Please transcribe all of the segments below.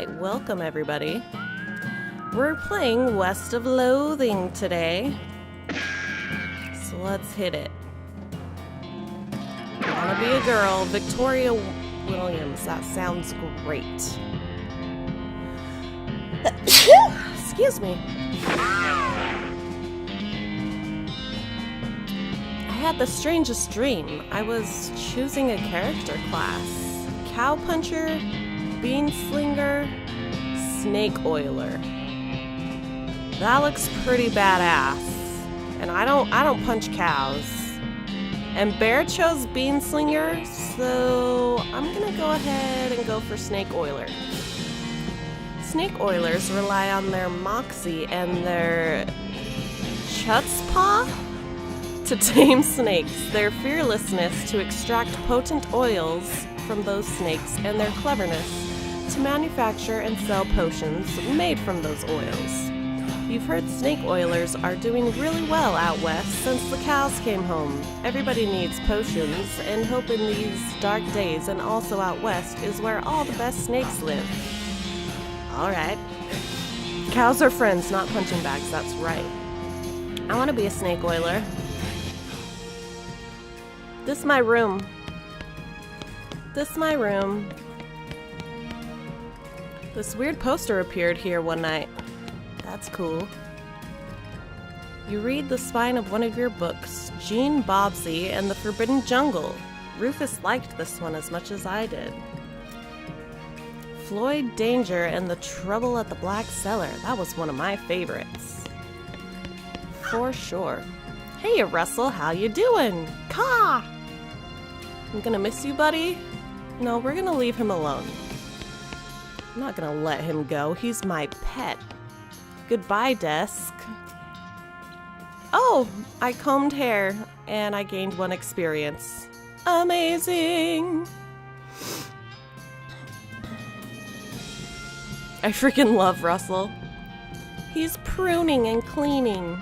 Alright, welcome everybody. We're playing West of Loathing today. So let's hit it. Wanna be a girl, Victoria Williams. That sounds great. Excuse me. I had the strangest dream. I was choosing a character class. Cowpuncher, Beanslinger, Snake Oiler. That looks pretty badass. And I don't punch cows. And Bear chose Beanslinger, so I'm gonna go ahead and go for Snake Oiler. Snake Oilers rely on their moxie and their chutzpah to tame snakes, their fearlessness to extract potent oils from those snakes, and their cleverness to manufacture and sell potions made from those oils. You've heard snake oilers are doing really well out west since the cows came home. Everybody needs potions, and hope in these dark days and also out west is where all the best snakes live. Alright. Cows are friends, not punching bags, that's right. I want to be a snake oiler. This my room. This my room. This weird poster appeared here one night. That's cool. You read the spine of one of your books, Gene Bobbsey and the Forbidden Jungle. Rufus liked this one as much as I did. Floyd Danger and the Trouble at the Black Cellar. That was one of my favorites. For sure. Hey, Russell, how you doing? Caw! I'm gonna miss you, buddy. No, we're gonna leave him alone. I'm not gonna let him go. He's my pet. Goodbye, desk. Oh, I combed hair and I gained 1 experience. Amazing! I freaking love Russell. He's pruning and cleaning.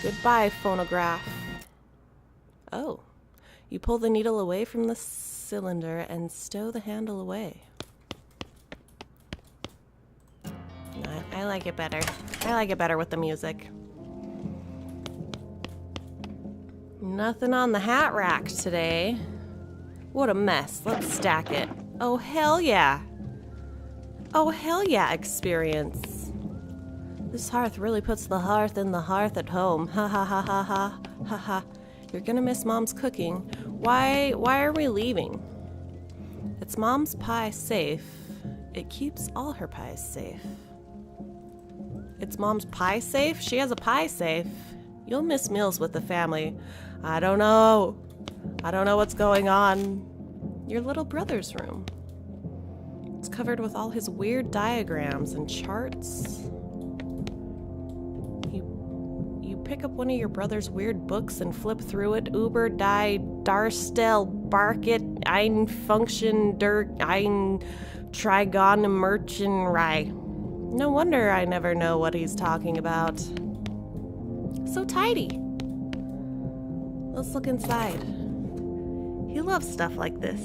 Goodbye, phonograph. Oh, you pull the needle away from the cylinder and stow the handle away. I like it better. I like it better with the music. Nothing on the hat rack today. What a mess. Let's stack it. Oh, hell yeah. Oh, hell yeah, experience. This hearth really puts the hearth in the hearth at home. Ha ha ha ha ha ha ha. You're gonna miss Mom's cooking. Why are we leaving? It's Mom's pie safe. It keeps all her pies safe. It's Mom's pie safe? She has a pie safe. You'll miss meals with the family. I don't know. I don't know what's going on. Your little brother's room. It's covered with all his weird diagrams and charts. You pick up one of your brother's weird books and flip through it. Uber, die, Darstel, Barket, ein Function, der, ein Trigon, Merchen, Rye. No wonder I never know what he's talking about. So tidy. Let's look inside. He loves stuff like this.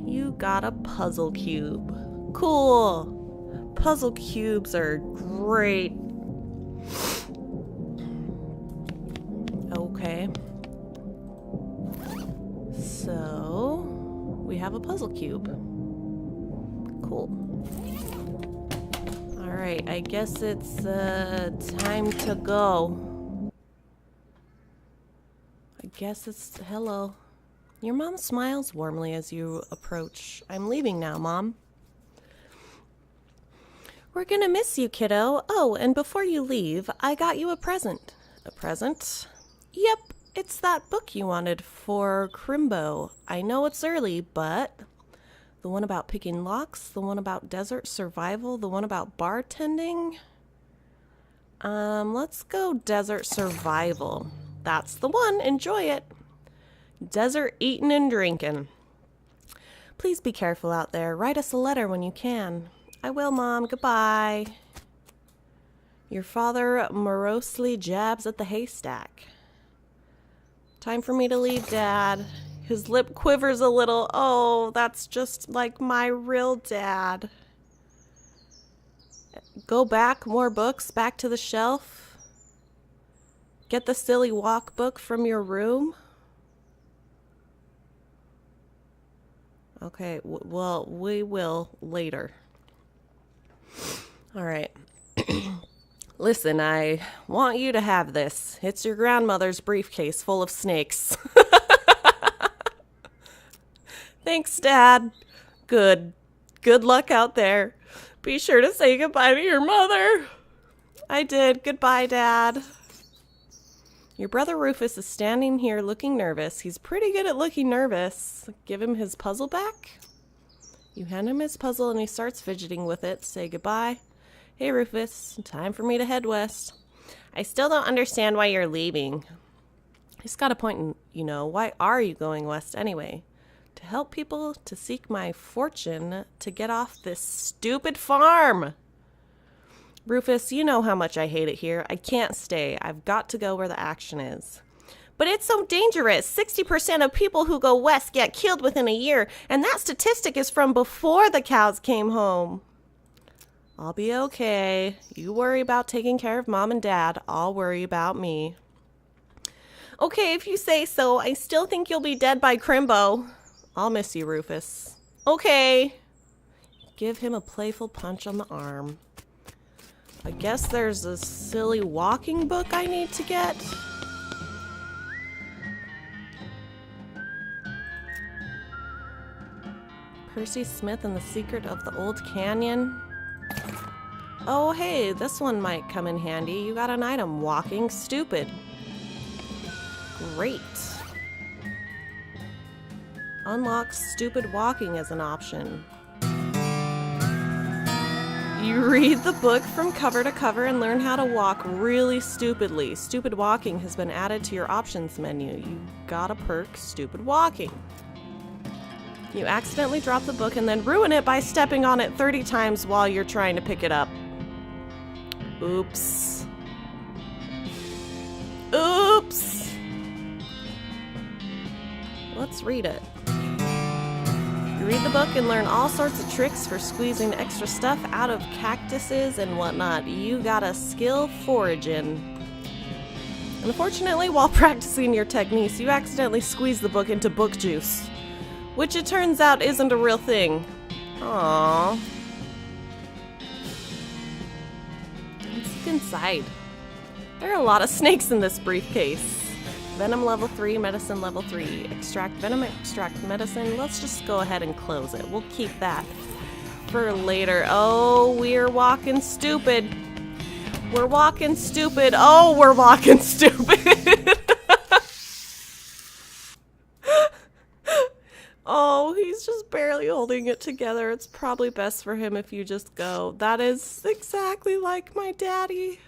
You got a puzzle cube. Cool. Puzzle cubes are great. Okay. So, we have a puzzle cube. Cool. Alright, I guess it's time to go. I guess it's... Hello. Your mom smiles warmly as you approach. I'm leaving now, Mom. We're gonna miss you, kiddo. Oh, and before you leave, I got you a present. A present? Yep, it's that book you wanted for Crimbo. I know it's early, but... The one about picking locks, the one about desert survival, the one about bartending. Let's go desert survival. That's the one. Enjoy it. Desert eating and drinking. Please be careful out there. Write us a letter when you can. I will, Mom. Goodbye. Your father morosely jabs at the haystack. Time for me to leave, Dad. His lip quivers a little. Oh, that's just like my real dad. Go back, more books, back to the shelf. Get the silly walk book from your room. Okay, well, we will later. All right. Listen, I want you to have this. It's your grandmother's briefcase full of snakes. Thanks, Dad. Good luck out there. Be sure to say goodbye to your mother. I did. Goodbye, Dad. Your brother Rufus is standing here looking nervous. He's pretty good at looking nervous. Give him his puzzle back. You hand him his puzzle and he starts fidgeting with it. Say goodbye. Hey, Rufus. Time for me to head west. I still don't understand why you're leaving. He's got a point, why are you going west anyway? To help people, to seek my fortune, to get off this stupid farm. Rufus, you know how much I hate it here. I can't stay. I've got to go where the action is. But it's so dangerous. 60% of people who go west get killed within a year, and that statistic is from before the cows came home. I'll be okay. You worry about taking care of Mom and Dad. I'll worry about me. Okay, if you say so. I still think you'll be dead by Crimbo. I'll miss you, Rufus. Okay. Give him a playful punch on the arm. I guess there's a silly walking book I need to get. Percy Smith and the Secret of the Old Canyon. Oh, hey, this one might come in handy. You got an item. Walking stupid. Great. Unlock stupid walking as an option. You read the book from cover to cover and learn how to walk really stupidly. Stupid walking has been added to your options menu. You got a perk, stupid walking. You accidentally drop the book and then ruin it by stepping on it 30 times while you're trying to pick it up. Oops. Oops! Let's read it. You read the book and learn all sorts of tricks for squeezing extra stuff out of cactuses and whatnot. You got a skill foraging. Unfortunately, while practicing your techniques, you accidentally squeeze the book into book juice, which it turns out isn't a real thing. Aww. Let's look inside. There are a lot of snakes in this briefcase. Venom level 3, medicine level 3. Extract venom, extract medicine. Let's just go ahead and close it. We'll keep that for later. Oh, we're walking stupid. We're walking stupid. Oh, we're walking stupid. Oh, he's just barely holding it together. It's probably best for him if you just go. That is exactly like my daddy.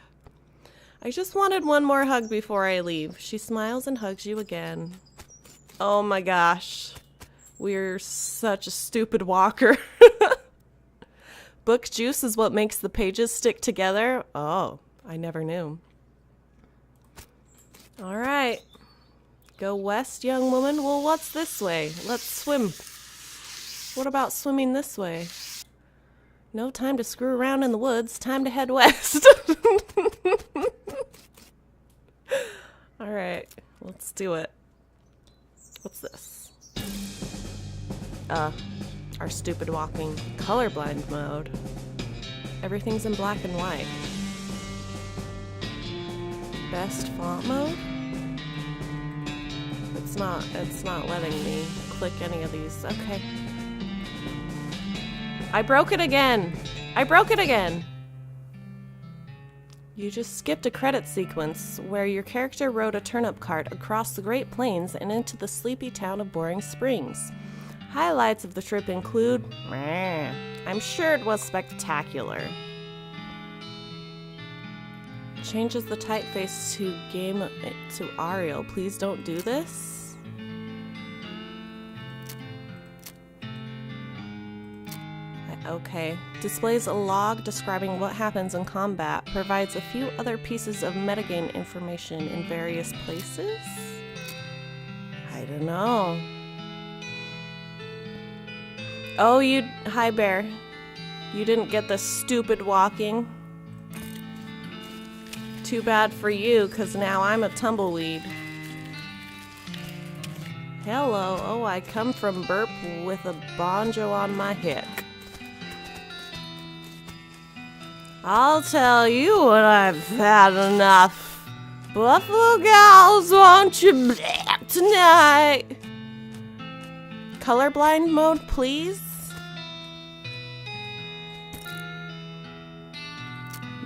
I just wanted one more hug before I leave. She smiles and hugs you again. Oh my gosh. We're such a stupid walker. Book juice is what makes the pages stick together. Oh, I never knew. All right. Go west, young woman. Well, what's this way? Let's swim. What about swimming this way? No time to screw around in the woods. Time to head west. All right, let's do it. What's this? Our stupid walking colorblind mode. Everything's in black and white. Best font mode? It's not letting me click any of these. Okay. I broke it again. I broke it again. You just skipped a credit sequence where your character rode a turnip cart across the Great Plains and into the sleepy town of Boring Springs. Highlights of the trip include, I'm sure it was spectacular. Changes the typeface to Arial. Please don't do this. Okay. Displays a log describing what happens in combat. Provides a few other pieces of metagame information in various places. I don't know. Oh, hi bear. You didn't get the stupid walking. Too bad for you, 'cause now I'm a tumbleweed. Hello, oh, I come from Burp with a banjo on my hick. I'll tell you when I've had enough. Buffalo gals, won't you bleh tonight? Colorblind mode, please?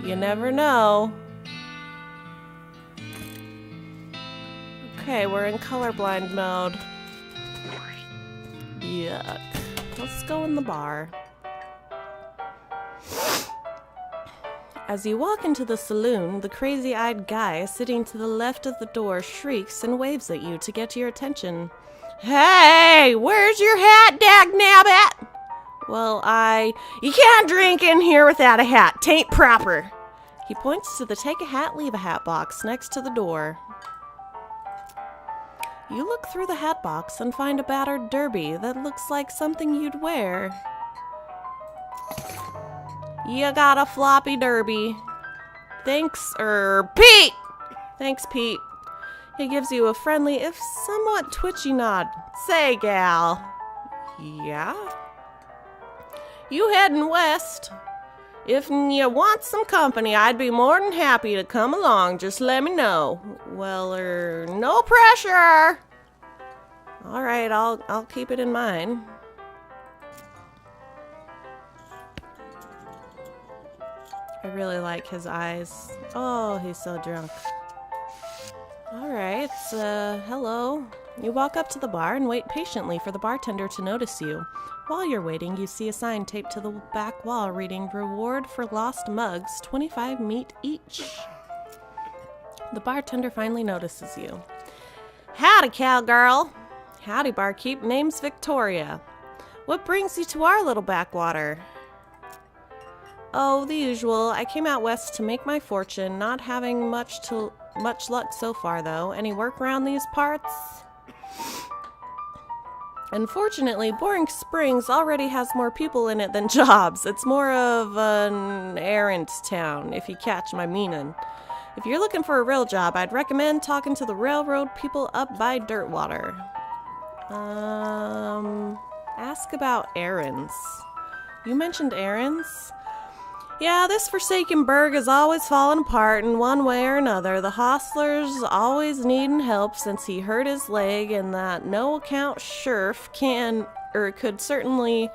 You never know. Okay, we're in colorblind mode. Yuck. Let's go in the bar. As you walk into the saloon, the crazy-eyed guy sitting to the left of the door shrieks and waves at you to get your attention. Hey, where's your hat, dagnabbit? Well, you can't drink in here without a hat. Tain't proper. He points to the take a hat, leave a hat box next to the door. You look through the hat box and find a battered derby that looks like something you'd wear. You got a floppy derby. Thanks, Pete! Thanks, Pete. He gives you a friendly, if somewhat twitchy nod. Say, gal. Yeah? You heading west. If you want some company, I'd be more than happy to come along. Just let me know. Well, no pressure. All right, I'll keep it in mind. I really like his eyes. Oh, he's so drunk. All right, hello. You walk up to the bar and wait patiently for the bartender to notice you. While you're waiting, you see a sign taped to the back wall reading, "Reward for lost mugs, 25 meat each." The bartender finally notices you. Howdy, cowgirl. Howdy, barkeep. Name's Victoria. What brings you to our little backwater? Oh, the usual. I came out west to make my fortune, not having much luck so far, though. Any work around these parts? Unfortunately, Boring Springs already has more people in it than jobs. It's more of an errands town, if you catch my meaning. If you're looking for a real job, I'd recommend talking to the railroad people up by Dirtwater. Ask about errands. You mentioned errands? Yeah, this forsaken burg is always falling apart in one way or another. The hostler's always needing help since he hurt his leg, and that no-account sheriff could certainly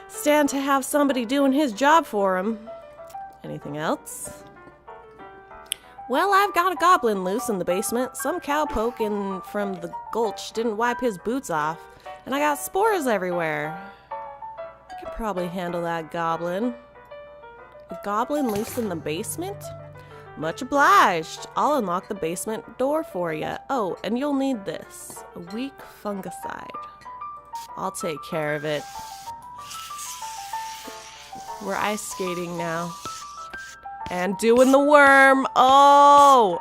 stand to have somebody doing his job for him. Anything else? Well, I've got a goblin loose in the basement. Some cowpoke from the gulch didn't wipe his boots off, and I got spores everywhere. I could probably handle that goblin. A goblin loose in the basement? Much obliged. I'll unlock the basement door for you. Oh, and you'll need this. A weak fungicide. I'll take care of it. We're ice skating now. And doing the worm. Oh!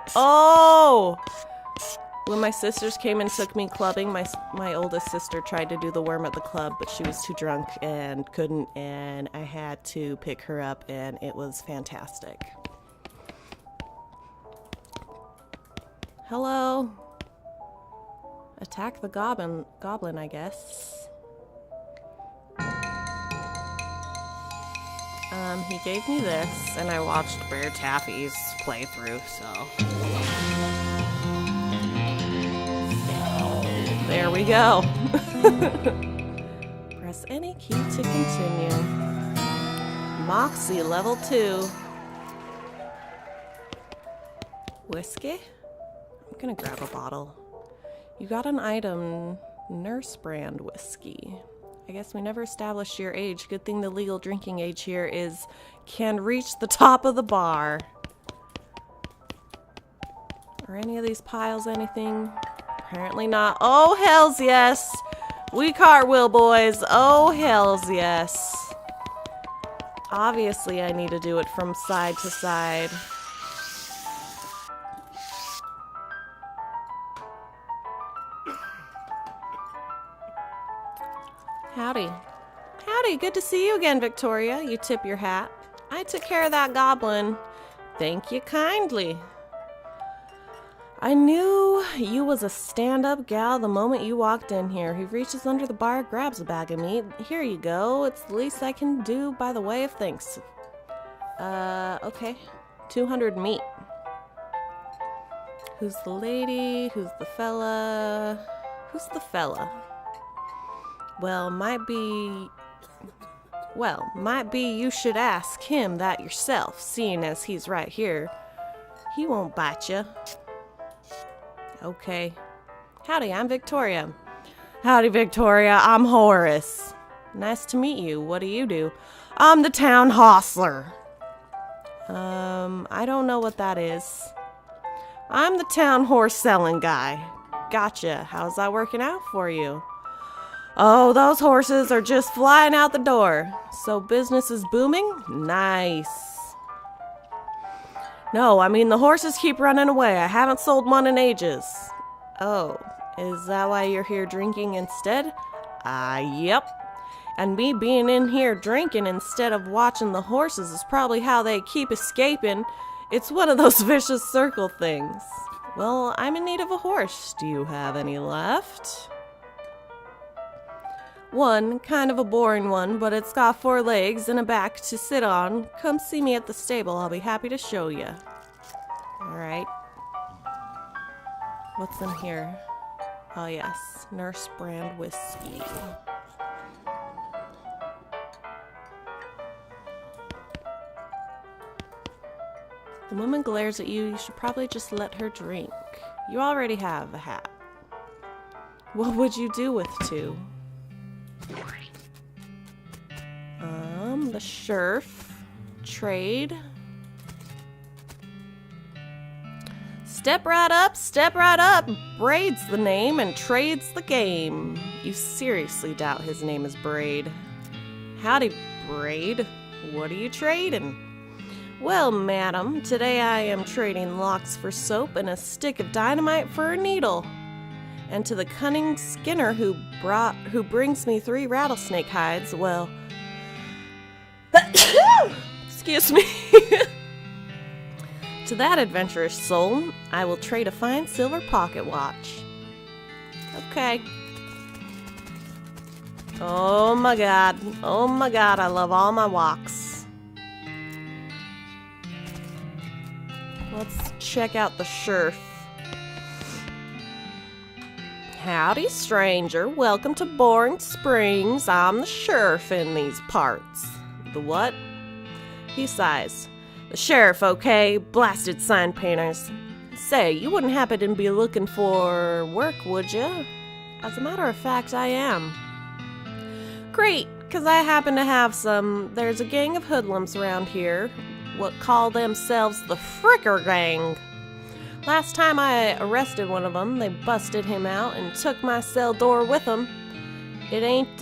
When my sisters came and took me clubbing, my oldest sister tried to do the worm at the club, but she was too drunk and couldn't, and I had to pick her up, and it was fantastic. Hello? Attack the goblin, I guess. He gave me this, and I watched Bear Taffy's playthrough, so... There we go. Press any key to continue. Moxie level 2. Whiskey? I'm gonna grab a bottle. You got an item, nurse brand whiskey. I guess we never established your age. Good thing the legal drinking age here can reach the top of the bar. Are any of these piles anything? Apparently not. Oh, hells yes. We cartwheel boys. Oh, hells yes. Obviously, I need to do it from side to side. Howdy. Howdy, good to see you again, Victoria. You tip your hat. I took care of that goblin. Thank you kindly. I knew you was a stand-up gal the moment you walked in here. He reaches under the bar, grabs a bag of meat. Here you go. It's the least I can do by the way of thanks. Okay. 200 meat. Who's the lady? Who's the fella? Who's the fella? Well, might be you should ask him that yourself, seeing as he's right here. He won't bite you. Okay. Howdy, I'm Victoria. Howdy, Victoria. I'm Horace. Nice to meet you. What do you do? I'm the town hostler. I don't know what that is. I'm the town horse selling guy. Gotcha. How's that working out for you? Oh, those horses are just flying out the door. So business is booming? Nice. No, I mean the horses keep running away. I haven't sold one in ages. Oh, is that why you're here drinking instead? Yep. And me being in here drinking instead of watching the horses is probably how they keep escaping. It's one of those vicious circle things. Well, I'm in need of a horse. Do you have any left? One, kind of a boring one, but it's got 4 legs and a back to sit on. Come see me at the stable. I'll be happy to show you. Alright. What's in here? Oh yes, Nurse brand whiskey. The woman glares at you. You should probably just let her drink. You already have a hat. What would you do with 2? The sheriff. Trade. Step right up. Braid's the name and trade's the game. You seriously doubt his name is Braid. Howdy, Braid. What are you trading? Well, madam, today I am trading locks for soap and a stick of dynamite for a needle. And to the cunning Skinner who brings me 3 rattlesnake hides, well... Excuse me. To that adventurous soul, I will trade a fine silver pocket watch. Okay. Oh my god, I love all my walks. Let's check out the sheriff. Howdy, stranger. Welcome to Boring Springs. I'm the sheriff in these parts. The what? He sighs. The sheriff, okay? Blasted sign painters. Say, you wouldn't happen to be looking for work, would you? As a matter of fact, I am. Great, because I happen to have some. There's a gang of hoodlums around here, what call themselves the Fricker Gang. Last time I arrested one of them, they busted him out and took my cell door with them. It ain't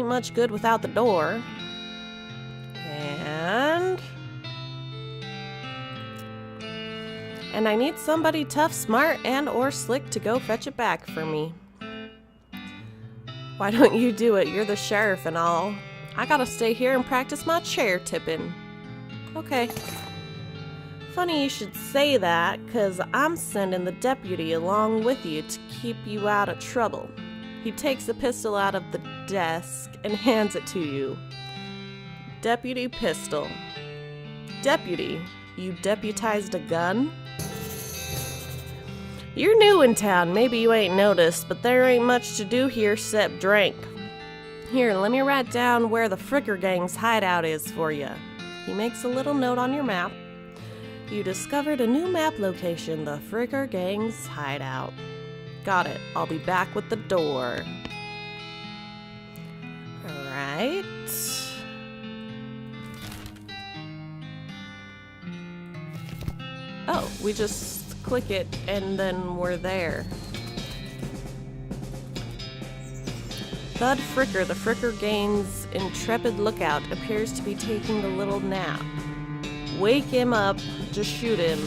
much good without the door. And I need somebody tough, smart, and or slick to go fetch it back for me. Why don't you do it? You're the sheriff and all. I gotta stay here and practice my chair tipping. Okay. Funny you should say that, 'cause I'm sending the deputy along with you to keep you out of trouble. He takes a pistol out of the desk and hands it to you. Deputy pistol. Deputy, you deputized a gun? You're new in town, maybe you ain't noticed, but there ain't much to do here except drink. Here, let me write down where the Fricker Gang's hideout is for you. He makes a little note on your map. You discovered a new map location, the Fricker Gang's hideout. Got it. I'll be back with the door. Alright. Oh, we just click it and then we're there. Thud Fricker, the Fricker Gang's intrepid lookout, appears to be taking a little nap. Wake him up, just shoot him,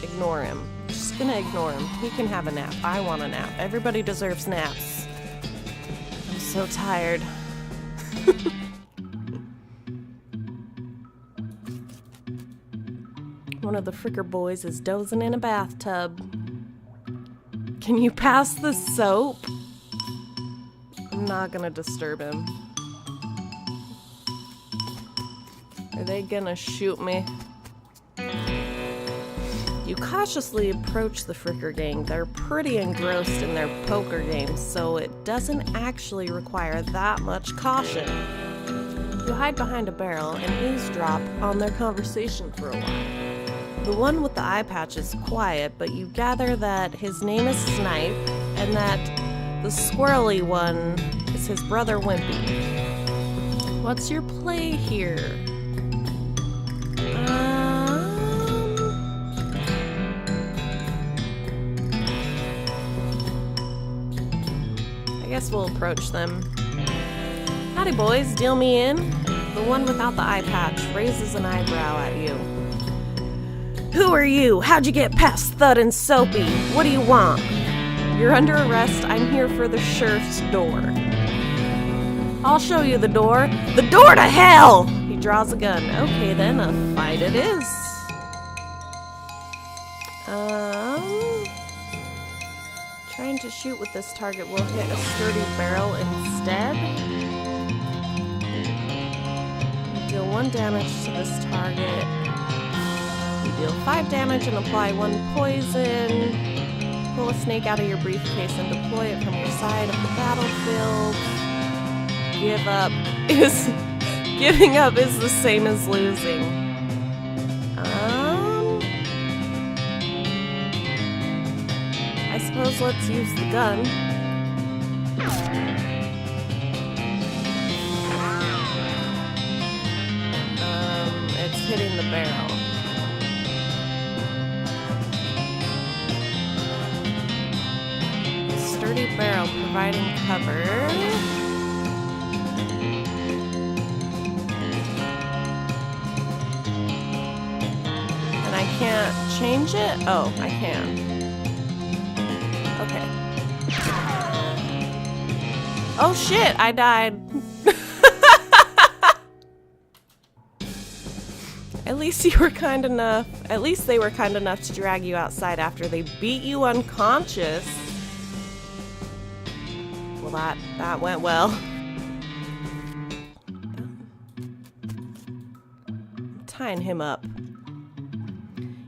ignore him. Just gonna ignore him. He can have a nap. I want a nap. Everybody deserves naps. I'm so tired. One of the Fricker boys is dozing in a bathtub. Can you pass the soap? I'm not gonna disturb him. Are they gonna shoot me? You cautiously approach the Fricker gang. They're pretty engrossed in their poker games, so it doesn't actually require that much caution. You hide behind a barrel and eavesdrop on their conversation for a while. The one with the eye patch is quiet, but you gather that his name is Snipe, and that the squirrely one is his brother Wimpy. What's your play here? I guess we'll approach them. Howdy boys, deal me in. The one without the eye patch raises an eyebrow at you. Who are you? How'd you get past Thud and Soapy? What do you want? You're under arrest. I'm here for the sheriff's door. I'll show you the door. The door to hell! He draws a gun. Okay then, a fight it is. Trying to shoot with this target will hit a sturdy barrel instead. You deal 1 damage to this target. You deal 5 damage and apply 1 poison. Pull a snake out of your briefcase and deploy it from your side of the battlefield. Giving up is the same as losing. I suppose let's use the gun. It's hitting the barrel. Sturdy barrel providing cover. And I can't change it? Oh, I can. Okay. Oh shit, I died. At least you were kind enough. At least they were kind enough to drag you outside after they beat you unconscious. Well, that went well. Tying him up.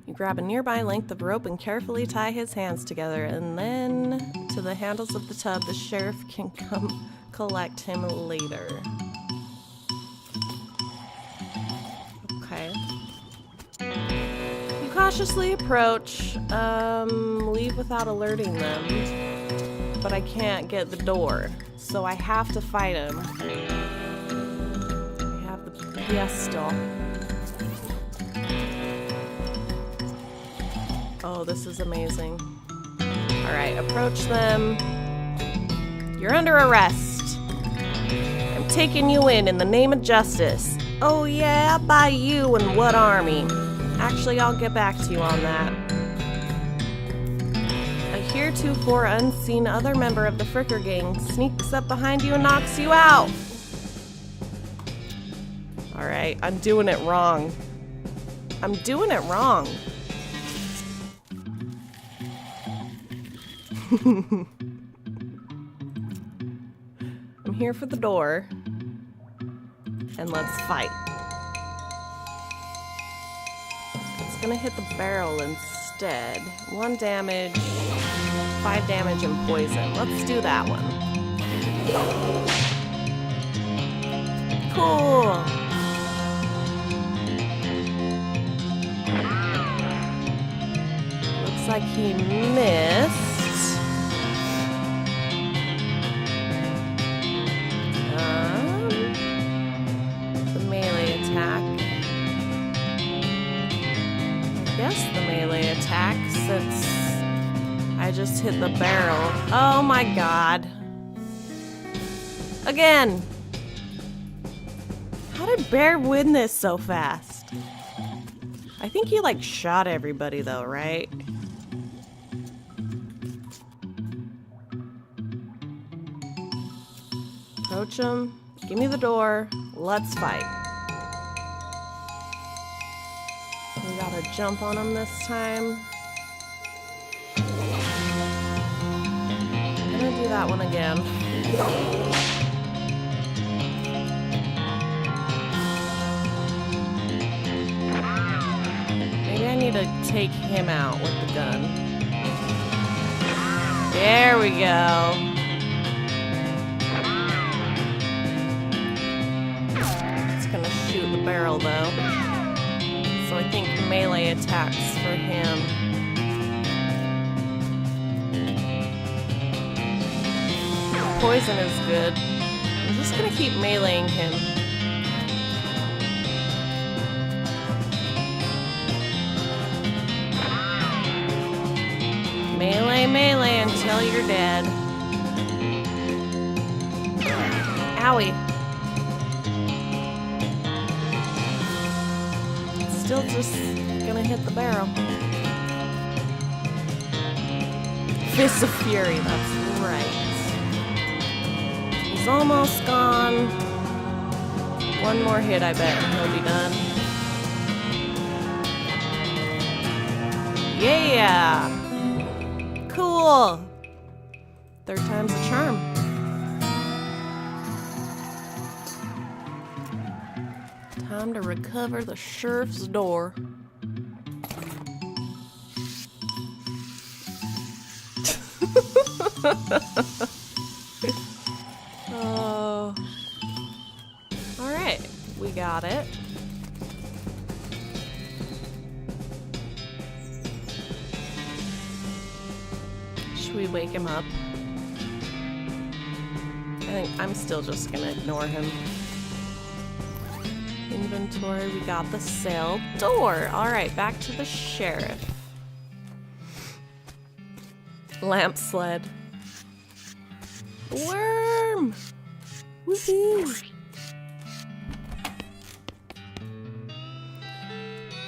You grab a nearby length of rope and carefully tie his hands together, and then to the handles of the tub, the sheriff can come collect him later. Okay. You cautiously approach, leave without alerting them, but I can't get the door, so I have to fight him. I have the pistol. Oh, this is amazing. Alright, approach them. You're under arrest. I'm taking you in the name of justice. Oh yeah, by you and what army? Actually, I'll get back to you on that. A heretofore unseen other member of the Fricker gang sneaks up behind you and knocks you out. Alright, I'm doing it wrong. I'm doing it wrong. I'm here for the door. And let's fight. It's gonna hit the barrel instead. 1 damage, 5 damage, and poison. Let's do that one. Cool. Looks like he missed. The melee attack, since I just hit the barrel. Oh my god. Again! How did Bear win this so fast? I think he like shot everybody though, right? Approach him. Give me the door. Let's fight. We gotta jump on him this time. I'm gonna do that one again. Maybe I need to take him out with the gun. There we go. It's gonna shoot the barrel though. So I think melee attacks for him. Poison is good. I'm just gonna keep meleeing him. Melee, melee until you're dead. Owie. Still just gonna hit the barrel. Fist of Fury, that's right. He's almost gone. One more hit, I bet, and he'll be done. Yeah! Cool! Third time's a charm. Time to recover the sheriff's door. Oh. Alright, we got it. Should we wake him up? I think I'm still just gonna ignore him. Inventory, we got the cell door. Alright, back to the sheriff. Lamp sled. Worm! Woohoo!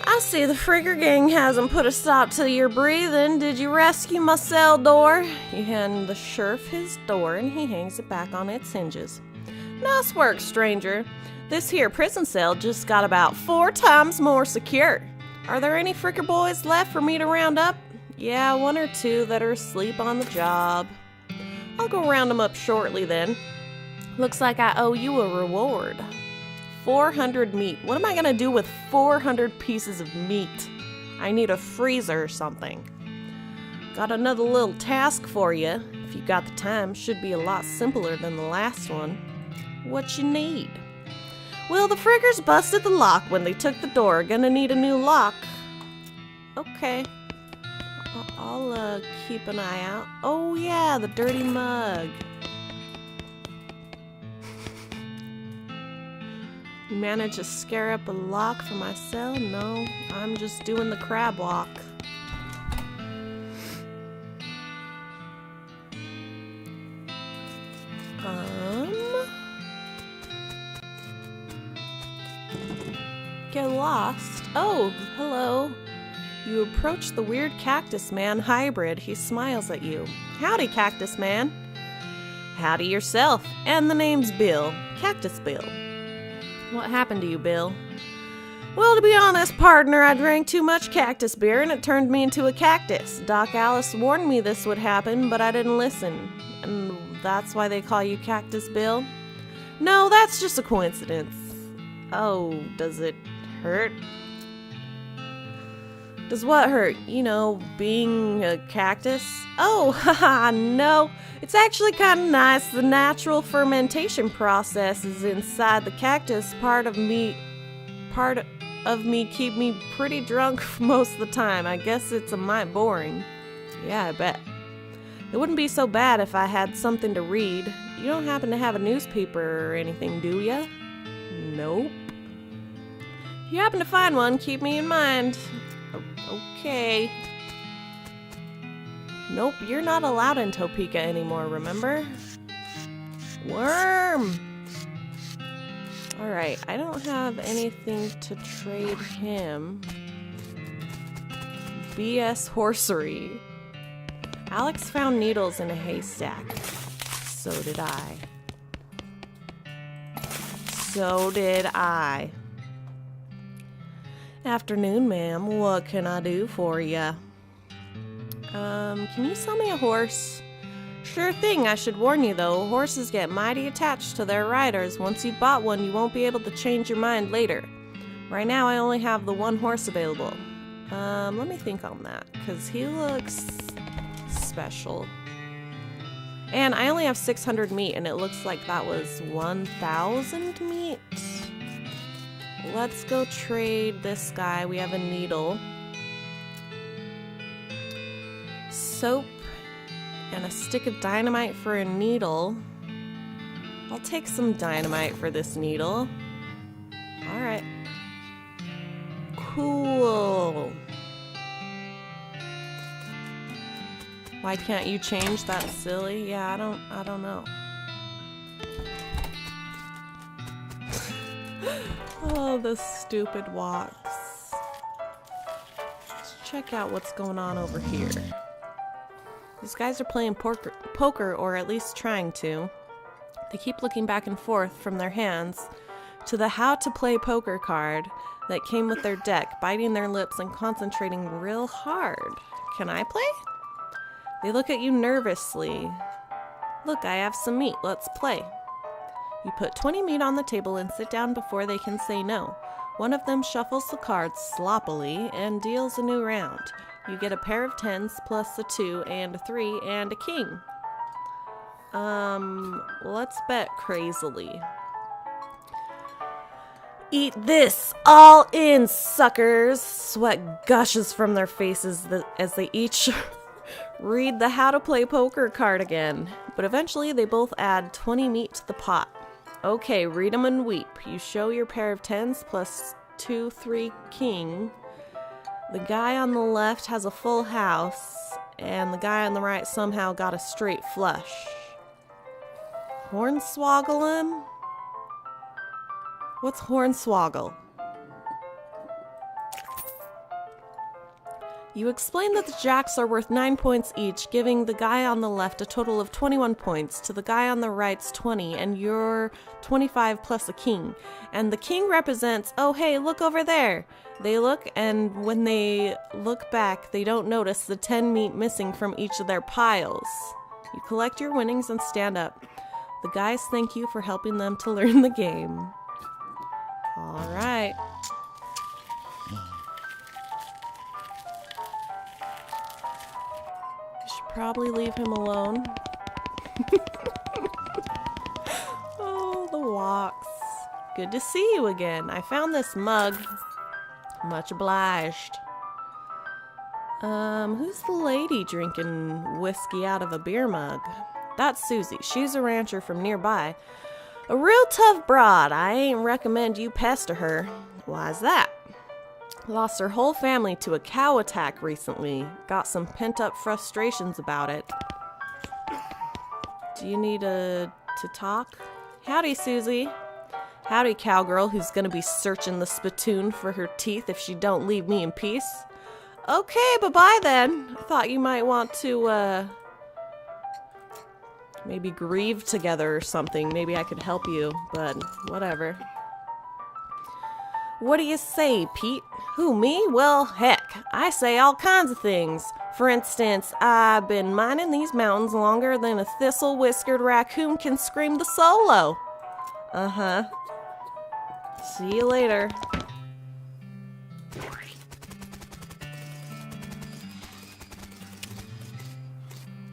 I see the Frigger gang hasn't put a stop to your breathing. Did you rescue my cell door? You hand the sheriff his door and he hangs it back on its hinges. Nice work, stranger. This here prison cell just got about 4 times more secure. Are there any Frigger boys left for me to round up? Yeah, 1 or 2 that are asleep on the job. I'll go round them up shortly then. Looks like I owe you a reward. 400 meat. What am I gonna do with 400 pieces of meat? I need a freezer or something. Got another little task for you. If you got the time, should be a lot simpler than the last one. What you need? Well, the Friggers busted the lock when they took the door. Gonna need a new lock. Okay. I'll keep an eye out. Oh yeah, the dirty mug. You managed to scare up a lock for my cell? No, I'm just doing the crab walk. Get lost? Oh, hello. You approach the weird Cactus Man hybrid. He smiles at you. Howdy, Cactus Man. Howdy yourself. And the name's Bill. Cactus Bill. What happened to you, Bill? Well, to be honest, partner, I drank too much cactus beer and it turned me into a cactus. Doc Alice warned me this would happen, but I didn't listen. And that's why they call you Cactus Bill? No, that's just a coincidence. Oh, does it hurt? Does what hurt? You know, being a cactus? Oh, haha, no. It's actually kind of nice. The natural fermentation process is inside the cactus. Part of me keep me pretty drunk most of the time. I guess it's a mite boring. Yeah, I bet. It wouldn't be so bad if I had something to read. You don't happen to have a newspaper or anything, do ya? Nope. If you happen to find one, keep me in mind. Okay. Nope, you're not allowed in Topeka anymore, remember? Worm! Alright, I don't have anything to trade him. BS Horsery. Alex found needles in a haystack. So did I. So did I. Afternoon, ma'am. What can I do for ya? Can you sell me a horse? Sure thing. I should warn you though, horses get mighty attached to their riders. Once you've bought one, you won't be able to change your mind later. Right now, I only have the one horse available. Let me think on that, because he looks special. And I only have 600 meat, and it looks like that was 1,000 meat. Let's go trade this guy. We have a needle. Soap and a stick of dynamite for a needle. I'll take some dynamite for this needle. Alright. Cool. Why can't you change that, silly? Yeah, I don't know. Oh, the stupid walks. Let's check out what's going on over here. These guys are playing poker, or at least trying to. They keep looking back and forth from their hands to the how to play poker card that came with their deck, biting their lips and concentrating real hard. Can I play? They look at you nervously. Look, I have some meat. Let's play. You put 20 meat on the table and sit down before they can say no. One of them shuffles the cards sloppily and deals a new round. You get a pair of 10s plus a 2 and a 3 and a king. Let's bet crazily. Eat this, all in, suckers! Sweat gushes from their faces as they each read the how to play poker card again. But eventually they both add 20 meat to the pot. Okay, read 'em and weep. You show your pair of 10s plus 2, 3 king. The guy on the left has a full house, and the guy on the right somehow got a straight flush. Hornswoggle him? What's hornswoggle? You explain that the jacks are worth 9 points each, giving the guy on the left a total of 21 points, to the guy on the right's 20, and you're 25 plus a king. And the king represents, oh hey, look over there. They look, and when they look back, they don't notice the 10 meat missing from each of their piles. You collect your winnings and stand up. The guys thank you for helping them to learn the game. All right. I should probably leave him alone. Oh, the walks. Good to see you again. I found this mug. Much obliged. Who's the lady drinking whiskey out of a beer mug? That's Susie. She's a rancher from nearby. A real tough broad. I ain't recommend you pester her. Why's that? Lost her whole family to a cow attack recently. Got some pent-up frustrations about it. Do you need to talk? Howdy, Susie. Howdy, cowgirl who's gonna be searching the spittoon for her teeth if she don't leave me in peace. Okay, bye-bye then. I thought you might want to, maybe grieve together or something. Maybe I could help you, but whatever. What do you say, Pete? Who, me? Well, heck, I say all kinds of things. For instance, I've been mining these mountains longer than a thistle-whiskered raccoon can scream the solo. Uh-huh. See you later.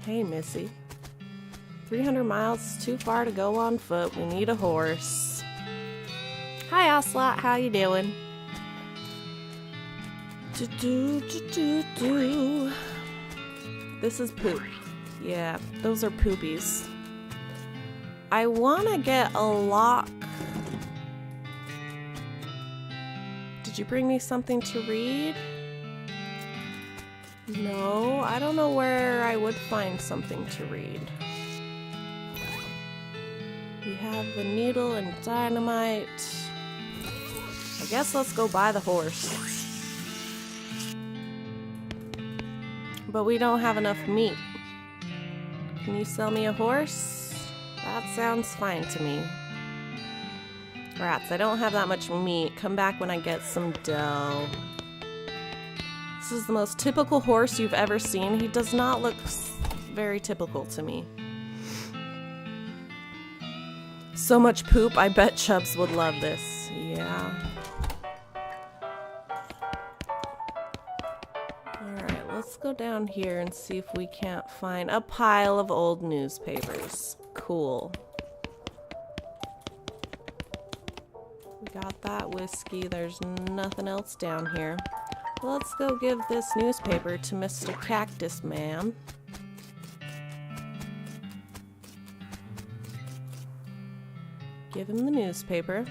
Hey, Missy. 300 miles is too far to go on foot. We need a horse. Hi, Ocelot. How you doing? This is poop. Yeah, those are poopies. I want to get a lock. Did you bring me something to read? No, I don't know where I would find something to read. We have the needle and dynamite. I guess let's go buy the horse. But we don't have enough meat. Can you sell me a horse? That sounds fine to me. Rats, I don't have that much meat. Come back when I get some dough. This is the most typical horse you've ever seen. He does not look very typical to me. So much poop. I bet Chubbs would love this. Yeah. Alright, let's go down here and see if we can't find a pile of old newspapers. Cool. We got that whiskey. There's nothing else down here. Let's go give this newspaper to Mr. Cactus Man. Give him the newspaper.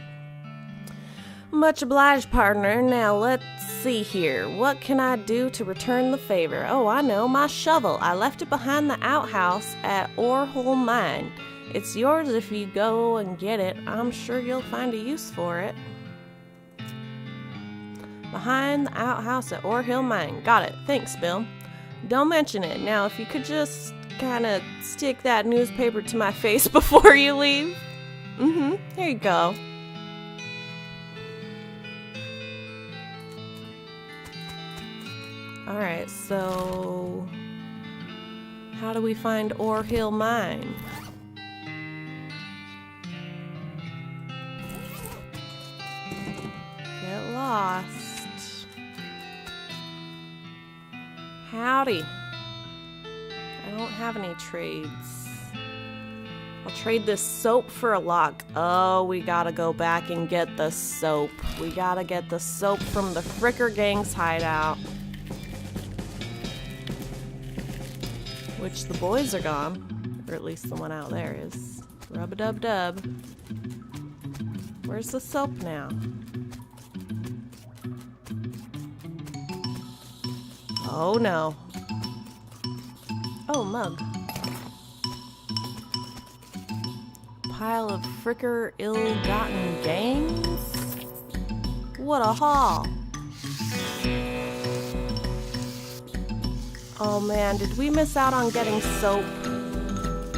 Much obliged, partner. Now let's see here. What can I do to return the favor? Oh, I know. My shovel. I left it behind the outhouse at Orehole Mine. It's yours if you go and get it. I'm sure you'll find a use for it. Behind the outhouse at Orehole Mine. Got it. Thanks, Bill. Don't mention it. Now, if you could just kind of stick that newspaper to my face before you leave. Here you go. Alright, so how do we find Orehole Mine? Get lost. Howdy. I don't have any trades. I'll trade this soap for a lock. Oh, we gotta go back and get the soap. We gotta get the soap from the Fricker Gang's hideout. Which the boys are gone. Or at least the one out there is. Rub-a-dub-dub. Where's the soap now? Oh no. Oh, mug. Pile of fricker ill-gotten gains? What a haul! Oh man, did we miss out on getting soap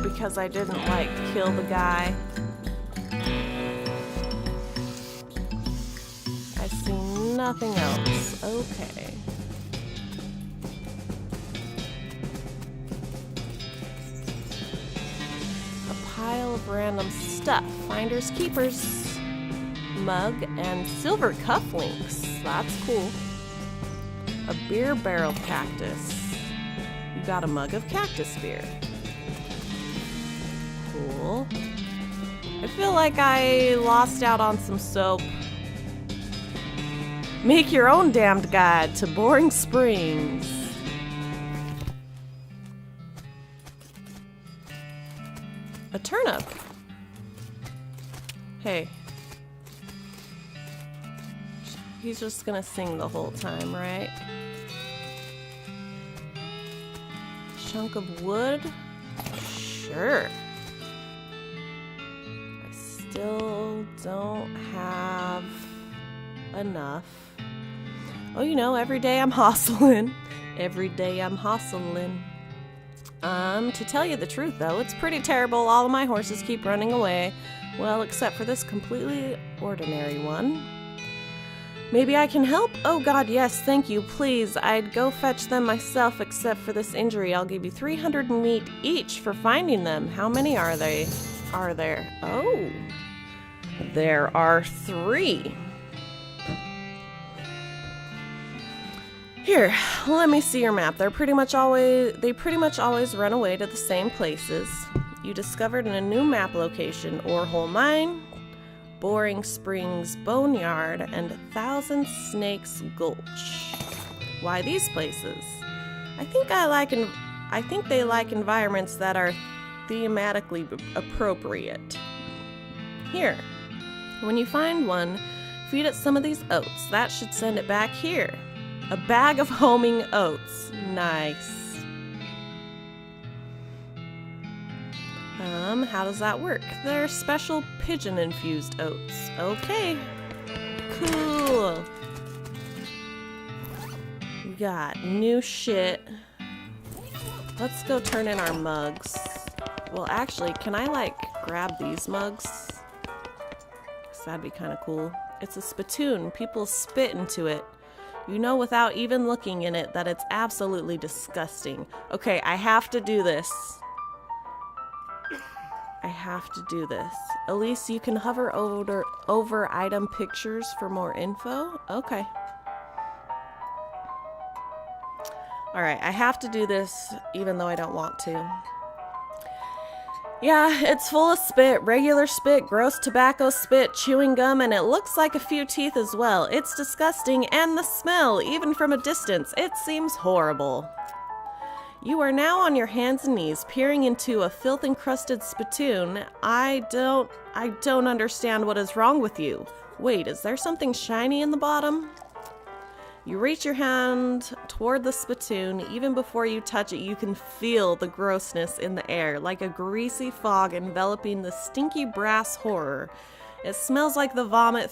because I didn't, like, kill the guy? I see nothing else. Okay. Pile of random stuff. Finders keepers. Mug and silver cufflinks. That's cool. A beer barrel cactus. You got a mug of cactus beer. Cool. I feel like I lost out on some soap. Make your own damned guide to Boring Springs. A turnip. Hey. He's just gonna sing the whole time, right? Chunk of wood? Sure. I still don't have enough. Oh, you know, every day I'm hustling. Every day I'm hustling. To tell you the truth, though, it's pretty terrible. All of my horses keep running away. Well, except for this completely ordinary one. Maybe I can help? Oh god, yes, thank you, please. I'd go fetch them myself, except for this injury. I'll give you 300 meat each for finding them. How many are they? Are there? Oh. There are 3. Here, let me see your map. They pretty much always run away to the same places. You discovered in a new map location, Orehole Mine, Boring Springs Boneyard, and Thousand Snakes Gulch. Why these places? I think they like environments that are thematically appropriate. Here, when you find one, feed it some of these oats. That should send it back here. A bag of homing oats. Nice. How does that work? They're special pigeon-infused oats. Okay. Cool. We got new shit. Let's go turn in our mugs. Well, actually, can I, like, grab these mugs? That'd be kind of cool. It's a spittoon. People spit into it. You know without even looking in it that it's absolutely disgusting. Okay, I have to do this. I have to do this. Alyse, you can hover over item pictures for more info. Okay. Alright, I have to do this even though I don't want to. Yeah, it's full of spit, regular spit, gross tobacco spit, chewing gum, and it looks like a few teeth as well. It's disgusting, and the smell, even from a distance, it seems horrible. You are now on your hands and knees, peering into a filth-encrusted spittoon. I don't understand what is wrong with you. Wait, is there something shiny in the bottom? You reach your hand toward the spittoon. Even before you touch it, you can feel the grossness in the air, like a greasy fog enveloping the stinky brass horror. It smells like the vomit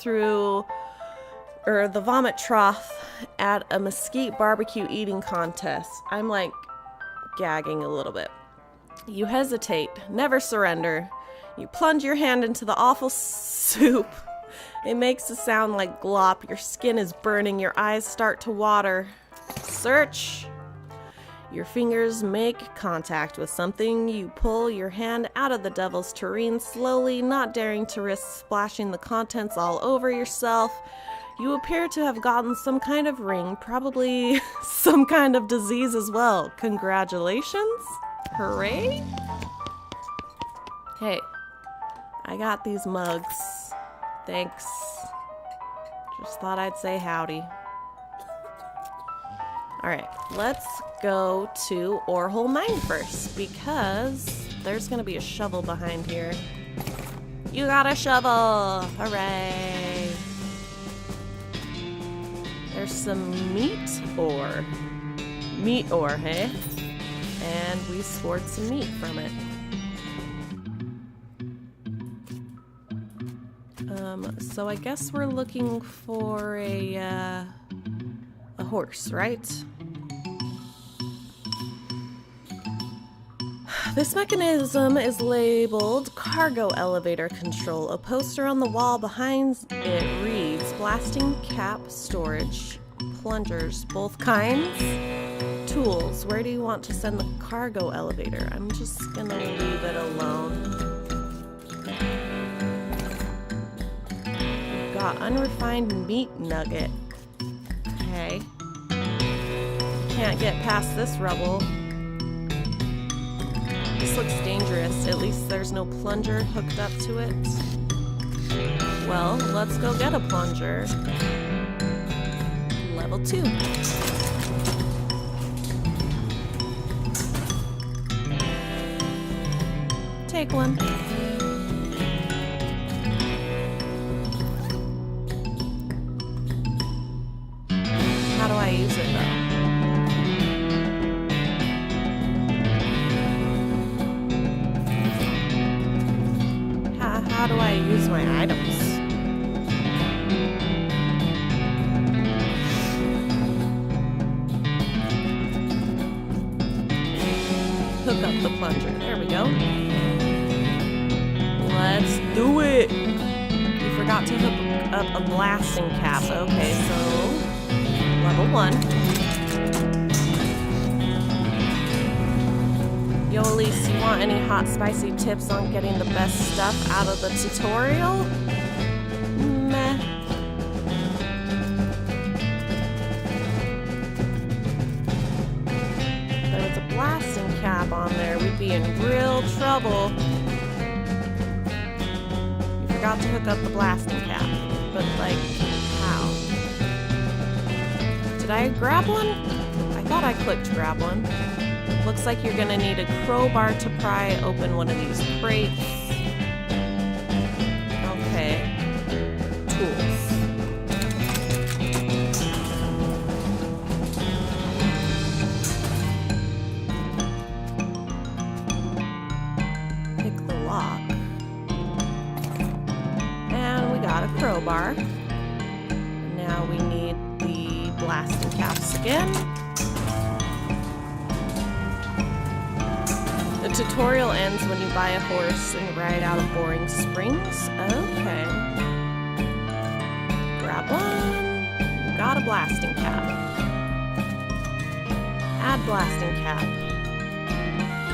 trough at a mesquite barbecue eating contest. I'm like gagging a little bit. You hesitate, never surrender. You plunge your hand into the awful soup. It makes a sound like glop. Your skin is burning. Your eyes start to water. Search. Your fingers make contact with something. You pull your hand out of the devil's tureen slowly, not daring to risk splashing the contents all over yourself. You appear to have gotten some kind of ring, probably some kind of disease as well. Congratulations. Hooray. Hey, I got these mugs. Thanks. Just thought I'd say howdy. Alright, let's go to Orehole Mine first, because there's gonna be a shovel behind here. You got a shovel! Hooray! There's some meat ore. Meat ore, hey? And we scored some meat from it. So I guess we're looking for a horse, right? This mechanism is labeled cargo elevator control. A poster on the wall behind it reads blasting cap storage, plungers, both kinds, tools. Where do you want to send the cargo elevator? I'm just gonna leave it alone. Unrefined meat nugget. Okay. Can't get past this rubble. This looks dangerous. At least there's no plunger hooked up to it. Well, let's go get a plunger. Level 2. Take one. How do I use it though? How do I use my items? Hook up the plunger. There we go. Let's do it! You forgot to hook up a blasting cap. Okay, so level 1. Yo, Alyse, you want any hot spicy tips on getting the best stuff out of the tutorial? Meh. If there was a blasting cap on there, we'd be in real trouble. You forgot to hook up the blasting cap, but like, how? Did I grab one? I thought I clicked grab one. Looks like you're gonna need a crowbar to pry open one of these crates. Okay. Tools. Pick the lock. And we got a crowbar. Now we need the blasting caps again. The tutorial ends when you buy a horse and ride out of Boring Springs. Okay. got one. You got a blasting cap. Add blasting cap.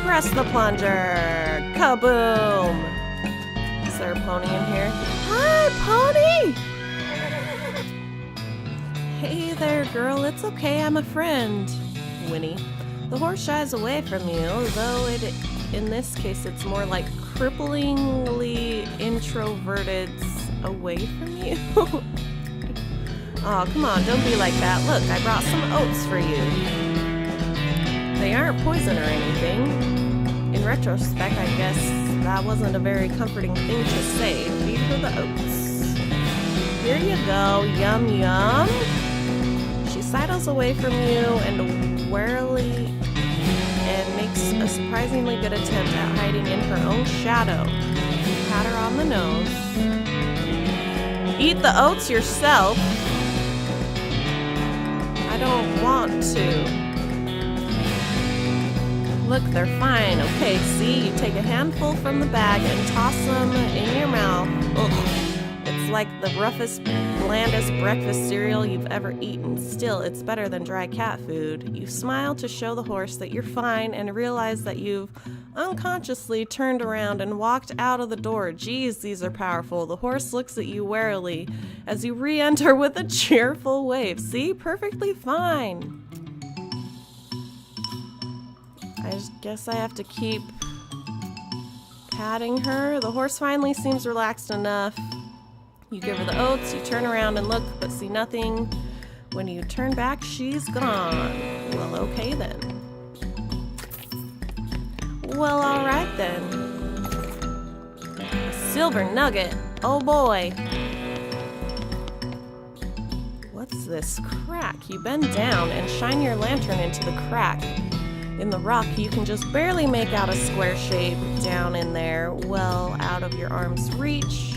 Press the plunger. Kaboom! Is there a pony in here? Hi, pony! Hey there, girl. It's okay. I'm a friend. Winnie. The horse shies away from you, though in this case it's more like cripplingly introverted away from you. Oh, come on, don't be like that. Look, I brought some oats for you. They aren't poison or anything. In retrospect, I guess that wasn't a very comforting thing to say. Feed her the oats. Here you go, yum yum. She sidles away from you and warily and makes a surprisingly good attempt at hiding in her own shadow. Pat her on the nose. Eat the oats yourself. I don't want to. Look, they're fine. Okay, see, you take a handful from the bag and toss them in your mouth. Ugh. It's like the roughest, blandest breakfast cereal you've ever eaten. Still, it's better than dry cat food. You smile to show the horse that you're fine and realize that you've unconsciously turned around and walked out of the door. Geez, these are powerful. The horse looks at you warily as you re-enter with a cheerful wave. See? Perfectly fine. I just guess I have to keep patting her. The horse finally seems relaxed enough. You give her the oats, you turn around and look, but see nothing. When you turn back, she's gone. Well, okay then. Well, alright then. A silver nugget. Oh boy. What's this crack? You bend down and shine your lantern into the crack. In the rock, you can just barely make out a square shape down in there, well out of your arm's reach.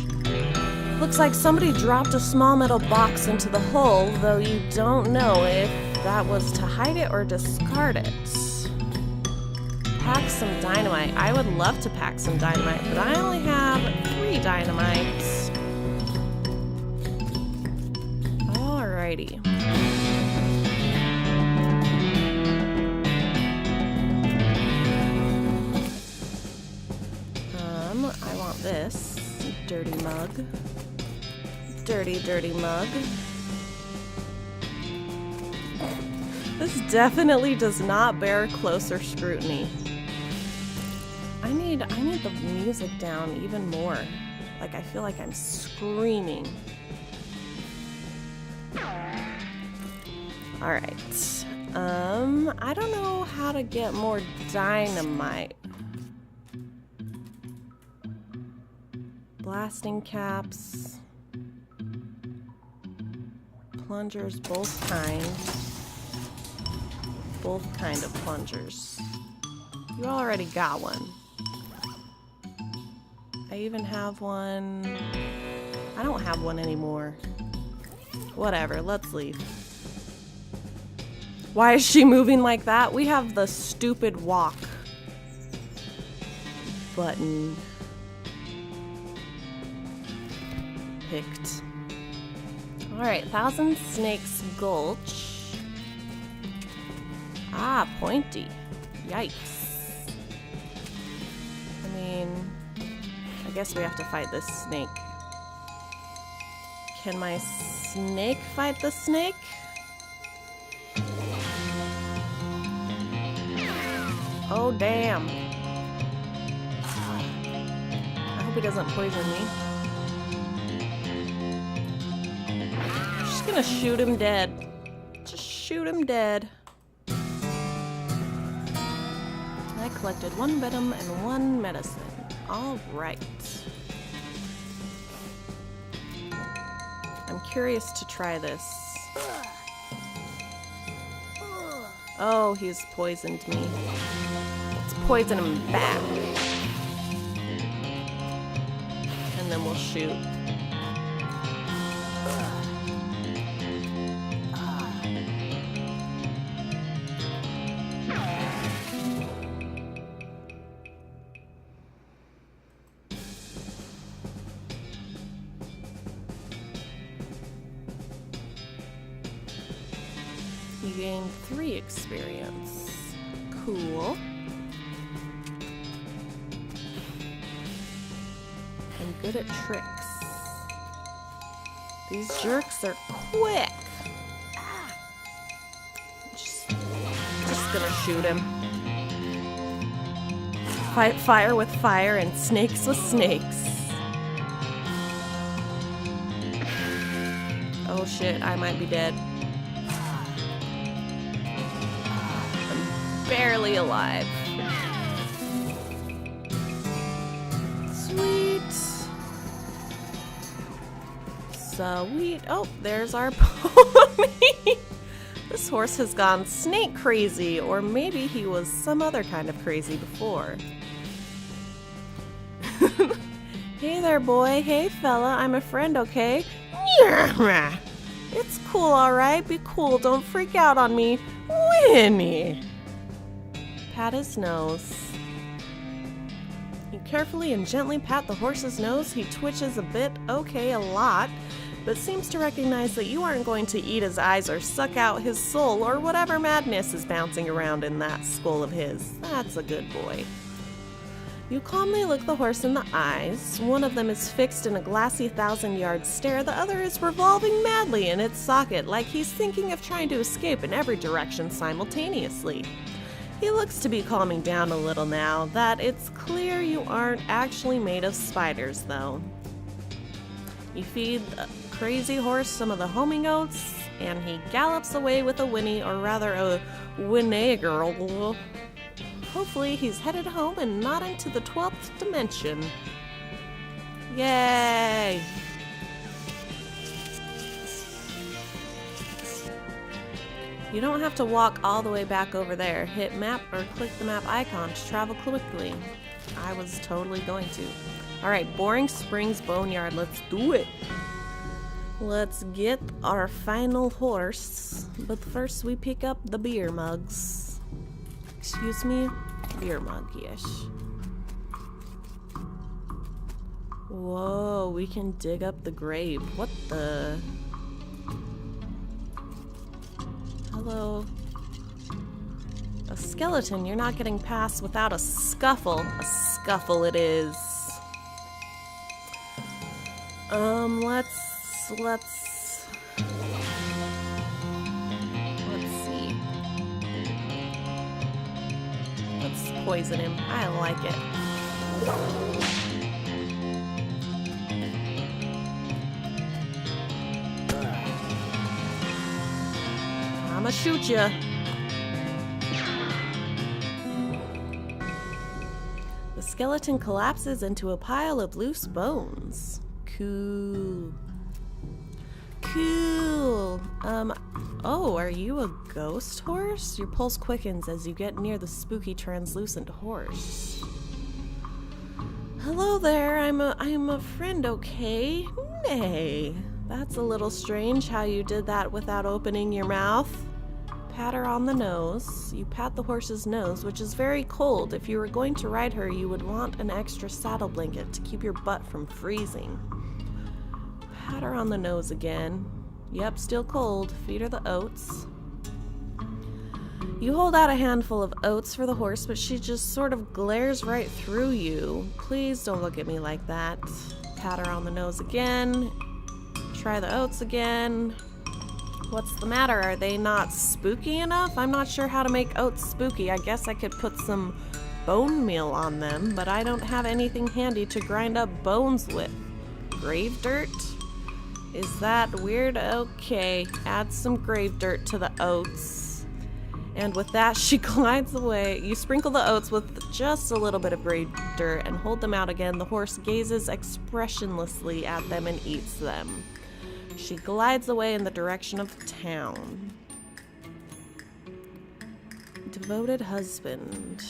Looks like somebody dropped a small metal box into the hole, though you don't know if that was to hide it or discard it. Pack some dynamite. I would love to pack some dynamite, but I only have 3 dynamites. Alrighty. I want this. Dirty mug. Dirty, dirty mug. This definitely does not bear closer scrutiny. I need the music down even more. Like, I feel like I'm screaming. Alright. I don't know how to get more dynamite. Blasting caps. Plungers, both kind of plungers. You already got one. I even have one. I don't have one anymore. Whatever, let's leave. Why is she moving like that? We have the stupid walk button picked. Alright, Thousand Snakes Gulch. Ah, pointy. Yikes. I mean, I guess we have to fight this snake. Can my snake fight the snake? Oh, damn. I hope he doesn't poison me. I'm just gonna shoot him dead. Just shoot him dead. I collected 1 venom and 1 medicine. All right. I'm curious to try this. Oh, he's poisoned me. Let's poison him back. And then we'll shoot. You gain 3 experience. Cool. I'm good at tricks. These jerks are quick. Just gonna shoot him. Fight fire with fire and snakes with snakes. Oh shit, I might be dead. I'm barely alive. Sweet. Sweet. Oh, there's our pony. This horse has gone snake crazy, or maybe he was some other kind of crazy before. Hey there, boy. Hey, fella. I'm a friend, okay? It's cool, alright? Be cool. Don't freak out on me. Winnie. Pat his nose. You carefully and gently pat the horse's nose. He twitches a bit, okay, a lot, but seems to recognize that you aren't going to eat his eyes or suck out his soul or whatever madness is bouncing around in that skull of his. That's a good boy. You calmly look the horse in the eyes. One of them is fixed in a glassy 1,000-yard stare. The other is revolving madly in its socket, like he's thinking of trying to escape in every direction simultaneously. He looks to be calming down a little now that it's clear you aren't actually made of spiders, though. You feed the crazy horse some of the homing oats, and he gallops away with a whinny, or rather a whinnagle. Hopefully he's headed home and not into the 12th dimension. Yay! You don't have to walk all the way back over there. Hit map or click the map icon to travel quickly. I was totally going to. Alright, Boring Springs Boneyard. Let's do it! Let's get our final horse. But first we pick up the beer mugs. Excuse me? Beer mug, yes. Whoa, we can dig up the grave. What the? Hello? A skeleton, you're not getting past without a scuffle. A scuffle it is. Let's see. Let's poison him. I like it. I'ma shoot ya. The skeleton collapses into a pile of loose bones. Cool. Cool. Oh, are you a ghost horse? Your pulse quickens as you get near the spooky translucent horse. Hello there, I'm a friend, okay? Nay. That's a little strange how you did that without opening your mouth. Pat her on the nose. You pat the horse's nose, which is very cold. If you were going to ride her, you would want an extra saddle blanket to keep your butt from freezing. Pat her on the nose again. Yep, still cold. Feed her the oats. You hold out a handful of oats for the horse, but she just sort of glares right through you. Please don't look at me like that. Pat her on the nose again. Try the oats again. What's the matter? Are they not spooky enough? I'm not sure how to make oats spooky. I guess I could put some bone meal on them, but I don't have anything handy to grind up bones with. Grave dirt? Is that weird? Okay, add some grave dirt to the oats. And with that, she glides away. You sprinkle the oats with just a little bit of grave dirt and hold them out again. The horse gazes expressionlessly at them and eats them. She glides away in the direction of town. Devoted husband.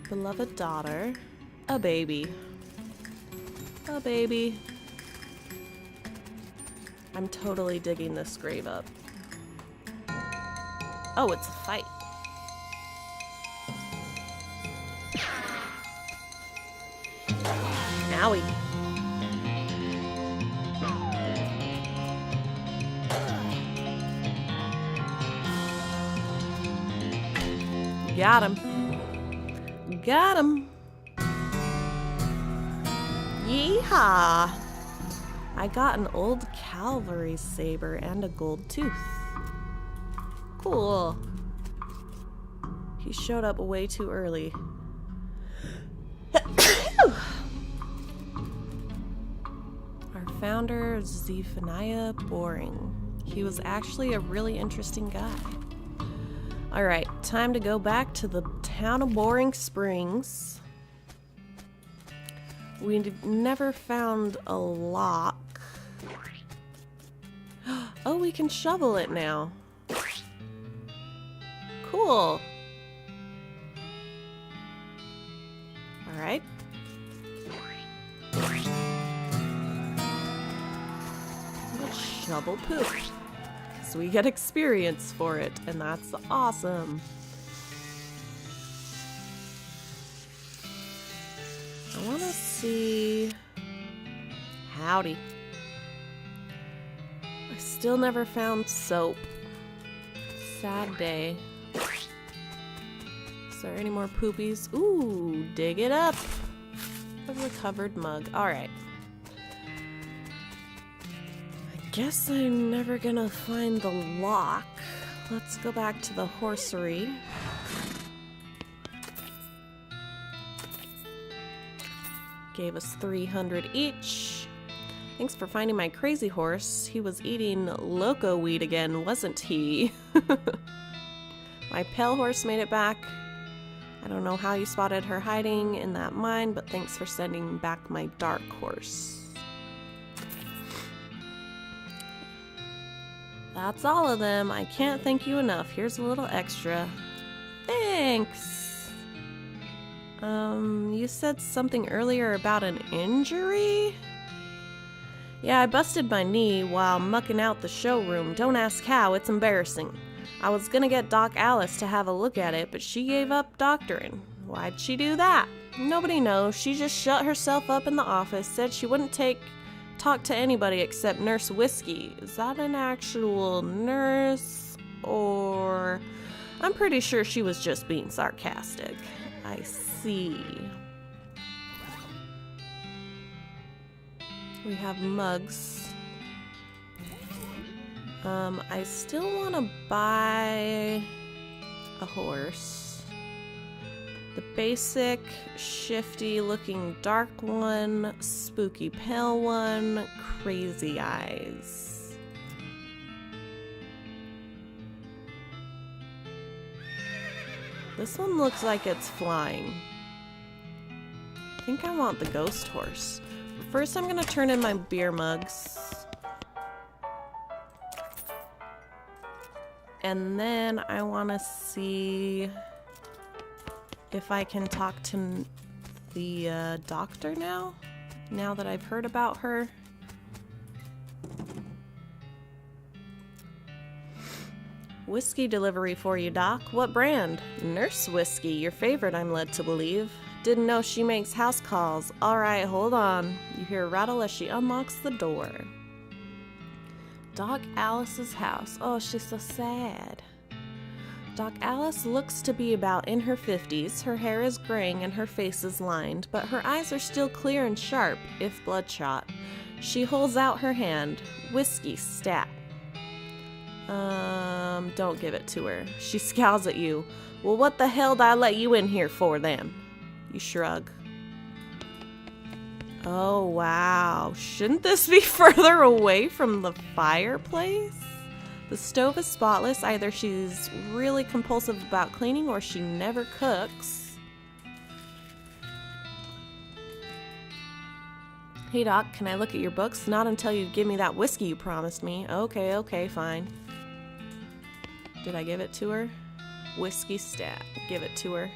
Beloved daughter. A baby. A baby. I'm totally digging this grave up. Oh, it's a fight. Owie. Got him. Got him. Yeehaw! I got an old cavalry saber and a gold tooth. Cool. He showed up way too early. Our founder, Zephaniah Boring. He was actually a really interesting guy. Alright, time to go back to the town of Boring Springs. We never found a lock. Oh, we can shovel it now. Cool. Alright. Let's shovel poop. So we get experience for it, and that's awesome. I want to see... Howdy. I still never found soap. Sad day. Is there any more poopies? Ooh, dig it up. A recovered mug. Alright. I guess I'm never gonna find the lock. Let's go back to the horsery. Gave us 300 each. Thanks for finding my crazy horse. He was eating loco weed again, wasn't he? My pale horse made it back. I don't know how you spotted her hiding in that mine, but thanks for sending back my dark horse. That's all of them. I can't thank you enough. Here's a little extra. Thanks! You said something earlier about an injury? Yeah, I busted my knee while mucking out the showroom. Don't ask how, it's embarrassing. I was gonna get Doc Alyse to have a look at it, but she gave up doctoring. Why'd she do that? Nobody knows. She just shut herself up in the office, said she wouldn't talk to anybody except Nurse Whiskey. Is that an actual nurse? Or... I'm pretty sure she was just being sarcastic. I see. We have mugs. I still want to buy a horse. The basic, shifty looking dark one, spooky pale one, crazy eyes. This one looks like it's flying. I think I want the ghost horse. First, I'm gonna turn in my beer mugs. And then I wanna see if I can talk to the doctor now that I've heard about her. Whiskey delivery for you, Doc. What brand? Nurse Whiskey, your favorite, I'm led to believe. Didn't know she makes house calls. Alright, hold on. You hear a rattle as she unlocks the door. Doc Alyse's house. Oh, she's so sad. Doc Alyse looks to be about in her 50s. Her hair is graying and her face is lined, but her eyes are still clear and sharp, if bloodshot. She holds out her hand. Whiskey, stat. Don't give it to her. She scowls at you. Well, what the hell did I let you in here for then? You shrug. Oh, wow. Shouldn't this be further away from the fireplace? The stove is spotless. Either she's really compulsive about cleaning or she never cooks. Hey, Doc, can I look at your books? Not until you give me that whiskey you promised me. Okay, fine. Did I give it to her? Whiskey stat. Give it to her.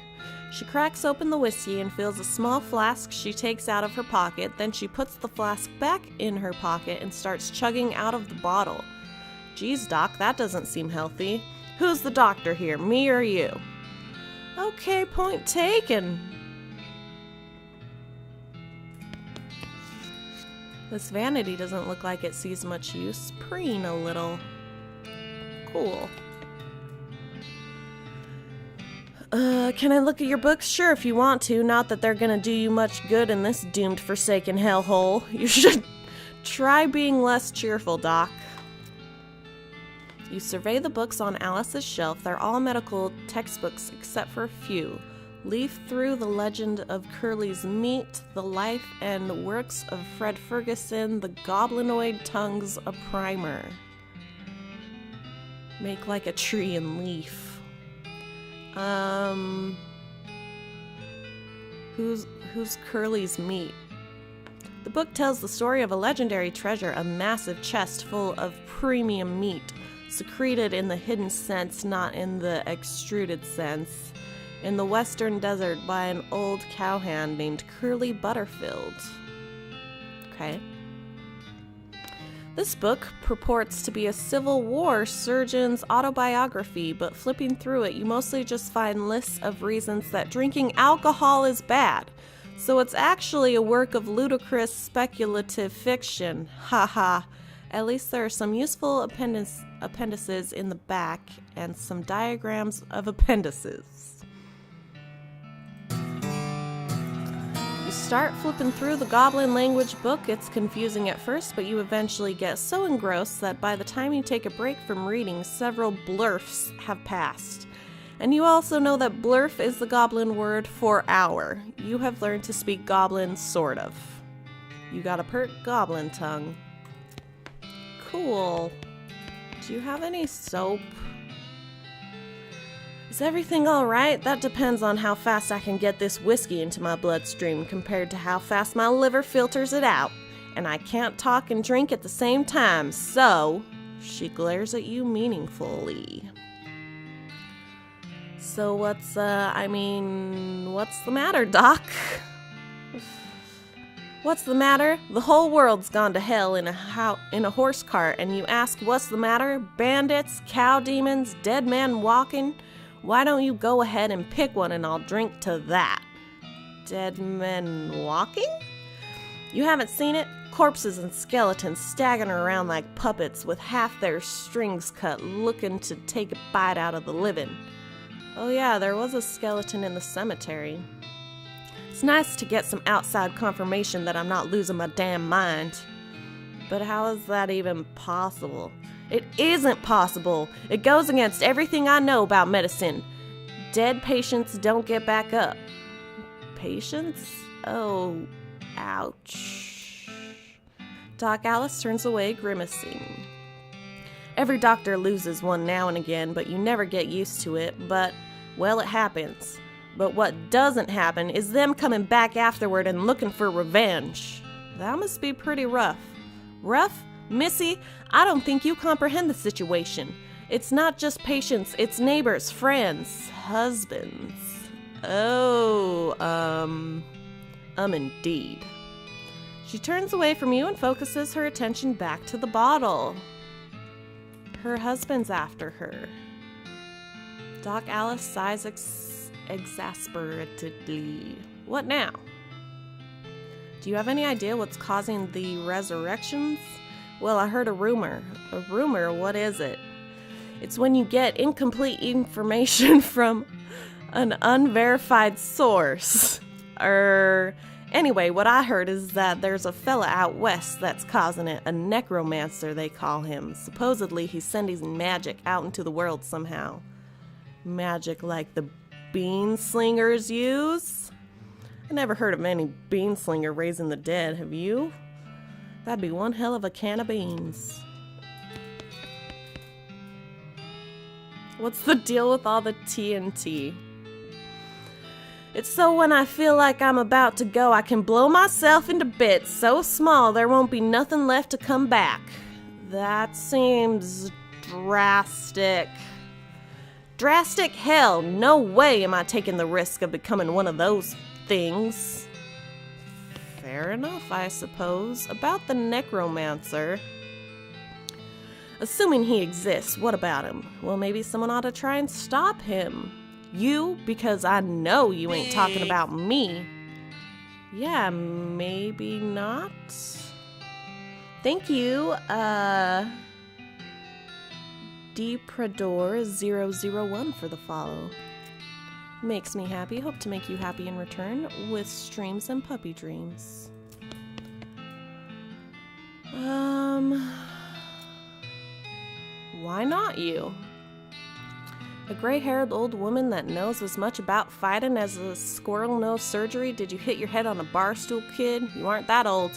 She cracks open the whiskey and fills a small flask she takes out of her pocket. Then she puts the flask back in her pocket and starts chugging out of the bottle. Geez, Doc, that doesn't seem healthy. Who's the doctor here, me or you? Okay, point taken. This vanity doesn't look like it sees much use. Preen a little. Cool. Can I look at your books? Sure, if you want to. Not that they're gonna do you much good in this doomed, forsaken hellhole. You should try being less cheerful, Doc. You survey the books on Alice's shelf. They're all medical textbooks except for a few. Leaf through The Legend of Curly's Meat, The Life and Works of Fred Ferguson, The Goblinoid Tongues, a primer. Make like a tree and leaf. Who's Curly's Meat? The book tells the story of a legendary treasure, a massive chest full of premium meat, secreted in the hidden sense, not in the extruded sense, in the western desert by an old cowhand named Curly Butterfield. Okay. This book purports to be a Civil War surgeon's autobiography, but flipping through it, you mostly just find lists of reasons that drinking alcohol is bad. So it's actually a work of ludicrous speculative fiction. Haha. At least there are some useful appendices in the back and some diagrams of appendices. You start flipping through the Goblin language book. It's confusing at first, but you eventually get so engrossed that by the time you take a break from reading, several blurfs have passed. And you also know that blurf is the Goblin word for hour. You have learned to speak Goblin, sort of. You got a pert Goblin tongue. Cool. Do you have any soap? Is everything alright? That depends on how fast I can get this whiskey into my bloodstream compared to how fast my liver filters it out. And I can't talk and drink at the same time, so... She glares at you meaningfully. So what's the matter, Doc? What's the matter? The whole world's gone to hell in a horse cart, and you ask what's the matter? Bandits, cow demons, dead men walking? Why don't you go ahead and pick one and I'll drink to that? Dead men walking? You haven't seen it? Corpses and skeletons staggering around like puppets with half their strings cut, looking to take a bite out of the living. Oh yeah, there was a skeleton in the cemetery. It's nice to get some outside confirmation that I'm not losing my damn mind. But how is that even possible? It isn't possible. It goes against everything I know about medicine. Dead patients don't get back up. Patients? Oh, ouch. Doc Alyse turns away, grimacing. Every doctor loses one now and again, but you never get used to it. But, well, it happens. But what doesn't happen is them coming back afterward and looking for revenge. That must be pretty rough. Rough? Missy, I don't think you comprehend the situation. It's not just patients, it's neighbors, friends, husbands. Oh, indeed. She turns away from you and focuses her attention back to the bottle. Her husband's after her. Doc Alyse sighs exasperatedly. What now? Do you have any idea what's causing the resurrections? Well, I heard a rumor. A rumor? What is it? It's when you get incomplete information from an unverified source. Anyway, what I heard is that there's a fella out west that's causing it. A necromancer, they call him. Supposedly, he's sending magic out into the world somehow. Magic like the bean slingers use? I never heard of any bean slinger raising the dead, have you? That'd be one hell of a can of beans. What's the deal with all the TNT? It's so when I feel like I'm about to go, I can blow myself into bits so small there won't be nothing left to come back. That seems drastic. Drastic? Hell, no way am I taking the risk of becoming one of those things. Fair enough, I suppose. About the necromancer. Assuming he exists, what about him? Well, maybe someone ought to try and stop him. You? Because I know you ain't talking about me. Yeah, maybe not. Thank you, Depredor001 for the follow. Makes me happy. Hope to make you happy in return with streams and puppy dreams. Why not you? A gray-haired old woman that knows as much about fighting as a squirrel knows surgery. Did you hit your head on a bar stool, kid? You aren't that old.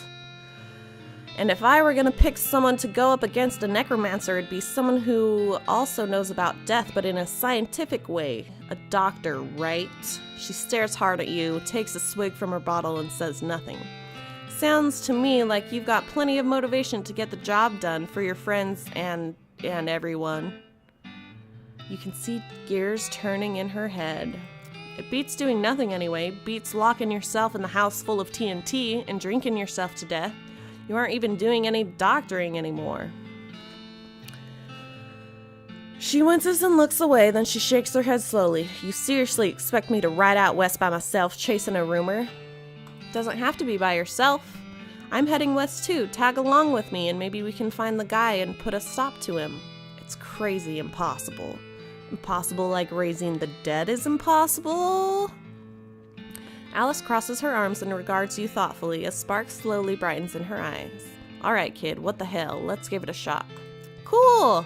And if I were gonna pick someone to go up against a necromancer, it'd be someone who also knows about death, but in a scientific way. A doctor, right? She stares hard at you, takes a swig from her bottle, and says nothing. Sounds to me like you've got plenty of motivation to get the job done for your friends and everyone. You can see gears turning in her head. It beats doing nothing anyway. Beats locking yourself in the house full of TNT and drinking yourself to death. You aren't even doing any doctoring anymore. She winces and looks away, then she shakes her head slowly. You seriously expect me to ride out west by myself chasing a rumor? Doesn't have to be by yourself. I'm heading west too. Tag along with me and maybe we can find the guy and put a stop to him. It's crazy impossible. Impossible like raising the dead is impossible? Alyse crosses her arms and regards you thoughtfully. A spark slowly brightens in her eyes. Alright, kid, what the hell? Let's give it a shot. Cool!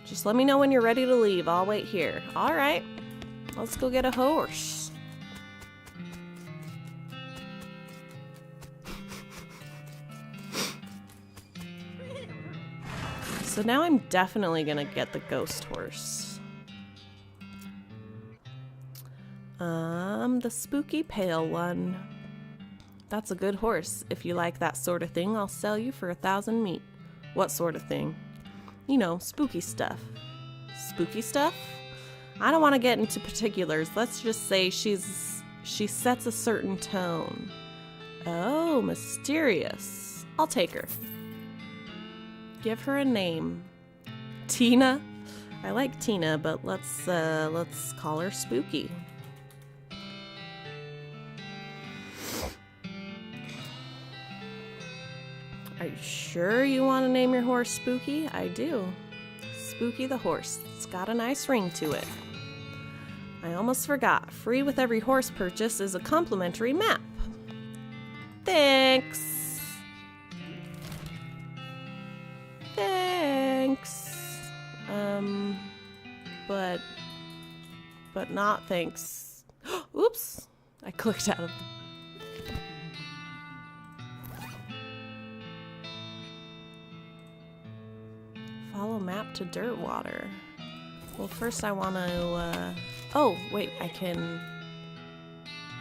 Just let me know when you're ready to leave. I'll wait here. Alright. Let's go get a horse. So now I'm definitely gonna get the ghost horse. The spooky pale one. That's a good horse. If you like that sort of thing, I'll sell you for 1,000 meat. What sort of thing? You know, spooky stuff. Spooky stuff? I don't want to get into particulars. Let's just say she sets a certain tone. Oh, mysterious. I'll take her. Give her a name. Tina? I like Tina, but let's call her Spooky. Are you sure you want to name your horse Spooky? I do. Spooky the horse. It's got a nice ring to it. I almost forgot. Free with every horse purchase is a complimentary map. Thanks. Thanks. But not thanks. Oops. I clicked out of the... Follow map to Dirtwater. Well, first I want to, oh, wait, I can...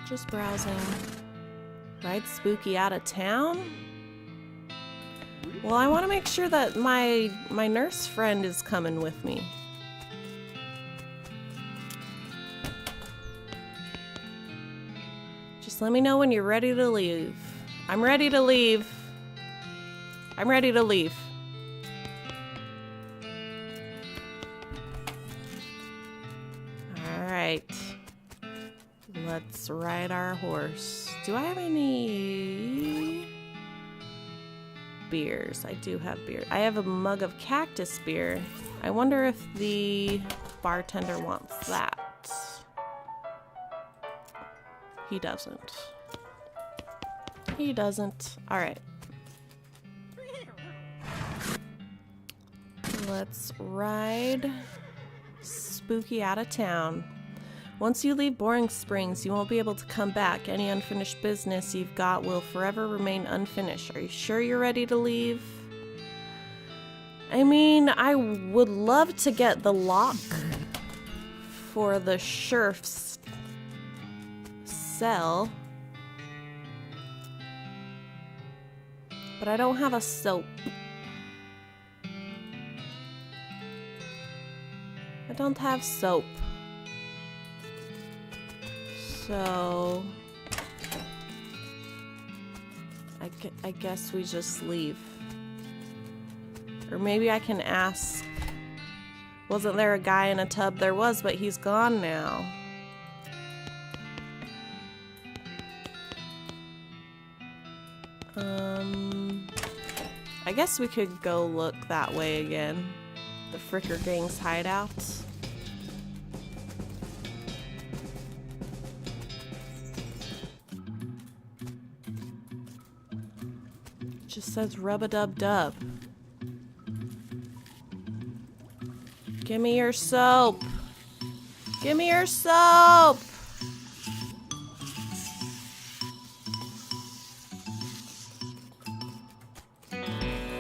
Just browsing. Ride Spooky out of town? Well, I want to make sure that my nurse friend is coming with me. Just let me know when you're ready to leave. I'm ready to leave. I'm ready to leave. Alright. Let's ride our horse. Do I have any beers? I do have beer. I have a mug of cactus beer. I wonder if the bartender wants that. He doesn't. He doesn't. Alright. Let's ride Spooky out of town. Once you leave Boring Springs, you won't be able to come back. Any unfinished business you've got will forever remain unfinished. Are you sure you're ready to leave? I mean, I would love to get the lock for the sheriff's cell. But I don't have a soap. I don't have soap. So I guess we just leave. Or maybe I can ask. Wasn't there a guy in a tub? There was, but he's gone now. I guess we could go look that way again. The Fricker Gang's hideout. says rub-a-dub-dub. Give me your soap. Give me your soap.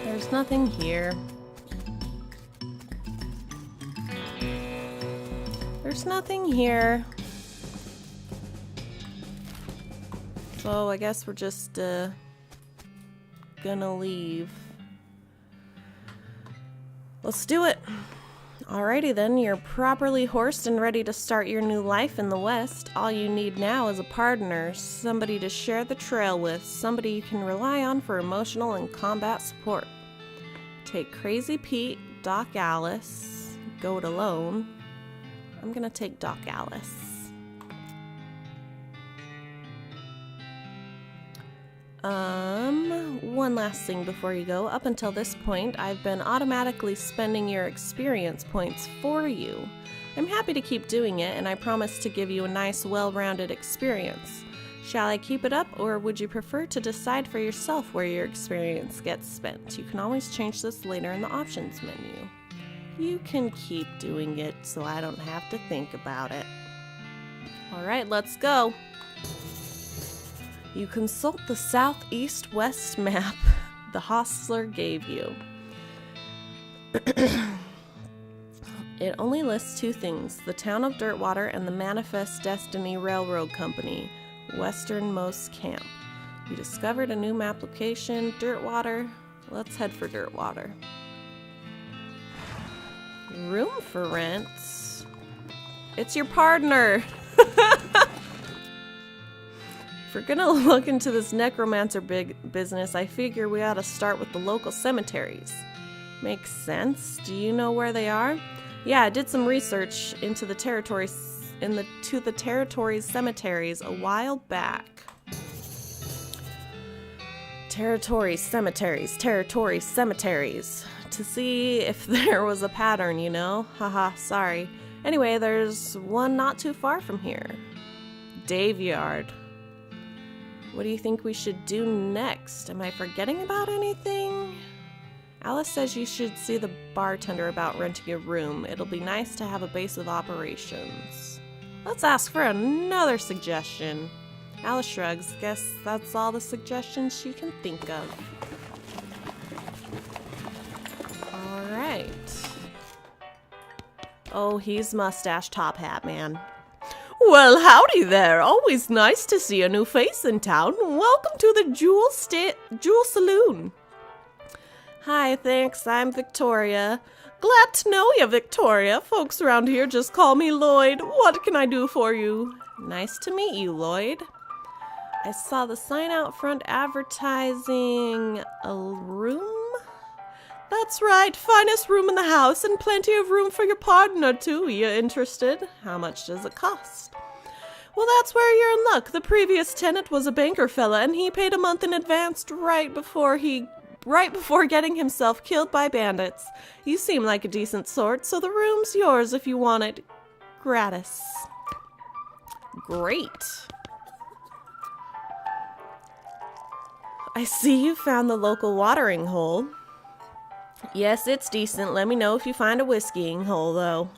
There's nothing here. There's nothing here. So I guess we're just gonna leave. Let's do it. Alrighty then, you're properly horsed and ready to start your new life in the West. All you need now is a partner, somebody to share the trail with, somebody you can rely on for emotional and combat support. Take Crazy Pete, Doc Alyse, go it alone. I'm gonna take Doc Alyse. One last thing before you go. Up until this point, I've been automatically spending your experience points for you. I'm happy to keep doing it, and I promise to give you a nice, well-rounded experience. Shall I keep it up, or would you prefer to decide for yourself where your experience gets spent? You can always change this later in the options menu. You can keep doing it so I don't have to think about it. Alright, let's go. You consult the southeast-west map the hostler gave you. It only lists two things, the town of Dirtwater and the Manifest Destiny Railroad Company, westernmost camp. You discovered a new map location, Dirtwater. Let's head for Dirtwater. Room for rent? It's your partner! If we're gonna look into this necromancer business, I figure we ought to start with the local cemeteries. Makes sense. Do you know where they are? Yeah, I did some research into the territories cemeteries a while back. Territory cemeteries to see if there was a pattern, you know? Haha, sorry. Anyway, there's one not too far from here. Daveyard. What do you think we should do next? Am I forgetting about anything? Alyse says you should see the bartender about renting a room. It'll be nice to have a base of operations. Let's ask for another suggestion. Alyse shrugs. Guess that's all the suggestions she can think of. Alright. Oh, he's mustache top hat man. Well, howdy there. Always nice to see a new face in town. Welcome to the Jewel Saloon. Hi, thanks. I'm Victoria. Glad to know you, Victoria. Folks around here just call me Lloyd. What can I do for you? Nice to meet you, Lloyd. I saw the sign out front advertising a room. That's right, finest room in the house and plenty of room for your partner too. You interested? How much does it cost? Well, that's where you're in luck. The previous tenant was a banker fella and he paid a month in advance right before getting himself killed by bandits. You seem like a decent sort, so the room's yours if you want it. Gratis. Great. I see you found the local watering hole. Yes, it's decent. Let me know if you find a whiskeying hole, though.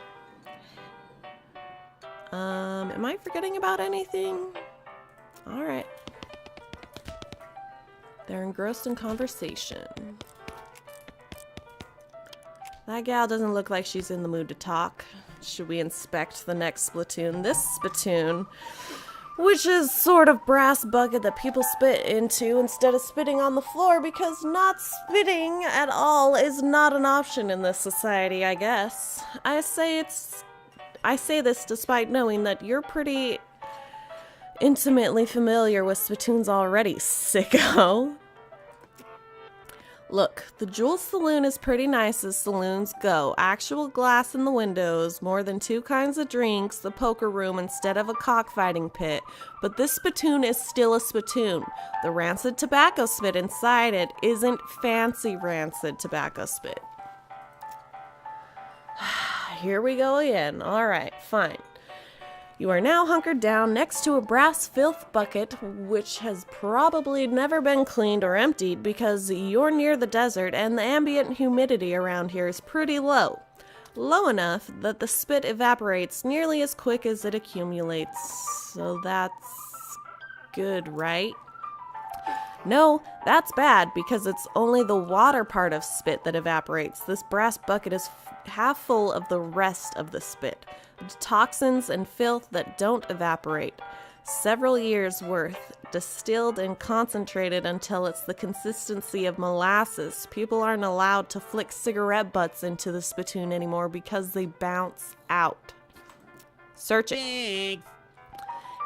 Am I forgetting about anything? Alright. They're engrossed in conversation. That gal doesn't look like she's in the mood to talk. Should we inspect the next spittoon? This spittoon, which is sort of brass bucket that people spit into instead of spitting on the floor, because not spitting at all is not an option in this society, I guess. I say this despite knowing that you're pretty intimately familiar with spittoons already, sicko. Look, the Jewel Saloon is pretty nice as saloons go. Actual glass in the windows, more than 2 kinds of drinks, the poker room instead of a cockfighting pit. But this spittoon is still a spittoon. The rancid tobacco spit inside it isn't fancy rancid tobacco spit. Here we go again. Alright, fine. You are now hunkered down next to a brass filth bucket, which has probably never been cleaned or emptied because you're near the desert and the ambient humidity around here is pretty low. Low enough that the spit evaporates nearly as quick as it accumulates. So that's good, right? No, that's bad because it's only the water part of spit that evaporates. This brass bucket is half full of the rest of the spit. Toxins and filth that don't evaporate. Several years worth, distilled and concentrated until it's the consistency of molasses. People aren't allowed to flick cigarette butts into the spittoon anymore because they bounce out. Search it. Big.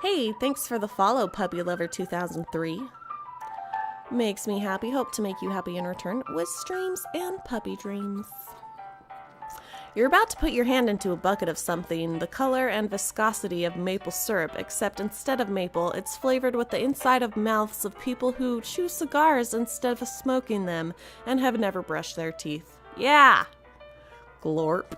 Hey, thanks for the follow, Puppy Lover 2003. Makes me happy. Hope to make you happy in return with streams and puppy dreams. You're about to put your hand into a bucket of something, the color and viscosity of maple syrup, except instead of maple, it's flavored with the inside of mouths of people who chew cigars instead of smoking them and have never brushed their teeth. Yeah! Glorp.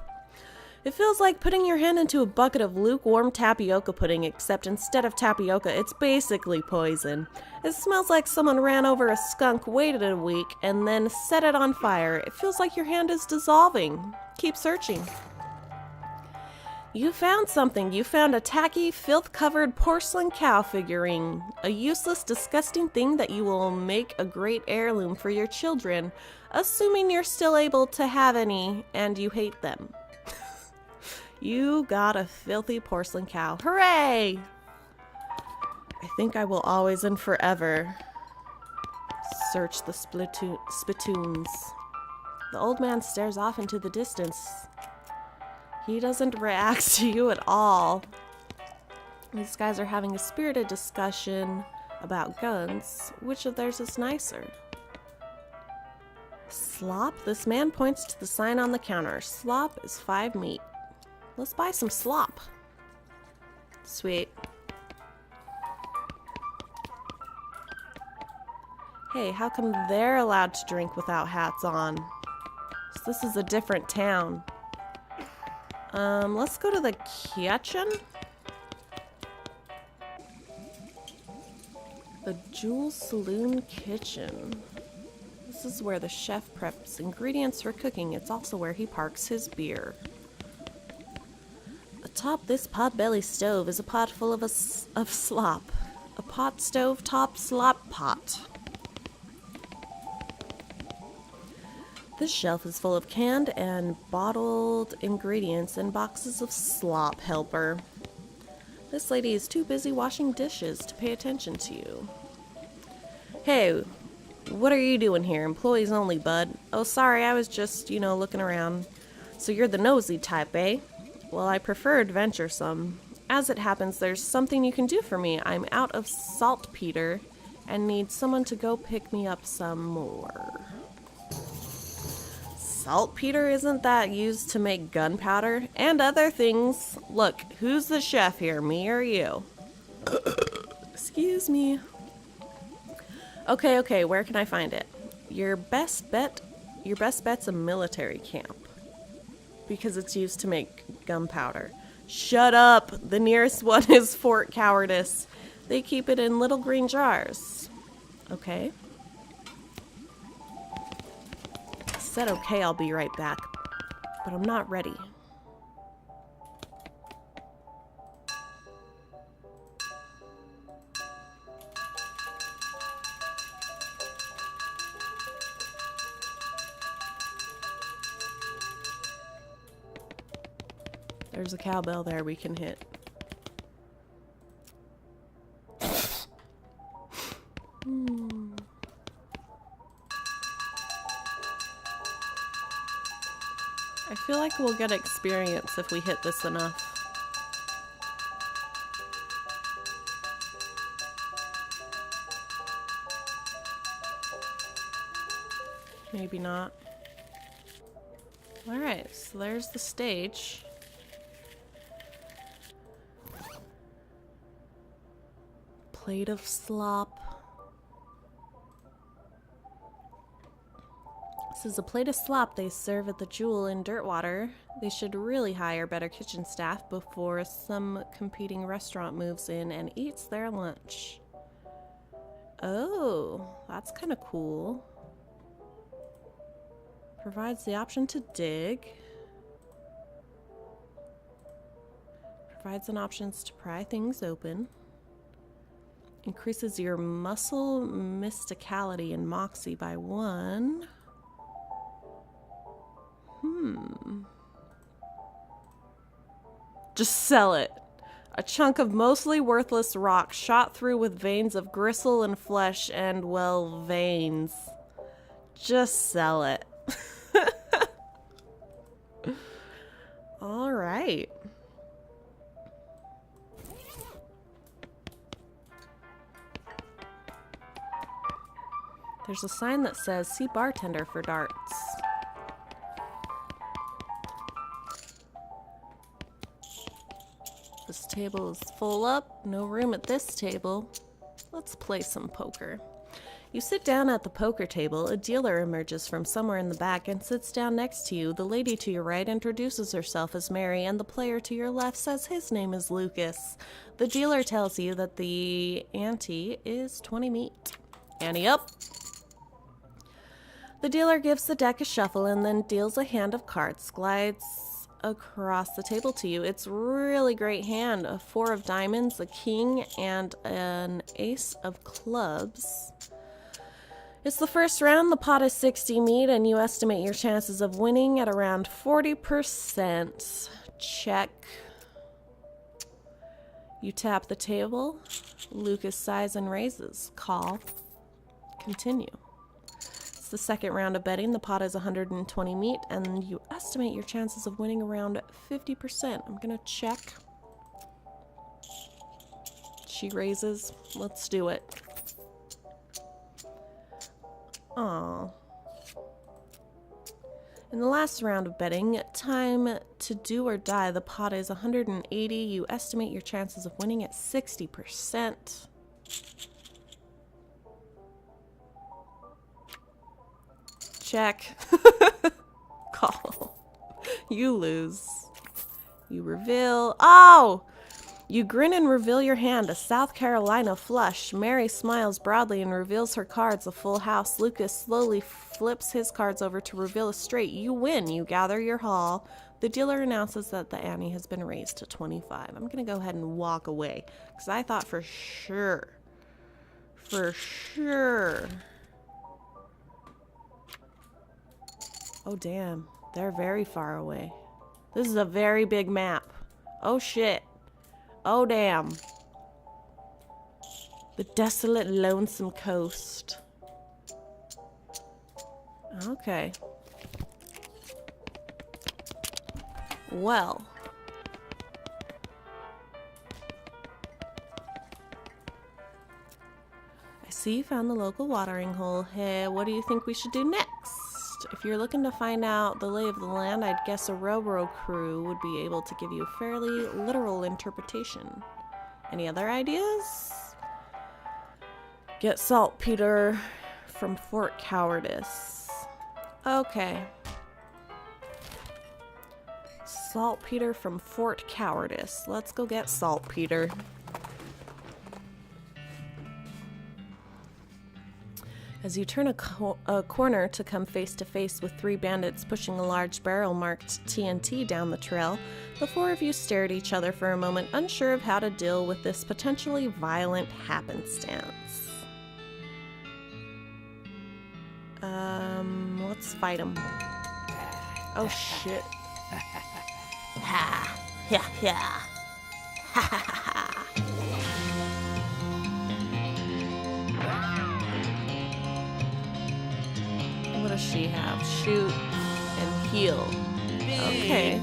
It feels like putting your hand into a bucket of lukewarm tapioca pudding, except instead of tapioca, it's basically poison. It smells like someone ran over a skunk, waited a week, and then set it on fire. It feels like your hand is dissolving. Keep searching. You found something. You found a tacky, filth-covered porcelain cow figurine. A useless, disgusting thing that you will make a great heirloom for your children, assuming you're still able to have any, and you hate them. You got a filthy porcelain cow. Hooray! I think I will always and forever search the spittoons. The old man stares off into the distance. He doesn't react to you at all. These guys are having a spirited discussion about guns. Which of theirs is nicer? Slop? This man points to the sign on the counter. Slop is 5 meat. Let's buy some slop. Sweet. Hey, how come they're allowed to drink without hats on? So this is a different town. Let's go to the kitchen. The Jewel Saloon Kitchen. This is where the chef preps ingredients for cooking. It's also where he parks his beer. Atop this pot-belly stove is a pot full of slop. A pot stove top slop pot. This shelf is full of canned and bottled ingredients and boxes of slop helper. This lady is too busy washing dishes to pay attention to you. Hey, what are you doing here? Employees only, bud. Oh, sorry, I was just, looking around. So you're the nosy type, eh? Well, I prefer adventuresome. As it happens, there's something you can do for me. I'm out of saltpeter and need someone to go pick me up some more. Saltpeter, isn't that used to make gunpowder? And other things. Look, who's the chef here, me or you? Excuse me. Okay, where can I find it? Your best bet's a military camp. Because it's used to make gunpowder. Shut up! The nearest one is Fort Cowardice. They keep it in little green jars. Okay. I said okay, I'll be right back. But I'm not ready. There's a cowbell there we can hit. I feel like we'll get experience if we hit this enough. Maybe not. Alright, so there's the stage. Plate of slop. This is a plate of slop they serve at the Jewel in Dirtwater. They should really hire better kitchen staff before some competing restaurant moves in and eats their lunch. Oh, that's kind of cool. Provides the option to dig. Provides an options to pry things open. Increases your muscle mysticality and moxie by 1. Just sell it. A chunk of mostly worthless rock shot through with veins of gristle and flesh and, well, veins. Just sell it. All right. There's a sign that says, "See bartender for darts." This table is full up. No room at this table. Let's play some poker. You sit down at the poker table. A dealer emerges from somewhere in the back and sits down next to you. The lady to your right introduces herself as Mary, and the player to your left says his name is Lucas. The dealer tells you that the ante is 20 meat. Ante up. The dealer gives the deck a shuffle and then deals a hand of cards, glides across the table to you. It's a really great hand. A 4 of diamonds, a king, and an ace of clubs. It's the first round. The pot is 60 meat, and you estimate your chances of winning at around 40%. Check. You tap the table. Lucas sighs and raises. Call. Continue. The second round of betting. The pot is 120 meat, and you estimate your chances of winning around 50%. I'm gonna check. She raises. Let's do it. Aww. In the last round of betting, time to do or die. The pot is 180. You estimate your chances of winning at 60%. Check. Call. You lose. You reveal. Oh! You grin and reveal your hand, a South Carolina flush. Mary smiles broadly and reveals her cards, a full house. Lucas slowly flips his cards over to reveal a straight. You win. You gather your haul. The dealer announces that the ante has been raised to 25. I'm going to go ahead and walk away, because I thought for sure. Oh, damn. They're very far away. This is a very big map. Oh, shit. Oh, damn. The desolate, lonesome coast. Okay. Well. I see you found the local watering hole. Hey, what do you think we should do next? If you're looking to find out the lay of the land, I'd guess a railroad crew would be able to give you a fairly literal interpretation. Any other ideas? Get saltpeter from Fort Cowardice. Okay. Saltpeter from Fort Cowardice. Let's go get saltpeter. As you turn a corner to come face to face with 3 bandits pushing a large barrel marked TNT down the trail, the 4 of you stare at each other for a moment, unsure of how to deal with this potentially violent happenstance. Let's fight him. Oh shit. Ha! Yeah, yeah. Ha ha ha ha. What does she have? Shoot and heal. Okay.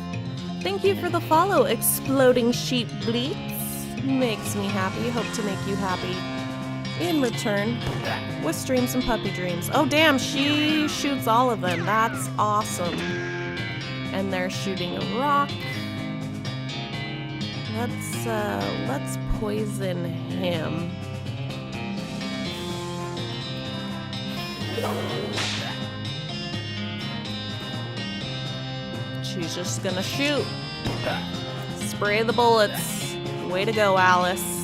Thank you for the follow, Exploding Sheep Bleats. Makes me happy. Hope to make you happy in return with streams and puppy dreams. Oh damn, she shoots all of them. That's awesome. And they're shooting a rock. Let's poison him. She's just gonna shoot. Spray the bullets. Way to go, Alyse.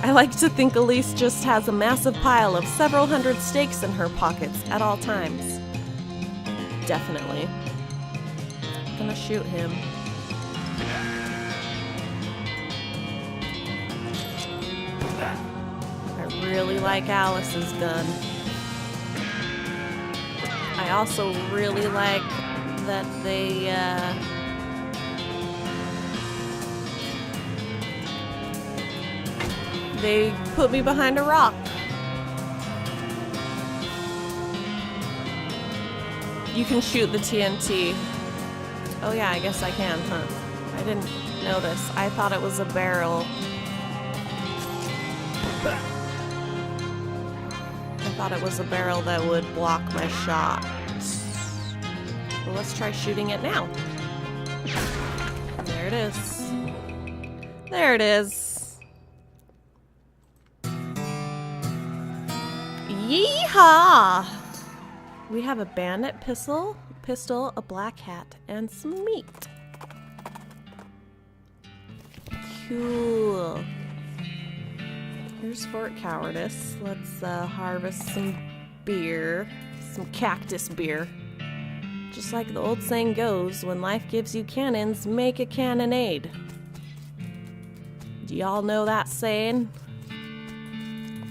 I like to think Alyse just has a massive pile of several hundred stakes in her pockets at all times. Definitely. I'm gonna shoot him. I really like Alyse's gun. I also really like that they put me behind a rock. You can shoot the TNT. Oh yeah, I guess I can, huh? I didn't notice. I thought it was a barrel. I thought it was a barrel that would block my shot. Well, let's try shooting it now. There it is. There it is. Yeehaw! We have a bandit pistol, a black hat, and some meat. Cool. Here's Fort Cowardice. Let's harvest some beer, some cactus beer. Just like the old saying goes, when life gives you cannons, make a cannonade. Do y'all know that saying?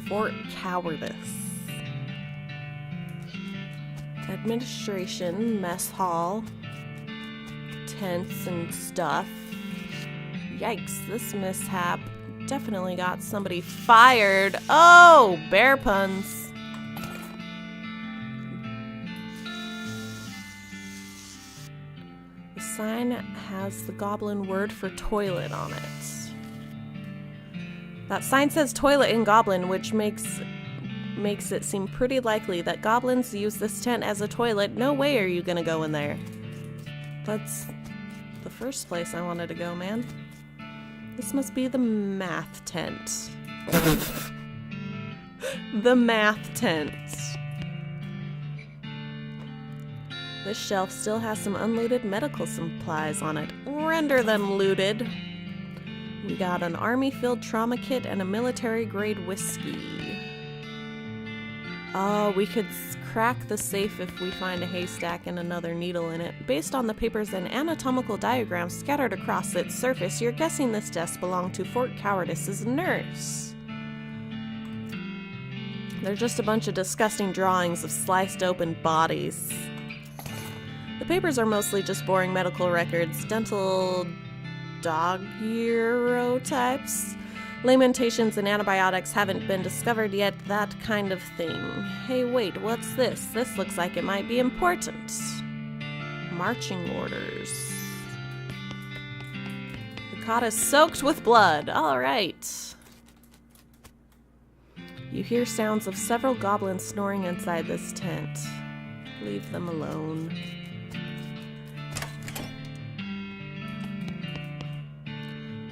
Fort Cowardice. Administration, mess hall, tents and stuff. Yikes, this mishap definitely got somebody fired. Oh, bear puns. The sign has the goblin word for toilet on it. That sign says toilet in Goblin, which makes it seem pretty likely that goblins use this tent as a toilet. No way are you gonna go in there. That's the first place I wanted to go, man. This must be the math tent. The math tent. This shelf still has some unlooted medical supplies on it. Render them looted. We got an army-filled trauma kit and a military-grade whiskey. Oh, we could crack the safe if we find a haystack and another needle in it. Based on the papers and anatomical diagrams scattered across its surface, you're guessing this desk belonged to Fort Cowardice's nurse. They're just a bunch of disgusting drawings of sliced open bodies. The papers are mostly just boring medical records, dental daguerreotypes. Lamentations and antibiotics haven't been discovered yet, that kind of thing. Hey, wait, what's this? This looks like it might be important. Marching orders. The cot is soaked with blood. All right. You hear sounds of several goblins snoring inside this tent. Leave them alone.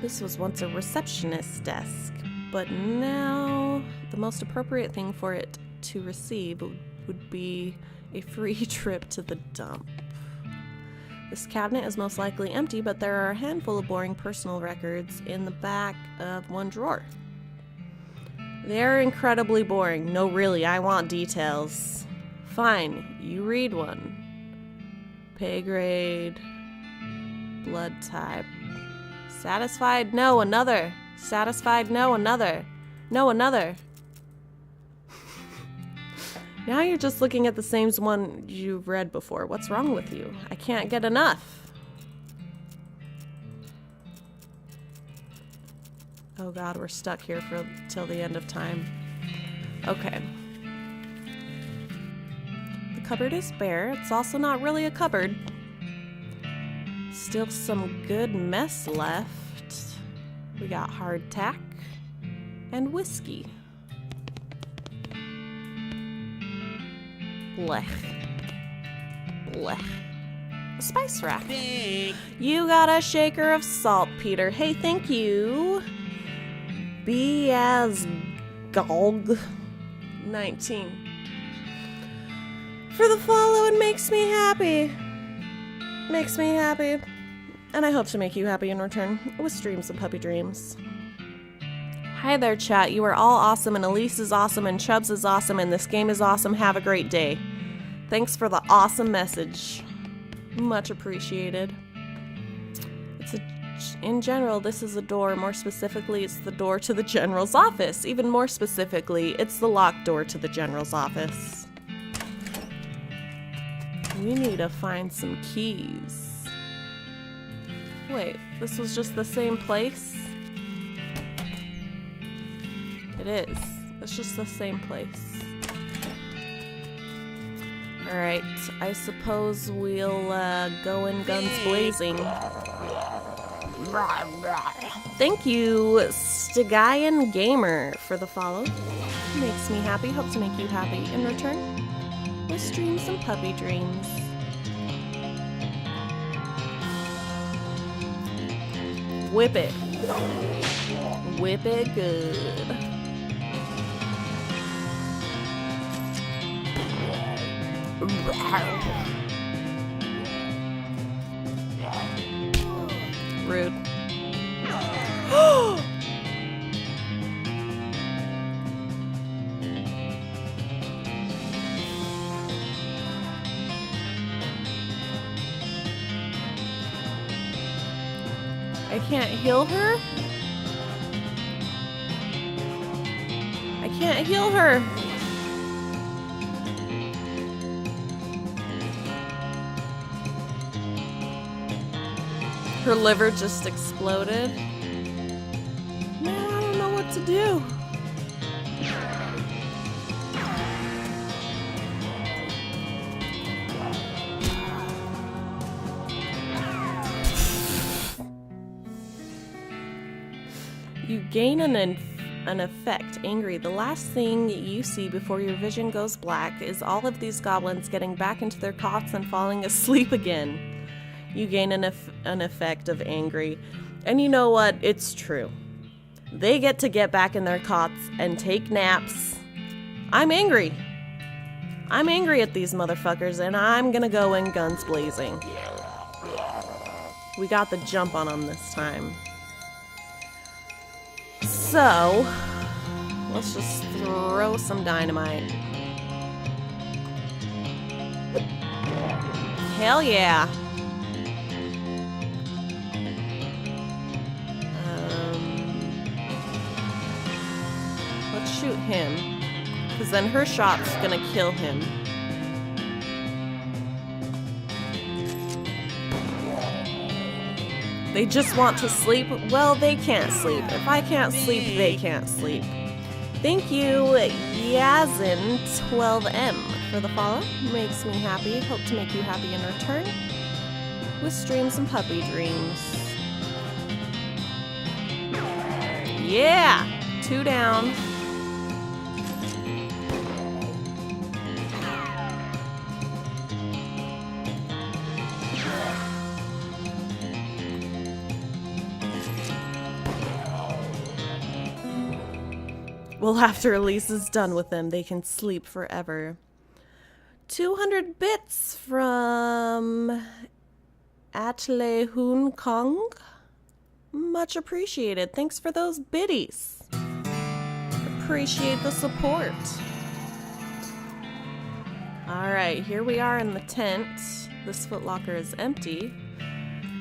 This was once a receptionist's desk, but now the most appropriate thing for it to receive would be a free trip to the dump. This cabinet is most likely empty, but there are a handful of boring personal records in the back of one drawer. They're incredibly boring. No, really, I want details. Fine, you read one. Pay grade, blood type. Satisfied? No, another. Satisfied? No, another. No, another. Now you're just looking at the same one you've read before. What's wrong with you? I can't get enough. Oh god, we're stuck here till the end of time. Okay. The cupboard is bare. It's also not really a cupboard. Still some good mess left. We got hardtack and whiskey. Blech. Blech. A spice rack. You got a shaker of salt, Peter. Hey, thank you. Be as Gog 19. for the follow. It makes me happy. Makes me happy. And I hope to make you happy in return with streams and puppy dreams. Hi there, chat. You are all awesome, and Alyse is awesome, and Chubbs is awesome, and this game is awesome. Have a great day. Thanks for the awesome message. Much appreciated. In general, this is a door. More specifically, it's the door to the general's office. Even more specifically, it's the locked door to the general's office. We need to find some keys. Wait, this was just the same place? It is. It's just the same place. Alright, I suppose we'll go in guns blazing. Thank you, Stagayan Gamer, for the follow. Makes me happy. Hope to make you happy in return with streams and puppy dreams. Whip it. Whip it good. Rude. I can't heal her? I can't heal her. Her liver just exploded. Man, I don't know what to do. You gain an effect, angry. The last thing you see before your vision goes black is all of these goblins getting back into their cots and falling asleep again. You gain an effect of angry. And you know what? It's true. They get back in their cots and take naps. I'm angry. I'm angry at these motherfuckers, and I'm gonna go in guns blazing. We got the jump on them this time. So, let's just throw some dynamite. Hell yeah. Let's shoot him, because then her shot's gonna kill him. They just want to sleep? Well, they can't sleep. If I can't sleep, they can't sleep. Thank you, Yazin12M, for the follow. Makes me happy. Hope to make you happy in return with streams and puppy dreams. Yeah! 2 down. Well, after Alyse is done with them, they can sleep forever. 200 bits from Atle Hoon Kong. Much appreciated. Thanks for those biddies. Appreciate the support. Alright, here we are in the tent. This footlocker is empty.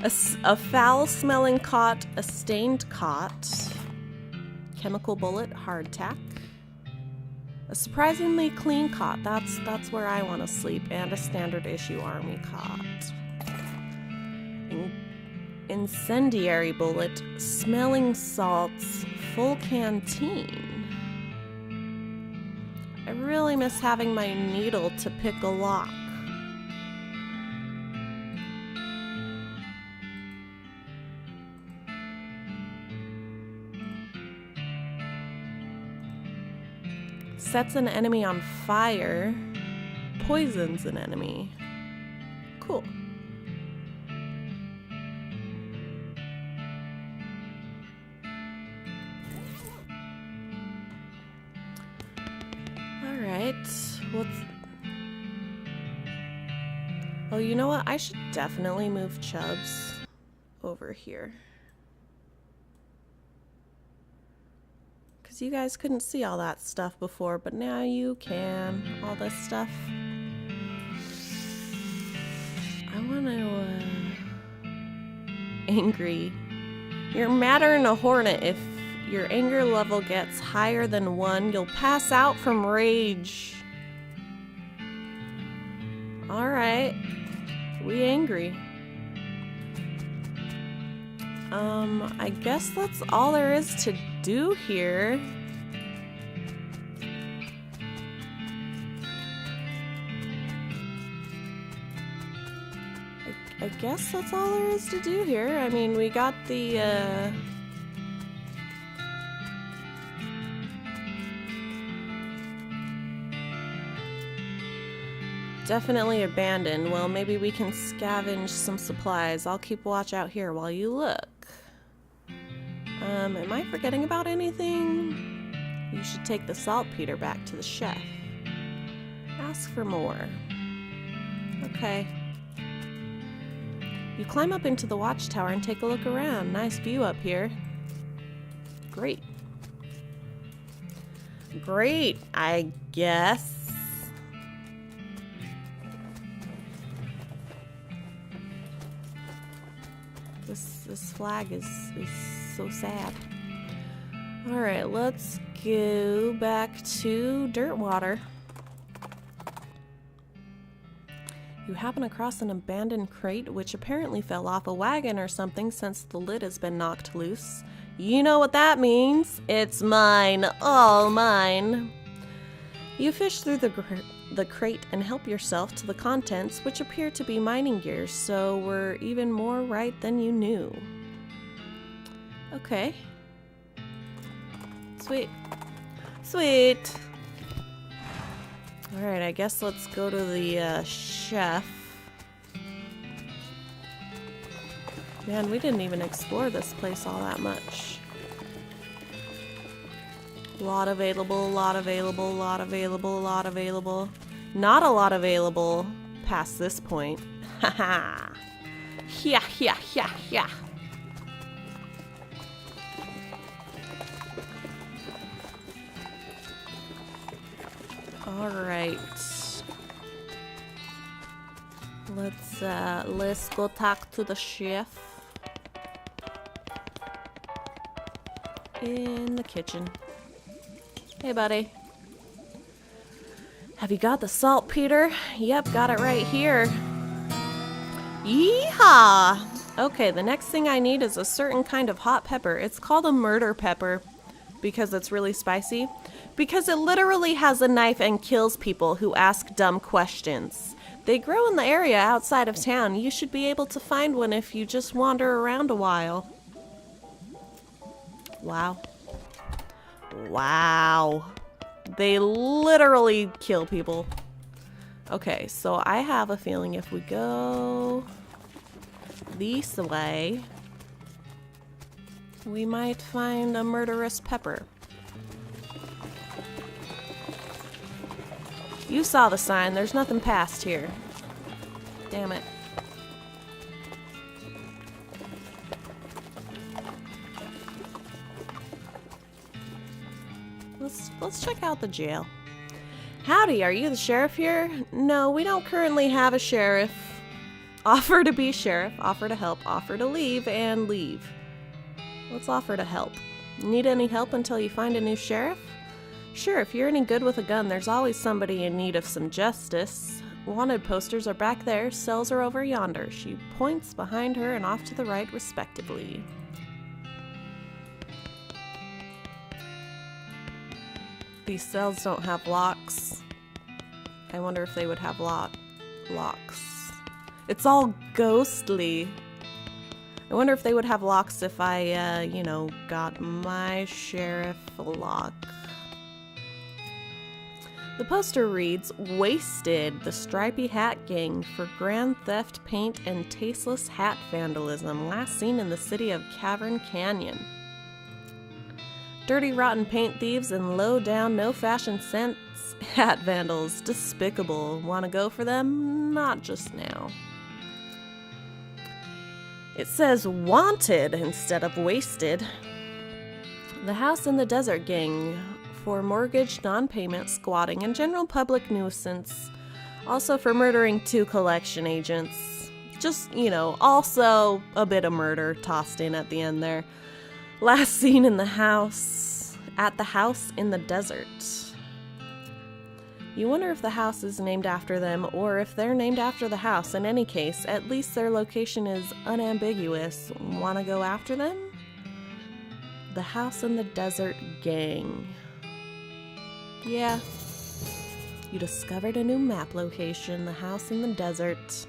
A foul-smelling cot, a stained cot, chemical bullet, hardtack, a surprisingly clean cot, that's where I want to sleep, and a standard issue army cot. Incendiary bullet, smelling salts, full canteen. I really miss having my needle to pick a lock. Sets an enemy on fire, poisons an enemy. Cool. Alright, Oh, you know what? I should definitely move Chubbs over here. Because you guys couldn't see all that stuff before, but now you can. All this stuff. I want to, angry. You're madder than a hornet. If your anger level gets higher than 1, you'll pass out from rage. Alright. We angry. I guess that's all there is to do here. I guess that's all there is to do here. I mean, we got the, definitely abandoned. Well, maybe we can scavenge some supplies. I'll keep watch out here while you look. Am I forgetting about anything? You should take the saltpeter back to the chef. Ask for more. Okay. You climb up into the watchtower and take a look around. Nice view up here. Great. Great, I guess. This flag is so sad. Alright, let's go back to Dirtwater. You happen across an abandoned crate which apparently fell off a wagon or something since the lid has been knocked loose. You know what that means. It's mine. All mine. You fish through the crate and help yourself to the contents, which appear to be mining gears, so we're even more right than you knew. Okay. Sweet. Sweet. Alright, I guess let's go to the chef. Man, we didn't even explore this place all that much. Lot available, lot available, lot available, lot available. Not a lot available past this point. Haha. Yeah, yeah, yeah, yeah. Alright. Let's go talk to the chef. In the kitchen. Hey, buddy. Have you got the saltpeter? Yep, got it right here. Yeehaw! Okay, the next thing I need is a certain kind of hot pepper. It's called a murder pepper because it's really spicy. Because it literally has a knife and kills people who ask dumb questions. They grow in the area outside of town. You should be able to find one if you just wander around a while. Wow. Wow. They literally kill people. Okay, so I have a feeling if we go this way, we might find a murderous pepper. You saw the sign. There's nothing past here. Damn it. Let's check out the jail. Howdy, are you the sheriff here? No, we don't currently have a sheriff. Offer to be sheriff, offer to help, offer to leave, and leave. Let's offer to help. Need any help until you find a new sheriff? Sure, if you're any good with a gun, there's always somebody in need of some justice. Wanted posters are back there, cells are over yonder. She points behind her and off to the right, respectively. These cells don't have locks. I wonder if they would have locks. It's all ghostly. I wonder if they would have locks if I, you know, got my sheriff lock. The poster reads, Wasted, the Stripy Hat Gang for grand theft, paint, and tasteless hat vandalism, last seen in the city of Cavern Canyon. Dirty, rotten paint thieves and low-down, no-fashion sense hat vandals. Despicable. Wanna go for them? Not just now. It says wanted instead of wasted. The House in the Desert Gang for mortgage, non-payment, squatting, and general public nuisance. Also for murdering 2 collection agents. Just, you know, also a bit of murder tossed in at the end there. Last seen in the house, at the house in the desert. You wonder if the house is named after them or if they're named after the house. In any case, at least their location is unambiguous. Wanna go after them? The House in the Desert Gang. Yeah. You discovered a new map location, the house in the desert.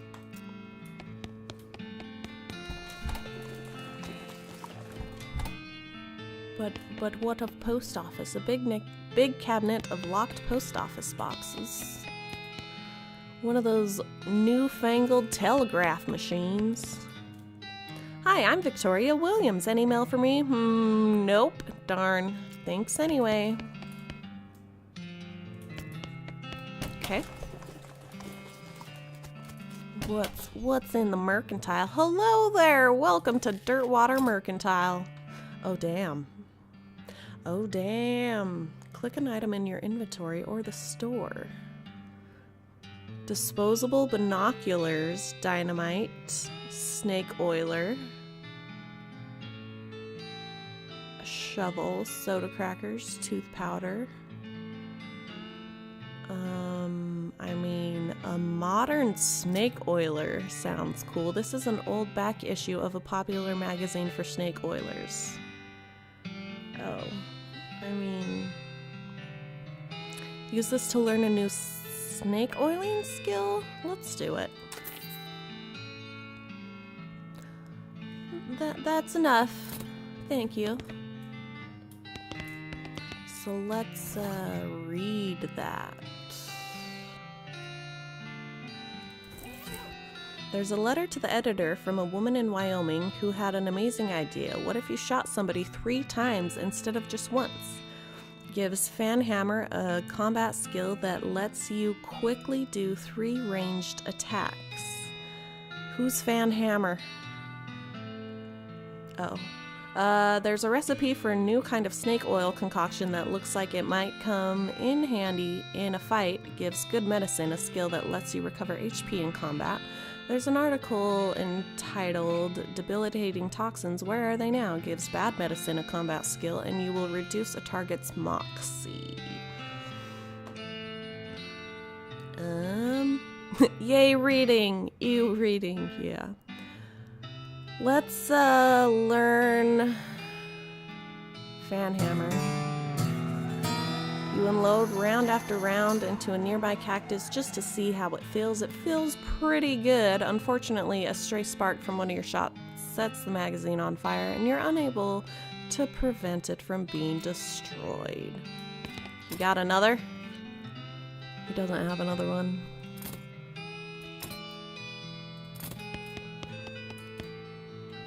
But what of post office? A big cabinet of locked post office boxes. One of those newfangled telegraph machines. Hi, I'm Victoria Williams. Any mail for me? Nope. Darn. Thanks anyway. Okay. What's in the mercantile? Hello there! Welcome to Dirtwater Mercantile. Oh damn. Oh damn. Click an item in your inventory or the store. Disposable binoculars, dynamite, snake oiler, a shovel, soda crackers, tooth powder. I mean, a modern snake oiler sounds cool. This is an old back issue of a popular magazine for snake oilers. Oh, I mean, use this to learn a new snake oiling skill? Let's do it. That's enough. Thank you. So let's read that. There's a letter to the editor from a woman in Wyoming who had an amazing idea. What if you shot somebody 3 times instead of just once? Gives Fanhammer a combat skill that lets you quickly do 3 ranged attacks. Who's Fanhammer? Oh. There's a recipe for a new kind of snake oil concoction that looks like it might come in handy in a fight. Gives good medicine, a skill that lets you recover HP in combat. There's an article entitled Debilitating Toxins, Where Are They Now? Gives bad medicine a combat skill and you will reduce a target's moxie. Yay reading! Ew reading, yeah. Let's learn Fanhammer. You unload round after round into a nearby cactus just to see how it feels. It feels pretty good. Unfortunately, a stray spark from one of your shots sets the magazine on fire and you're unable to prevent it from being destroyed. You got another? He doesn't have another one.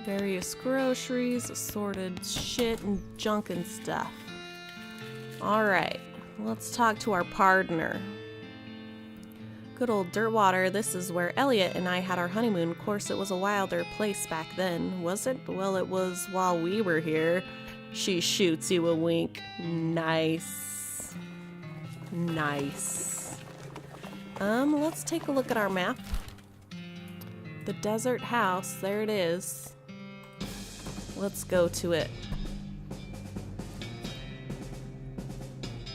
Various groceries, assorted shit and junk and stuff. Alright, let's talk to our partner. Good old Dirtwater, this is where Elliot and I had our honeymoon. Of course, it was a wilder place back then. Was it? Well, it was while we were here. She shoots you a wink. Nice. Nice. Let's take a look at our map. The desert house, there it is. Let's go to it.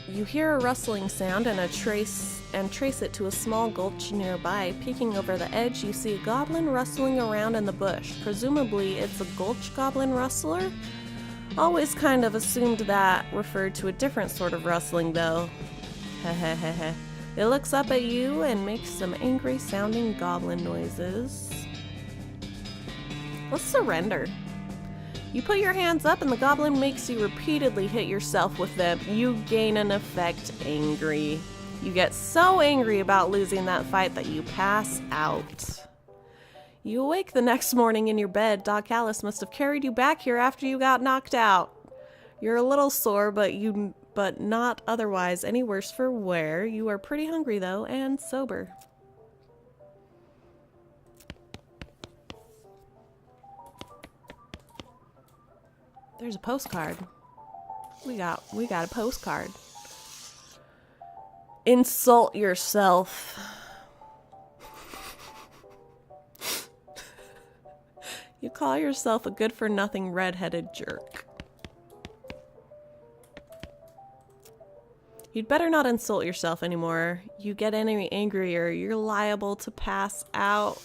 You hear a rustling sound and trace it to a small gulch nearby. Peeking over the edge, you see a goblin rustling around in the bush. Presumably, it's a gulch goblin rustler? Always kind of assumed that referred to a different sort of rustling, though. Hehehehe. It looks up at you and makes some angry sounding goblin noises. Let's surrender. You put your hands up and the goblin makes you repeatedly hit yourself with them. You gain an effect angry. You get so angry about losing that fight that you pass out. You awake the next morning in your bed. Doc Alyse must have carried you back here after you got knocked out. You're a little sore, but not otherwise any worse for wear. You are pretty hungry though, and sober. There's a postcard. We got a postcard. Insult yourself. You call yourself a good-for-nothing red-headed jerk. You'd better not insult yourself anymore. You get any angrier, you're liable to pass out.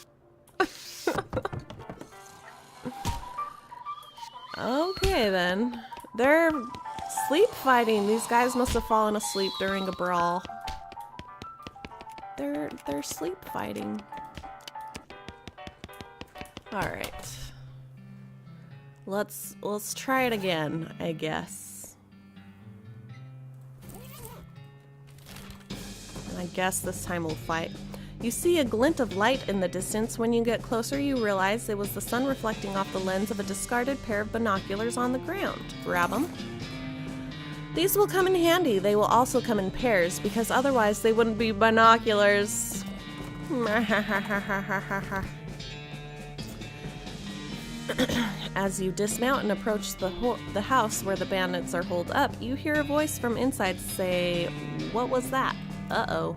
Okay then. They're sleep fighting. These guys must have fallen asleep during a brawl. They're sleep fighting. Alright. Let's try it again, I guess. And I guess this time we'll fight. You see a glint of light in the distance. When you get closer, you realize it was the sun reflecting off the lens of a discarded pair of binoculars on the ground. Grab them. These will come in handy. They will also come in pairs, because otherwise they wouldn't be binoculars. As you dismount and approach the house where the bandits are holed up, you hear a voice from inside say, "What was that? Uh-oh.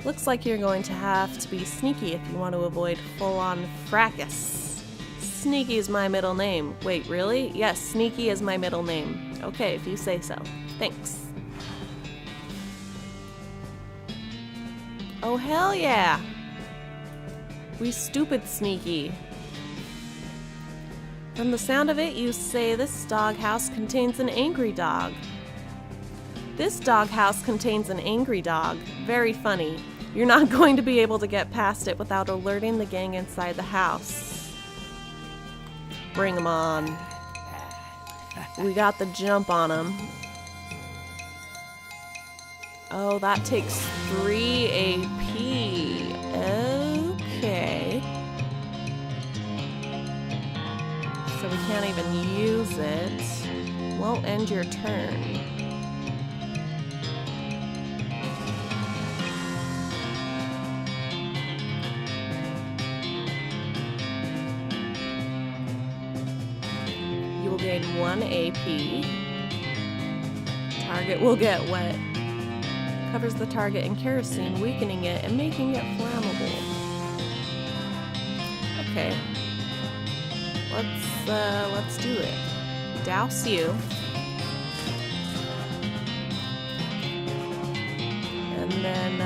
Looks like you're going to have to be sneaky if you want to avoid full-on fracas." Sneaky is my middle name. Wait, really? Yes, Sneaky is my middle name. Okay, if you say so. Thanks. Oh, hell yeah! We stupid Sneaky. From the sound of it, you say this doghouse contains an angry dog. This doghouse contains an angry dog. Very funny. You're not going to be able to get past it without alerting the gang inside the house. Bring them on. We got the jump on them. Oh, that takes 3 AP. Okay. So we can't even use it. Won't end your turn. You will gain 1 AP. Target will get wet. Covers the target in kerosene, weakening it and making it flammable. Okay. Let's do it. Douse you. And then,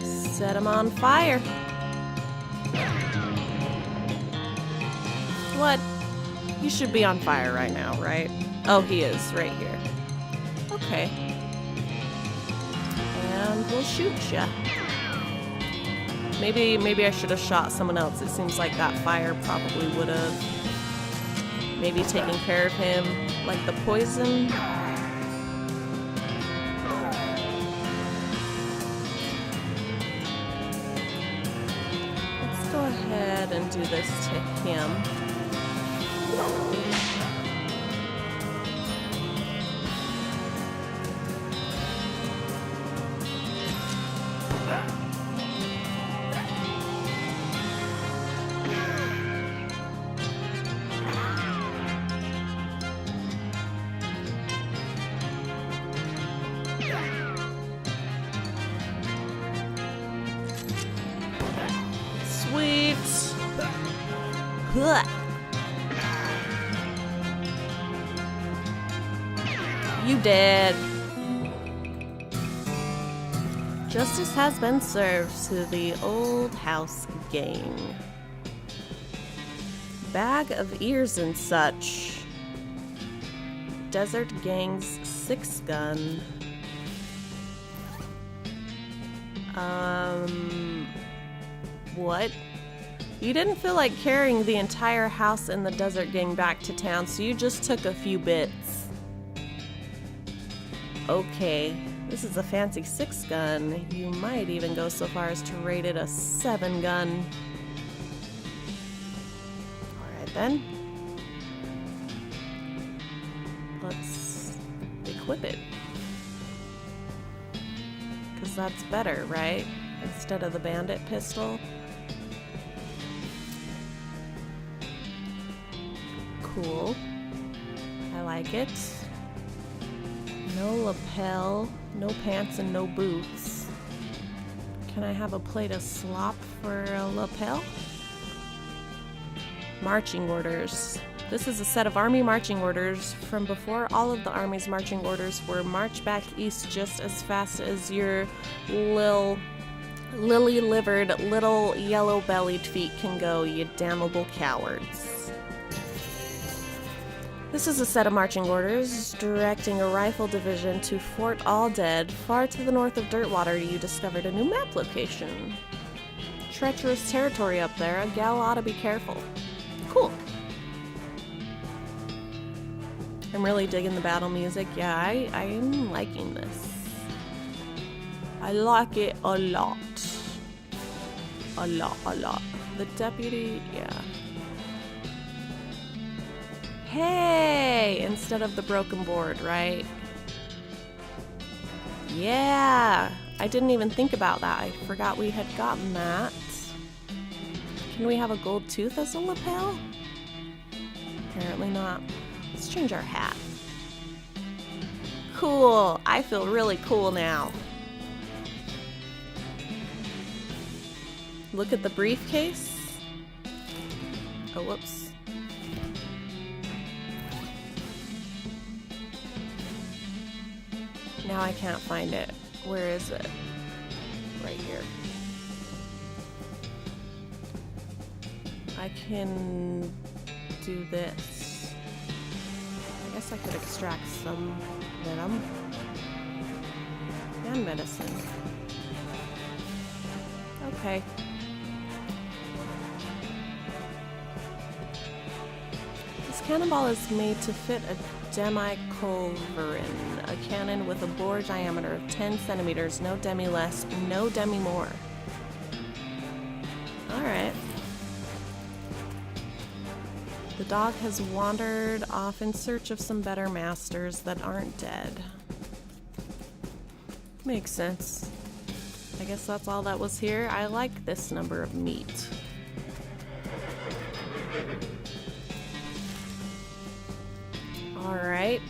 set him on fire. What? He should be on fire right now, right? Oh, he is, right here. Okay. And we'll shoot ya. Maybe I should have shot someone else. It seems like that fire probably would have maybe taken care of him, like the poison. Let's go ahead and do this to him. Sweet. Huh. You dead. Justice has been served to the old house gang. Bag of ears and such. Desert Gang's 6-gun. What? You didn't feel like carrying the entire house and the Desert Gang back to town, so you just took a few bits. Okay, this is a fancy 6-gun. You might even go so far as to rate it a 7-gun. Alright then. equip it. Because that's better, right? Instead of the bandit pistol. Cool. I like it. No lapel, no pants, and no boots. Can I have a plate of slop for a lapel? Marching orders. This is a set of army marching orders from before all of the army's marching orders were march back east just as fast as your lily-livered, little yellow-bellied feet can go, you damnable cowards. This is a set of marching orders directing a rifle division to Fort All Dead. Far to the north of Dirtwater, you discovered a new map location. Treacherous territory up there. A gal ought to be careful. Cool. I'm really digging the battle music. Yeah, I am liking this. I like it a lot. A lot. The deputy, yeah. Hey! Instead of the broken board, right? Yeah! I didn't even think about that. I forgot we had gotten that. Can we have a gold tooth as a lapel? Apparently not. Let's change our hat. Cool! I feel really cool now. Look at the briefcase. Oh, whoops. Now I can't find it. Where is it? Right here. I can do this. I guess I could extract some venom and medicine. Okay. This cannonball is made to fit a demi-culverin, a cannon with a bore diameter of 10 centimeters, no demi less, no demi more. Alright. The dog has wandered off in search of some better masters that aren't dead. Makes sense. I guess that's all that was here. I like this number of meat. Alright.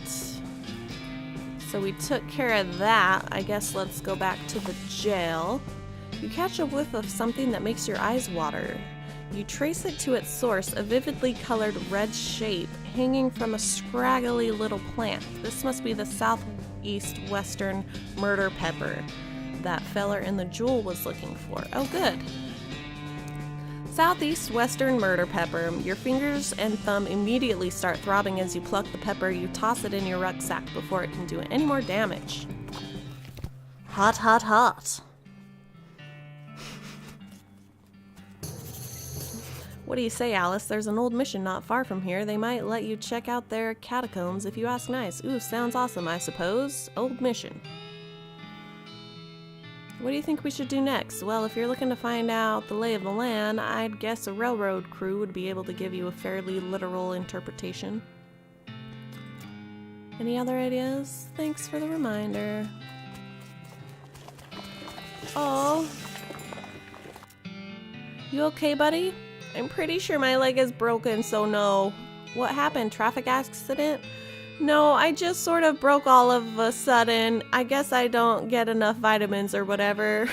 So we took care of that. I guess let's go back to the jail. You catch a whiff of something that makes your eyes water. You trace it to its source, a vividly colored red shape hanging from a scraggly little plant. This must be the southeast western murder pepper that feller in the jewel was looking for. Oh, good. Southeast western murder pepper. Your fingers and thumb immediately start throbbing as you pluck the pepper. You toss it in your rucksack before it can do any more damage. Hot, hot, hot. What do you say, Alyse? There's an old mission not far from here. They might let you check out their catacombs if you ask nice. Ooh, sounds awesome, I suppose. Old mission. What do you think we should do next? Well, if you're looking to find out the lay of the land, I'd guess a railroad crew would be able to give you a fairly literal interpretation. Any other ideas? Thanks for the reminder. Oh. You okay, buddy? I'm pretty sure my leg is broken, so no. What happened? Traffic accident? No, I just sort of broke all of a sudden. I guess I don't get enough vitamins or whatever.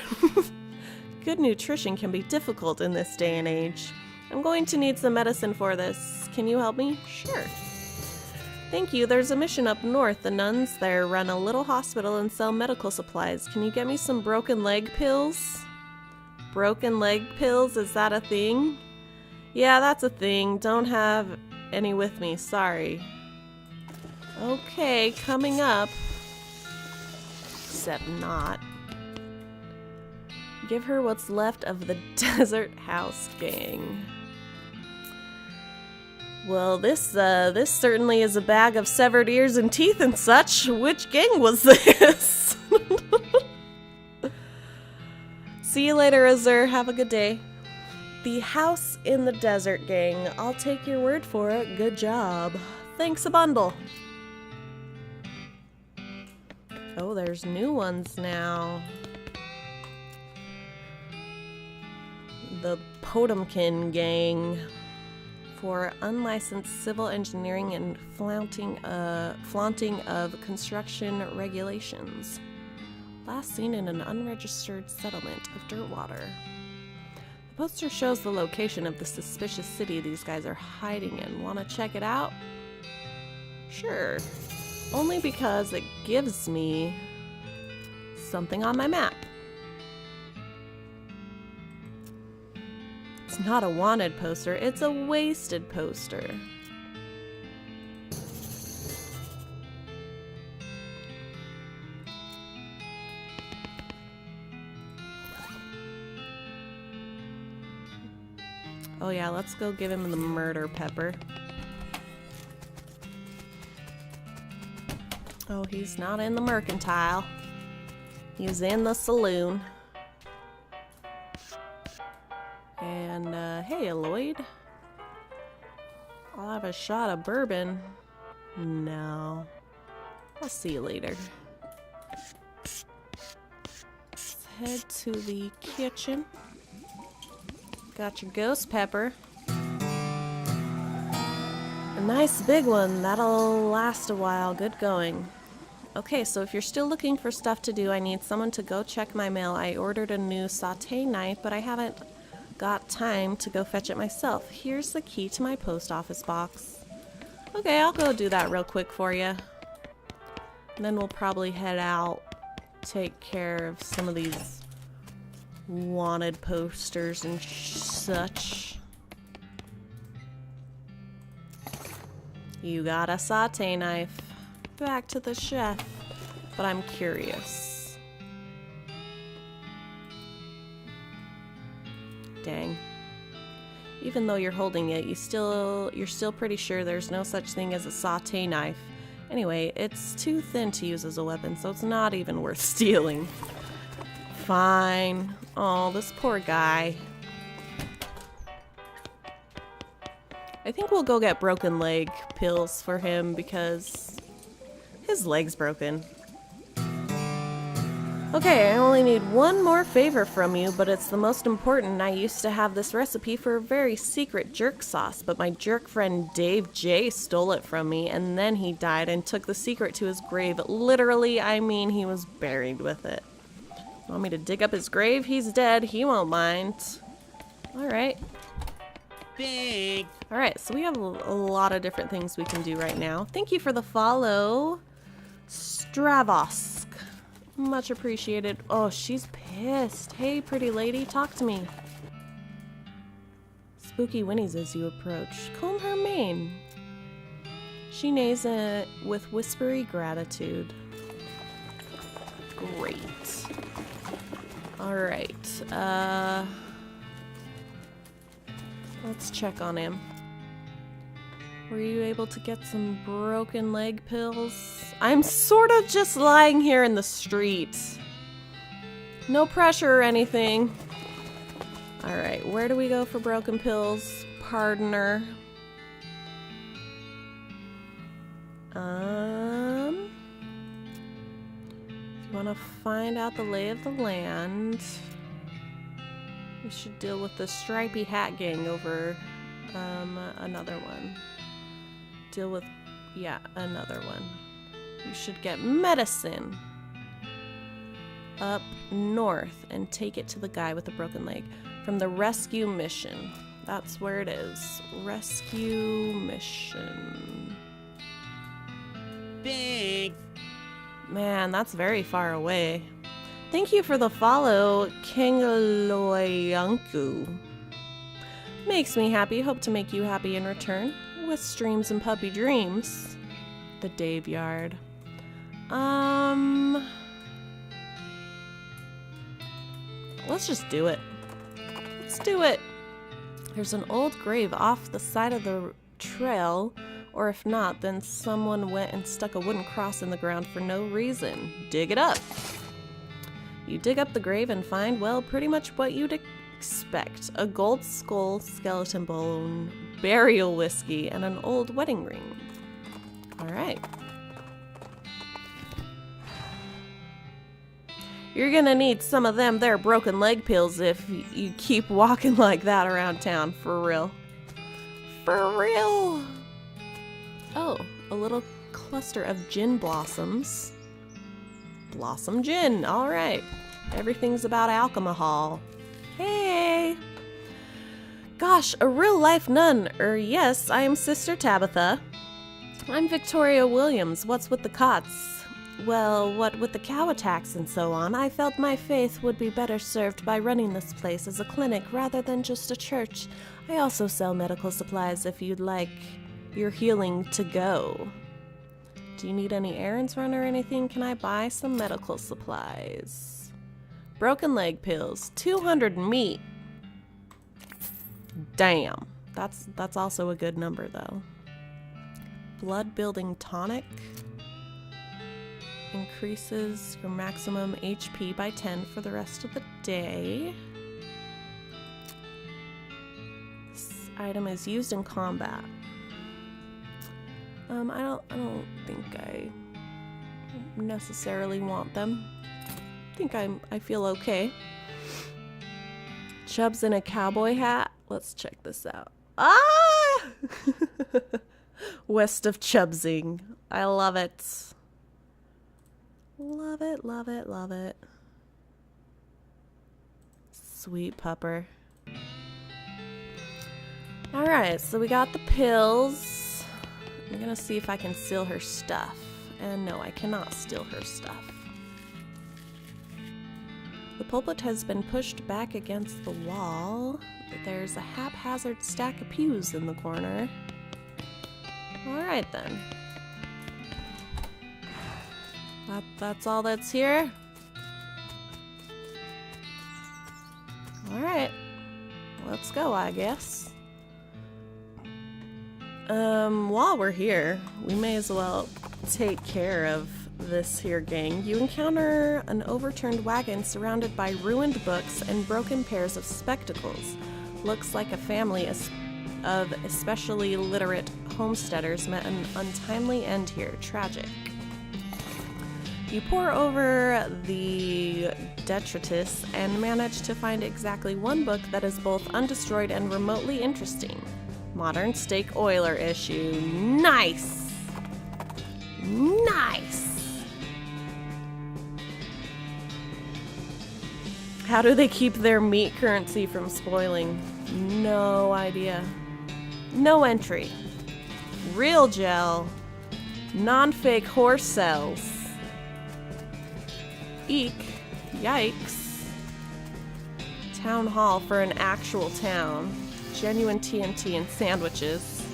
Good nutrition can be difficult in this day and age. I'm going to need some medicine for this. Can you help me? Sure. Thank you. There's a mission up north. The nuns there run a little hospital and sell medical supplies. Can you get me some broken leg pills? Broken leg pills? Is that a thing? Yeah, that's a thing. Don't have any with me. Sorry. Okay, coming up. Except not. Give her what's left of the Desert House Gang. Well, this certainly is a bag of severed ears and teeth and such. Which gang was this? See you later, Azur. Have a good day. The House in the Desert Gang. I'll take your word for it. Good job. Thanks a bundle. Oh, there's new ones now. The Potemkin Gang for unlicensed civil engineering and flaunting of construction regulations. Last seen in an unregistered settlement of Dirtwater. The poster shows the location of the suspicious city these guys are hiding in. Want to check it out? Sure. Only because it gives me something on my map. It's not a wanted poster, it's a wasted poster. Oh yeah, let's go give him the murder pepper. Oh, he's not in the mercantile. He's in the saloon. And, hey, Lloyd. I'll have a shot of bourbon. No. I'll see you later. Let's head to the kitchen. Got your ghost pepper. A nice big one. That'll last a while. Good going. Okay, so if you're still looking for stuff to do, I need someone to go check my mail. I ordered a new sauté knife, but I haven't got time to go fetch it myself. Here's the key to my post office box. Okay, I'll go do that real quick for you. And then we'll probably head out, take care of some of these wanted posters and such. You got a sauté knife. Back to the chef. But I'm curious. Dang. Even though you're holding it, you're still pretty sure there's no such thing as a sauté knife. Anyway, it's too thin to use as a weapon, so it's not even worth stealing. Fine. Oh, this poor guy. I think we'll go get broken leg pills for him because his leg's broken. Okay, I only need one more favor from you, but it's the most important. I used to have this recipe for a very secret jerk sauce, but my jerk friend Dave J stole it from me, and then he died and took the secret to his grave. Literally, I mean he was buried with it. Want me to dig up his grave? He's dead. He won't mind. Alright. Big. Alright, so we have a lot of different things we can do right now. Thank you for the follow, Stravosk. Much appreciated. Oh, she's pissed. Hey, pretty lady, talk to me. Spooky whinnies as you approach. Comb her mane. She neighs with whispery gratitude. Great. Alright, let's check on him. Were you able to get some broken leg pills? I'm sort of just lying here in the street. No pressure or anything. Alright, where do we go for broken pills? Pardoner. If you want to find out the lay of the land, we should deal with the Stripy Hat Gang over another one. Deal with, yeah, another one. You should get medicine up north and take it to the guy with the broken leg from the rescue mission. That's where it is. Rescue mission. Big. Man, that's very far away. Thank you for the follow, Kengaloyanku. Makes me happy. Hope to make you happy in return. With streams and puppy dreams. The Dave Yard. Let's just do it. Let's do it. There's an old grave off the side of the trail, or if not, then someone went and stuck a wooden cross in the ground for no reason. Dig it up. You dig up the grave and find, well, pretty much what you'd expect. A gold skull, skeleton bone, burial whiskey, and an old wedding ring. Alright. You're gonna need some of them there broken leg pills if you keep walking like that around town, for real. For real! Oh, a little cluster of gin blossoms. Blossom gin, alright. Everything's about alcohol. Hey! Gosh, a real life nun. Yes, I am Sister Tabitha. I'm Victoria Williams. What's with the cots? Well, what with the cow attacks and so on, I felt my faith would be better served by running this place as a clinic rather than just a church. I also sell medical supplies if you'd like your healing to go. Do you need any errands run or anything? Can I buy some medical supplies? Broken leg pills, 200 meat. Damn. That's also a good number though. Blood building tonic. Increases your maximum HP by 10 for the rest of the day. This item is used in combat. I don't think I necessarily want them. I think I feel okay. Chubbs in a cowboy hat. Let's check this out. Ah! West of Chubbsing. I love it. Love it, love it, love it. Sweet pupper. Alright, so we got the pills. I'm gonna see if I can steal her stuff. And no, I cannot steal her stuff. The pulpit has been pushed back against the wall. There's a haphazard stack of pews in the corner. Alright then. That's all that's here? Alright. Let's go, I guess. While we're here, we may as well take care of this here gang. You encounter an overturned wagon surrounded by ruined books and broken pairs of spectacles. Looks like a family of especially literate homesteaders met an untimely end here. Tragic. You pore over the detritus and manage to find exactly one book that is both undestroyed and remotely interesting. Modern Stake Oiler issue. Nice! Nice! How do they keep their meat currency from spoiling? No idea. No entry. Real gel. Non-fake horse cells. Eek. Yikes. Town hall for an actual town. Genuine TNT and sandwiches.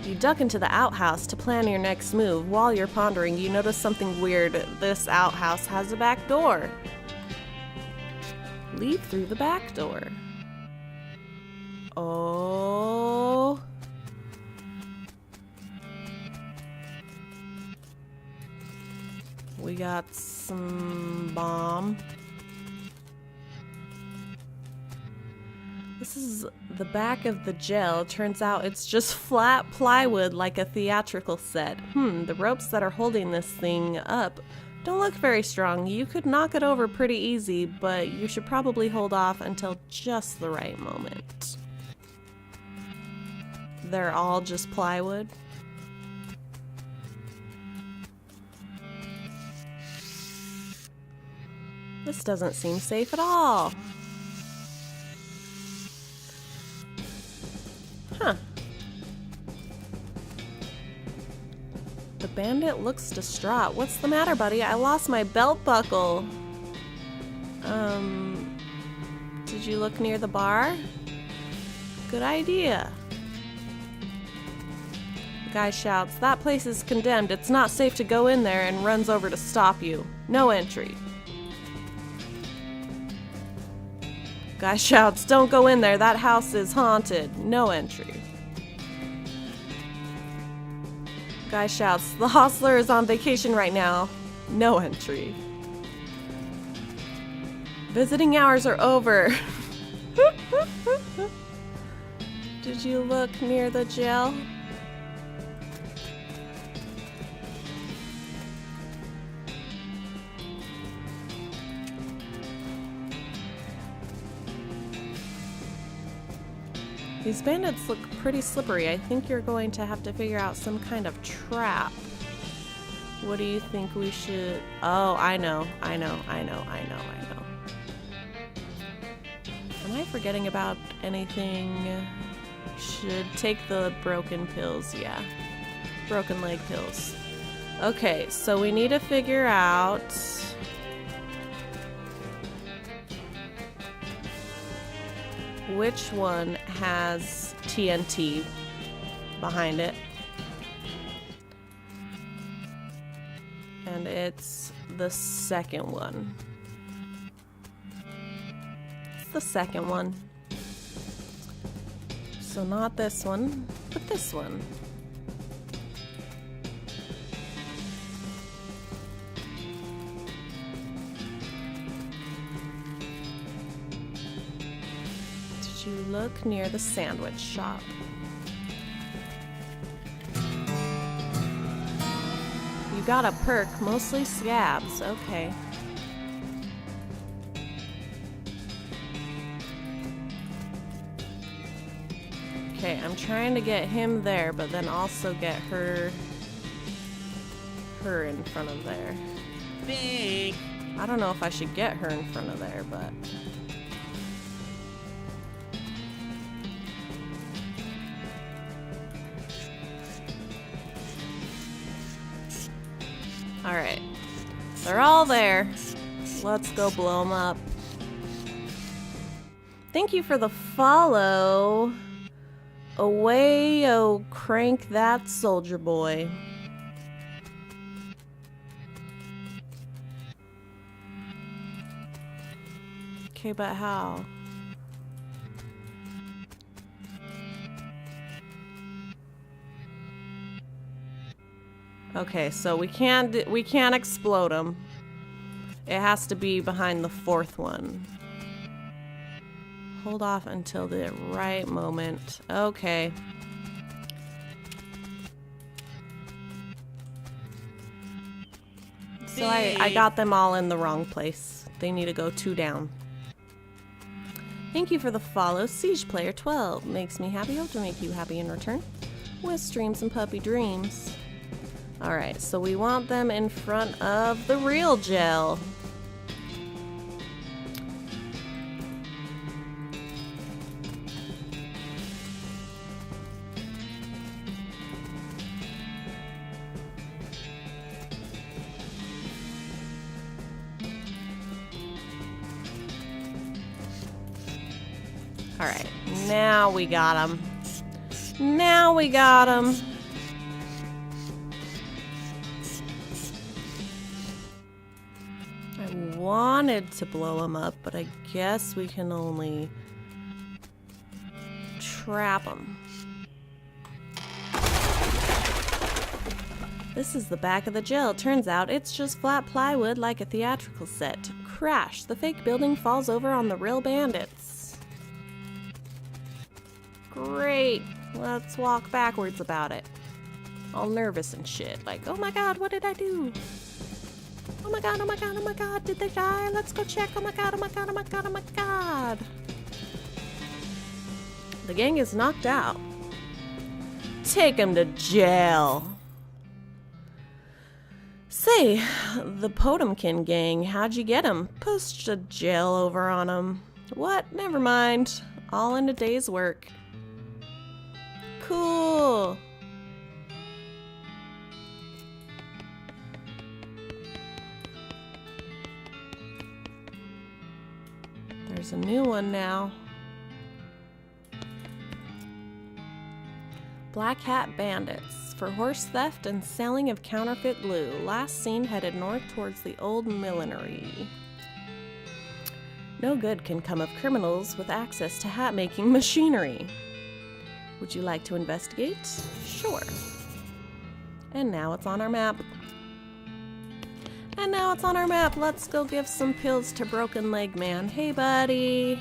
You duck into the outhouse to plan your next move. While you're pondering, you notice something weird. This outhouse has a back door. Leave through the back door. Oh. We got some bomb. This is the back of the jail. Turns out it's just flat plywood like a theatrical set. The ropes that are holding this thing up don't look very strong. You could knock it over pretty easy, but you should probably hold off until just the right moment. They're all just plywood. This doesn't seem safe at all. Huh. The bandit looks distraught. What's the matter, buddy? I lost my belt buckle. Did you look near the bar? Good idea. The guy shouts, "That place is condemned. It's not safe to go in there," and runs over to stop you. No entry. Guy shouts, "Don't go in there. That house is haunted." No entry. Guy shouts, "The hostler is on vacation right now." No entry. Visiting hours are over. Did you look near the jail? These bandits look pretty slippery. I think you're going to have to figure out some kind of trap. What do you think we should... Oh, I know. Am I forgetting about anything? Should take the broken pills, yeah. Broken leg pills. Okay, so we need to figure out... which one has TNT behind it. And it's the second one. It's the second one. So not this one, but this one. Did you look near the sandwich shop? You got a perk, mostly scabs. Okay. Okay, I'm trying to get him there, but then also get her in front of there. Big. I don't know if I should get her in front of there, but... Alright. They're all there. Let's go blow them up. Thank you for the follow. Away, oh, crank that soldier boy. Okay, but how? Okay, so we can't explode them. It has to be behind the fourth one. Hold off until the right moment. Okay. So I got them all in the wrong place. They need to go 2 down. Thank you for the follow, Siege Player 12. Makes me happy. Hope to make you happy in return. With streams and puppy dreams. Alright, so we want them in front of the real gel. Alright, now we got him. Now we got him. I wanted to blow him up, but I guess we can only trap him. This is the back of the jail. Turns out it's just flat plywood like a theatrical set. Crash! The fake building falls over on the real bandits. Great! Let's walk backwards about it. All nervous and shit. Like, oh my god, what did I do? Oh my god, oh my god, oh my god, did they die? Let's go check. Oh my god, oh my god, oh my god, oh my god. The gang is knocked out. Take him to jail. Say, the Potemkin gang, how'd you get him? Pushed a jail over on him. What? Never mind. All in a day's work. Cool. There's a new one now. Black Hat Bandits for horse theft and selling of counterfeit glue. Last seen headed north towards the old millinery. No good can come of criminals with access to hat-making machinery. Would you like to investigate? Sure. And now it's on our map. And now it's on our map. Let's go give some pills to Broken Leg Man. Hey, buddy.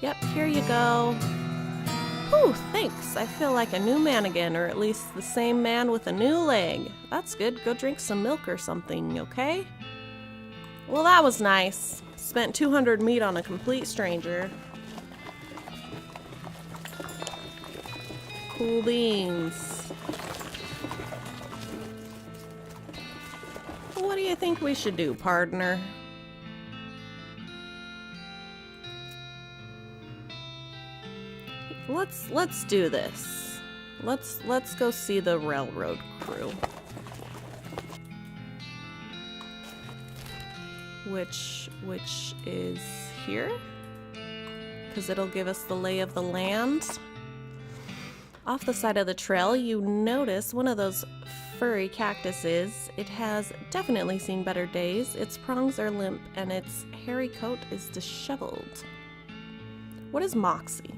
Yep, here you go. Whew, thanks. I feel like a new man again, or at least the same man with a new leg. That's good. Go drink some milk or something, okay? Well, that was nice. Spent 200 meat on a complete stranger. Cool beans. What do you think we should do, partner? Let's do this. Let's go see the railroad crew. Which is here? Because it'll give us the lay of the land. Off the side of the trail, you notice one of those furry cactuses. It has definitely seen better days. Its prongs are limp and its hairy coat is disheveled. What is Moxie?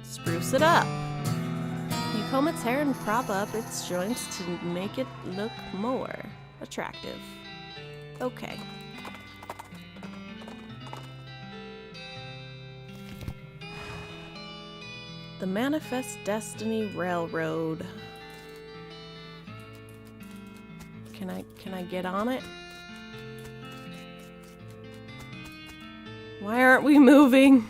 Spruce it up. You comb its hair and prop up its joints to make it look more attractive. Okay. The Manifest Destiny Railroad. Can I get on it? Why aren't we moving?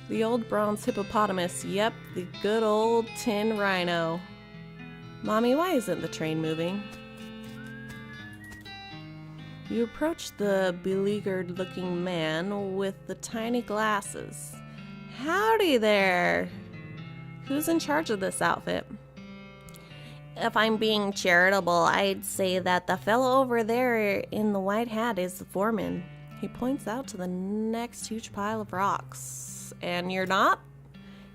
The old bronze hippopotamus. Yep, the good old tin rhino. Mommy, why isn't the train moving? You approach the beleaguered looking man with the tiny glasses. Howdy there! Who's in charge of this outfit? If I'm being charitable, I'd say that the fellow over there in the white hat is the foreman. He points out to the next huge pile of rocks. And you're not?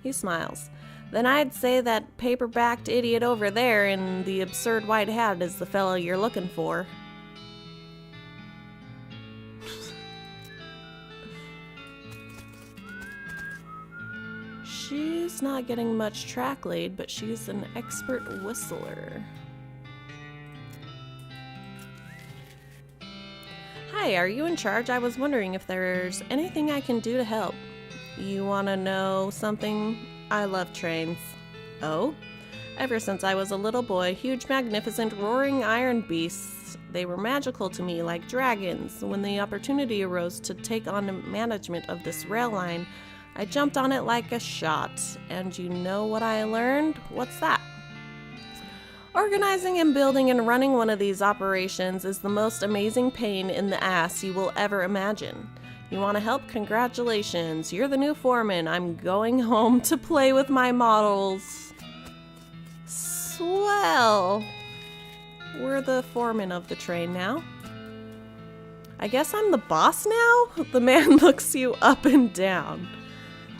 He smiles. Then I'd say that paper-backed idiot over there in the absurd white hat is the fellow you're looking for. She's not getting much track laid, but she's an expert whistler. Hi, are you in charge? I was wondering if there's anything I can do to help. You want to know something? I love trains. Oh? Ever since I was a little boy, huge, magnificent, roaring iron beasts. They were magical to me, like dragons. When the opportunity arose to take on management of this rail line, I jumped on it like a shot. And you know what I learned? What's that? Organizing and building and running one of these operations is the most amazing pain in the ass you will ever imagine. You want to help? Congratulations. You're the new foreman. I'm going home to play with my models. Swell. We're the foreman of the train now. I guess I'm the boss now? The man looks you up and down.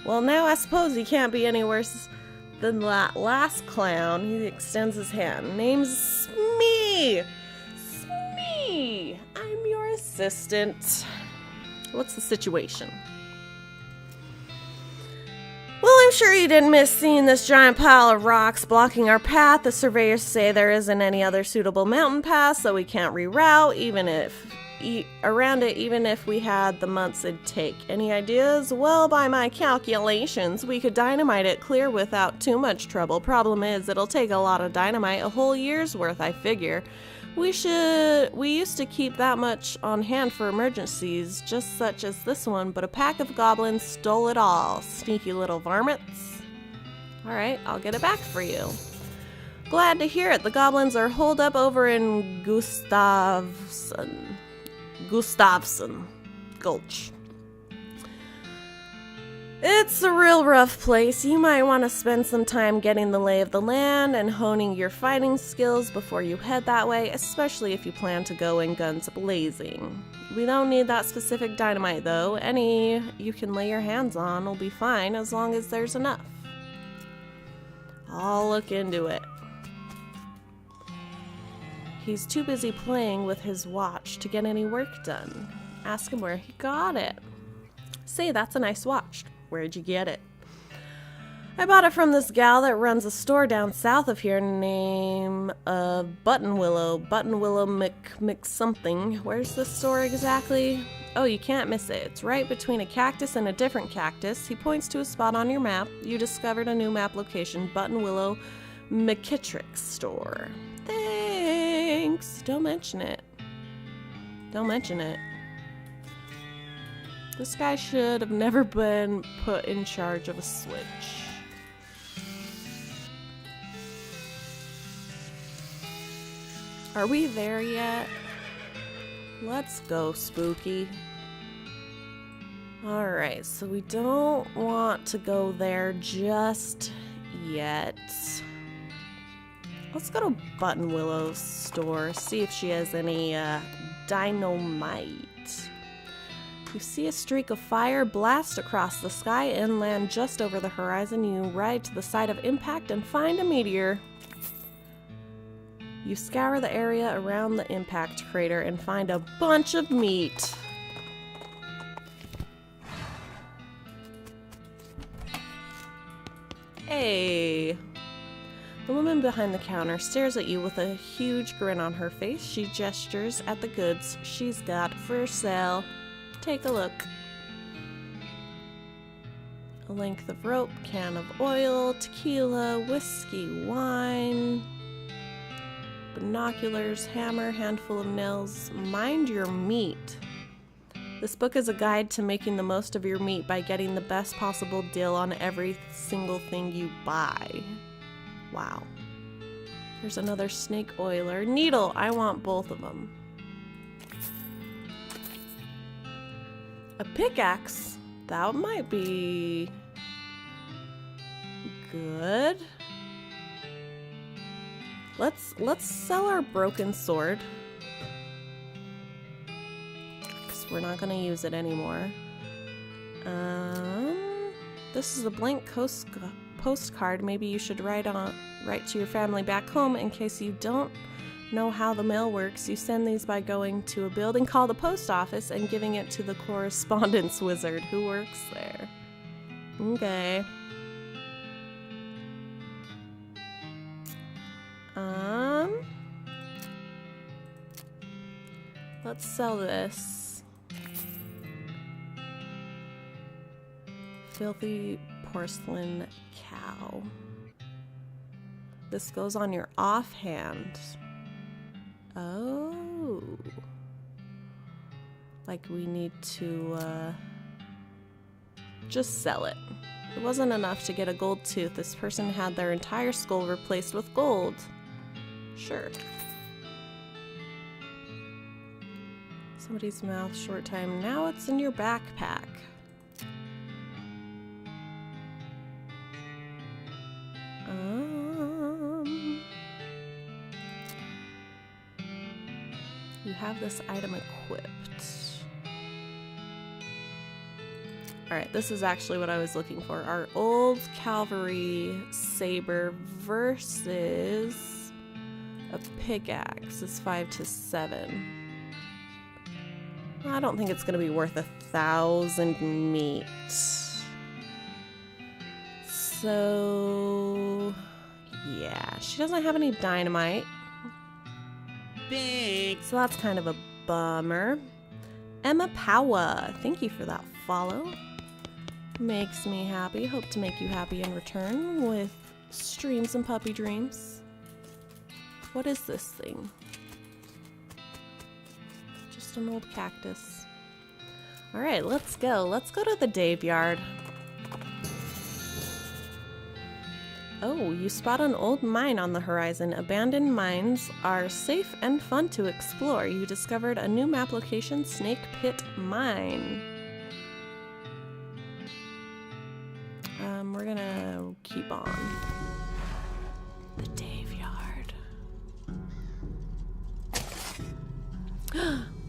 Well, now I suppose he can't be any worse than that last clown. He extends his hand. Name's Smee. Smee. I'm your assistant. What's the situation? Well, I'm sure you didn't miss seeing this giant pile of rocks blocking our path. The surveyors say there isn't any other suitable mountain pass, so we can't reroute even if we had the months it'd take. Any ideas? Well, by my calculations, we could dynamite it clear without too much trouble. Problem is, it'll take a lot of dynamite, a whole year's worth, I figure. We used to keep that much on hand for emergencies, just such as this one, but a pack of goblins stole it all. Sneaky little varmints. Alright, I'll get it back for you. Glad to hear it. The goblins are holed up over in Gustavson Gulch. It's a real rough place. You might want to spend some time getting the lay of the land and honing your fighting skills before you head that way, especially if you plan to go in guns blazing. We don't need that specific dynamite though. Any you can lay your hands on will be fine as long as there's enough. I'll look into it. He's too busy playing with his watch to get any work done. Ask him where he got it. Say, that's a nice watch. Where'd you get it? I bought it from this gal that runs a store down south of here named Buttonwillow McSomething. Where's the store exactly? Oh, you can't miss it. It's right between a cactus and a different cactus. He points to a spot on your map. You discovered a new map location, Buttonwillow McKittrick's store. Thanks. Don't mention it. Don't mention it. This guy should have never been put in charge of a switch. Are we there yet? Let's go, spooky. Alright, so we don't want to go there just yet. Let's go to Button Willow's store, see if she has any dynamite. You see a streak of fire blast across the sky and land just over the horizon. You ride to the site of impact and find a meteor. You scour the area around the impact crater and find a bunch of meat. Hey! The woman behind the counter stares at you with a huge grin on her face. She gestures at the goods she's got for sale. Take a look. A length of rope, can of oil, tequila, whiskey, wine, binoculars, hammer, handful of nails. Mind your meat. This book is a guide to making the most of your meat by getting the best possible deal on every single thing you buy. Wow. There's another snake oiler. Needle! I want both of them. A pickaxe? That might be good. Let's sell our broken sword. Because we're not going to use it anymore. This is a blank postcard. Maybe you should write to your family back home. In case you don't know how the mail works, you send these by going to a building called a post office and giving it to the correspondence wizard who works there. Okay. Let's sell this. Filthy porcelain cow. This goes on your offhand. Oh. Like we need to just sell it. It wasn't enough to get a gold tooth. This person had their entire skull replaced with gold. Sure. Somebody's mouth, short time. Now it's in your backpack. You have this item equipped. Alright, this is actually what I was looking for. Our old cavalry saber versus a pickaxe is 5 to 7. I don't think it's going to be worth 1,000 meat. So, yeah, she doesn't have any dynamite. Big. So that's kind of a bummer. Emma Powa, thank you for that follow. Makes me happy. Hope to make you happy in return with streams and puppy dreams. What is this thing? Just an old cactus. Alright, let's go. Let's go to the Dave Yard. Oh, you spot an old mine on the horizon. Abandoned mines are safe and fun to explore. You discovered a new map location, Snake Pit Mine. We're gonna keep on. The Dave Yard.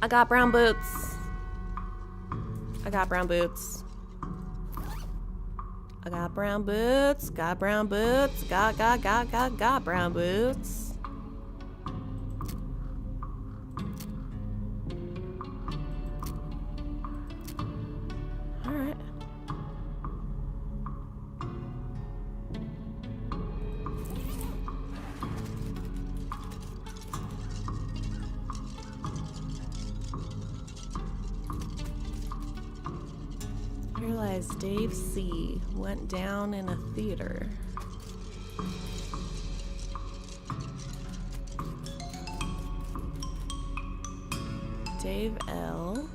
I got brown boots. I got brown boots. I got brown boots, got brown boots, got brown boots. Alright. Here lies Dave C. Went down in a theater. Dave L.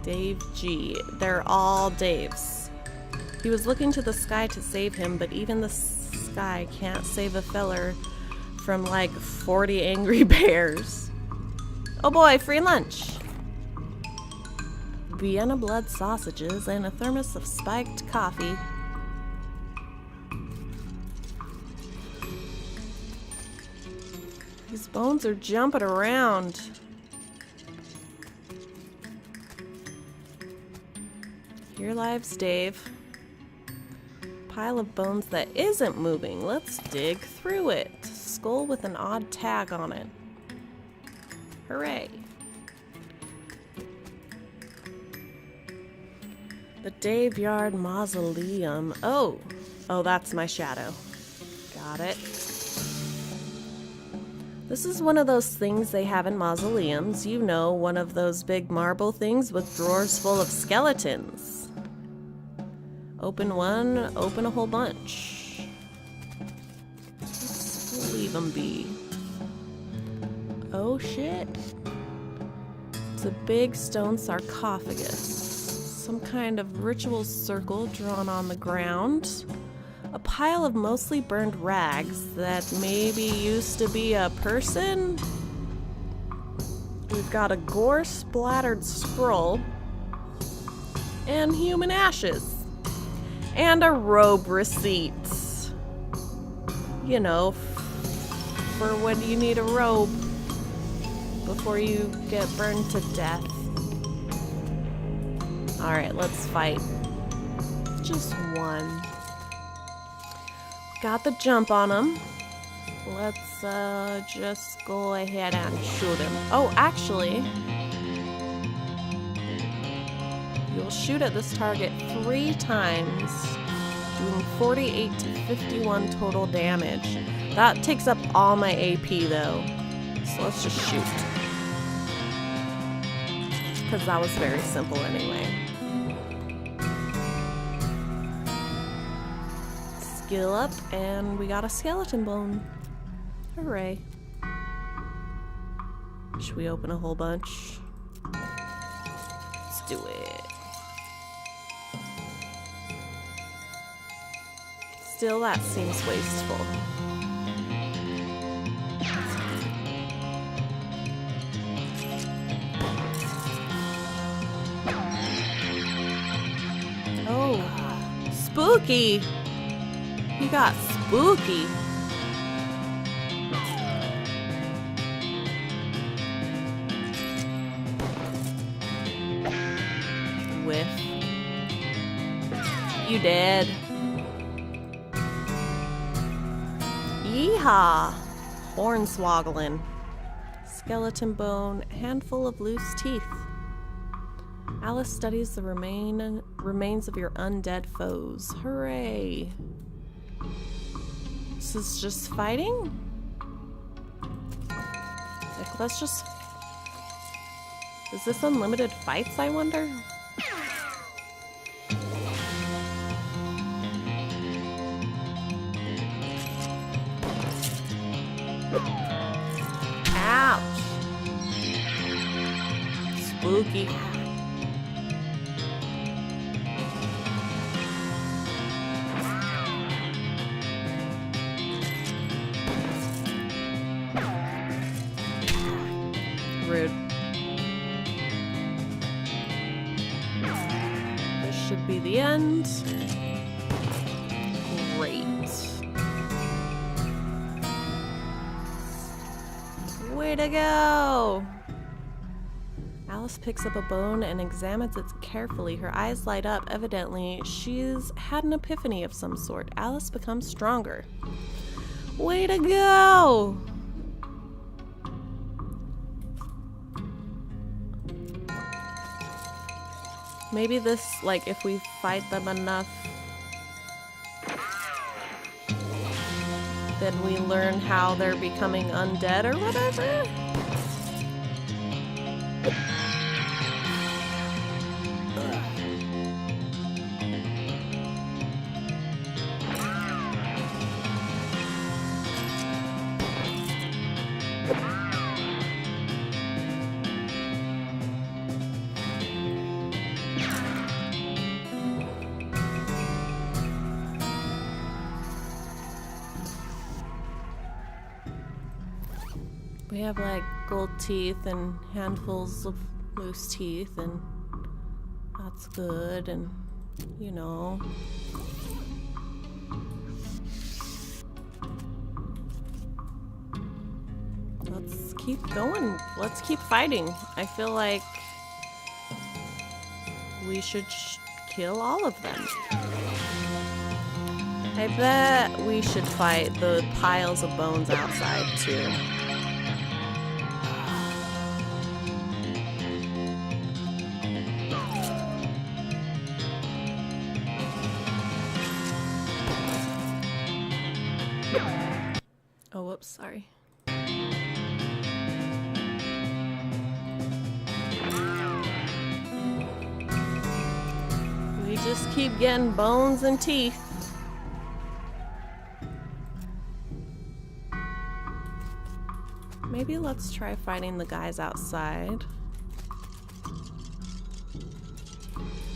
Dave G. They're all Daves. He was looking to the sky to save him, but even the sky sky can't save a feller from like 40 angry bears. Oh boy, free lunch! Vienna blood sausages and a thermos of spiked coffee. These bones are jumping around. Here lives Dave. Pile of bones that isn't moving. Let's dig through it. Skull with an odd tag on it. Hooray. The Dave Yard Mausoleum. Oh, that's my shadow. Got it. This is one of those things they have in mausoleums. You know, one of those big marble things with drawers full of skeletons. Open one, open a whole bunch. Let's leave them be. Oh shit. It's a big stone sarcophagus. Some kind of ritual circle drawn on the ground. A pile of mostly burned rags that maybe used to be a person. We've got a gore-splattered scroll. And human ashes. And a robe receipt. You know, for when you need a robe before you get burned to death. Alright, let's fight. Just one. Got the jump on him. Let's just go ahead and shoot him. Oh, actually, you'll shoot at this target 3 times, doing 48 to 51 total damage. That takes up all my AP though, so let's just shoot. Because that was very simple anyway. Skill up, and we got a skeleton bone. Hooray. Should we open a whole bunch? Let's do it. Still, that seems wasteful. Oh, spooky! You got spooky. Whiff. You dead. Yeehaw! Hornswoggling. Skeleton bone, handful of loose teeth. Alyse studies the remains of your undead foes. Hooray! This is just fighting? Like, let's just... Is this unlimited fights, I wonder? Ouch! Spooky. Rude. This should be the end. Great. Way to go! Alyse picks up a bone and examines it carefully. Her eyes light up. Evidently, she's had an epiphany of some sort. Alyse becomes stronger. Way to go! Maybe this, like, if we fight them enough, then we learn how they're becoming undead or whatever? We have like gold teeth and handfuls of loose teeth, and that's good, and you know. Let's keep going. Let's keep fighting. I feel like we should kill all of them. I bet we should fight the piles of bones outside too. Oh, whoops, sorry. We just keep getting bones and teeth. Maybe let's try fighting the guys outside.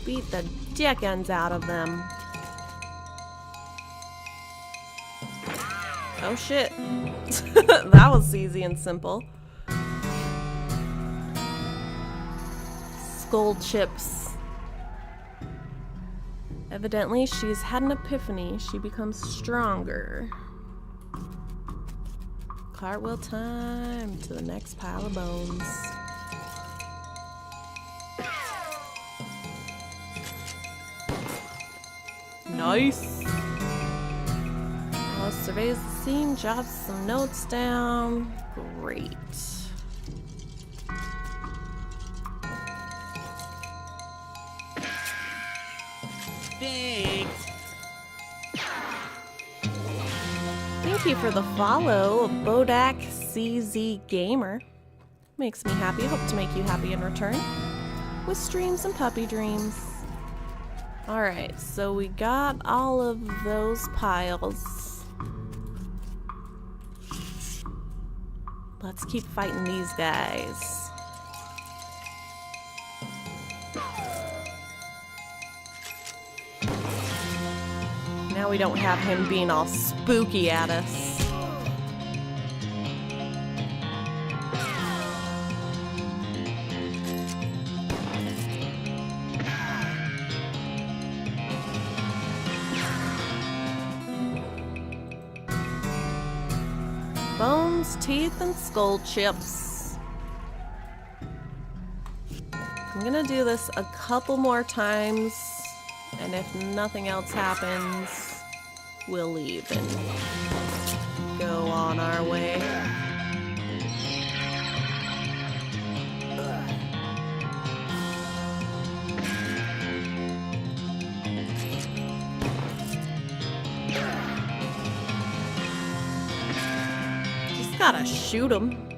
Beat the dickens out of them. Oh shit. That was easy and simple. Skull chips. Evidently, she's had an epiphany. She becomes stronger. Cartwheel time to the next pile of bones. Nice. Alice surveys the scene, jots some notes down. Great. Thanks. Thank you for the follow, Bodak CZ Gamer. Makes me happy. Hope to make you happy in return. With streams and puppy dreams. Alright, so we got all of those piles. Let's keep fighting these guys. Now we don't have him being all spooky at us. Bones, teeth, and skull chips. I'm gonna do this a couple more times, and if nothing else happens, we'll leave and go on our way. Just gotta shoot him.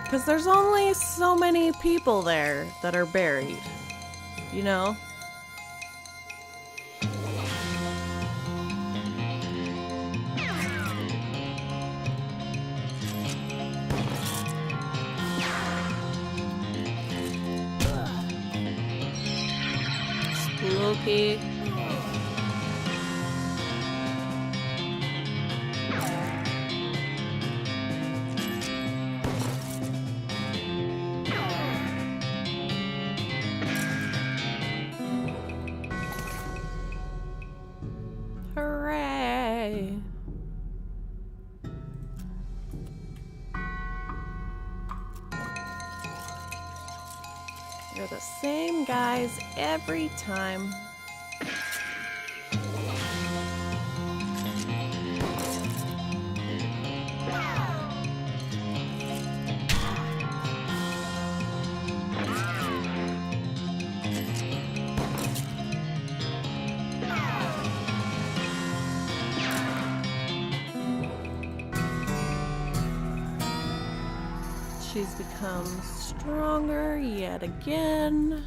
Because there's only so many people there that are buried, you know? Spooky. Hooray! You're the same guys every time. She's become stronger yet again.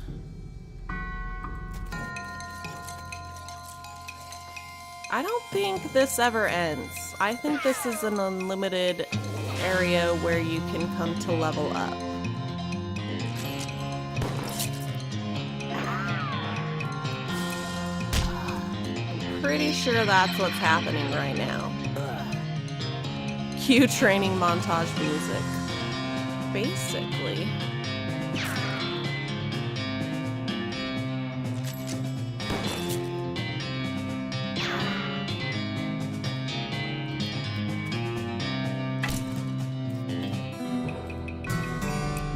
I don't think this ever ends. I think this is an unlimited area where you can come to level up. I'm pretty sure that's what's happening right now. Cue training montage music. Basically.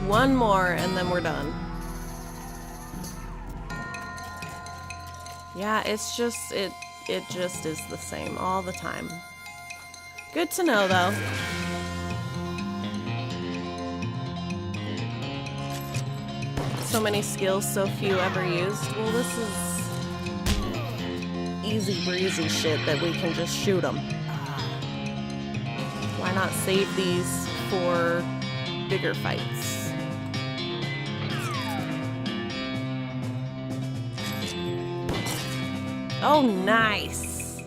One more and then we're done. Yeah, it's just, it just is the same all the time. Good to know though. So many skills, so few ever used. Well, this is easy breezy shit that we can just shoot them. Why not save these for bigger fights? Oh, nice.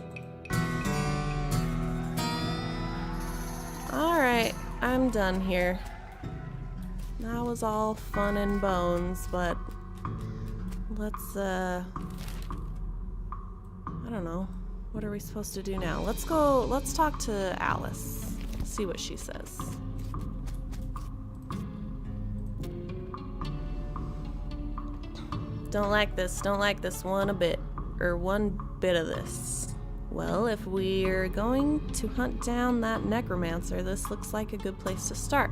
Alright, I'm done here. That was all fun and bones, but let's, I don't know. What are we supposed to do now? Let's talk to Alyse. See what she says. Don't like this one bit of this. Well, if we're going to hunt down that necromancer, this looks like a good place to start.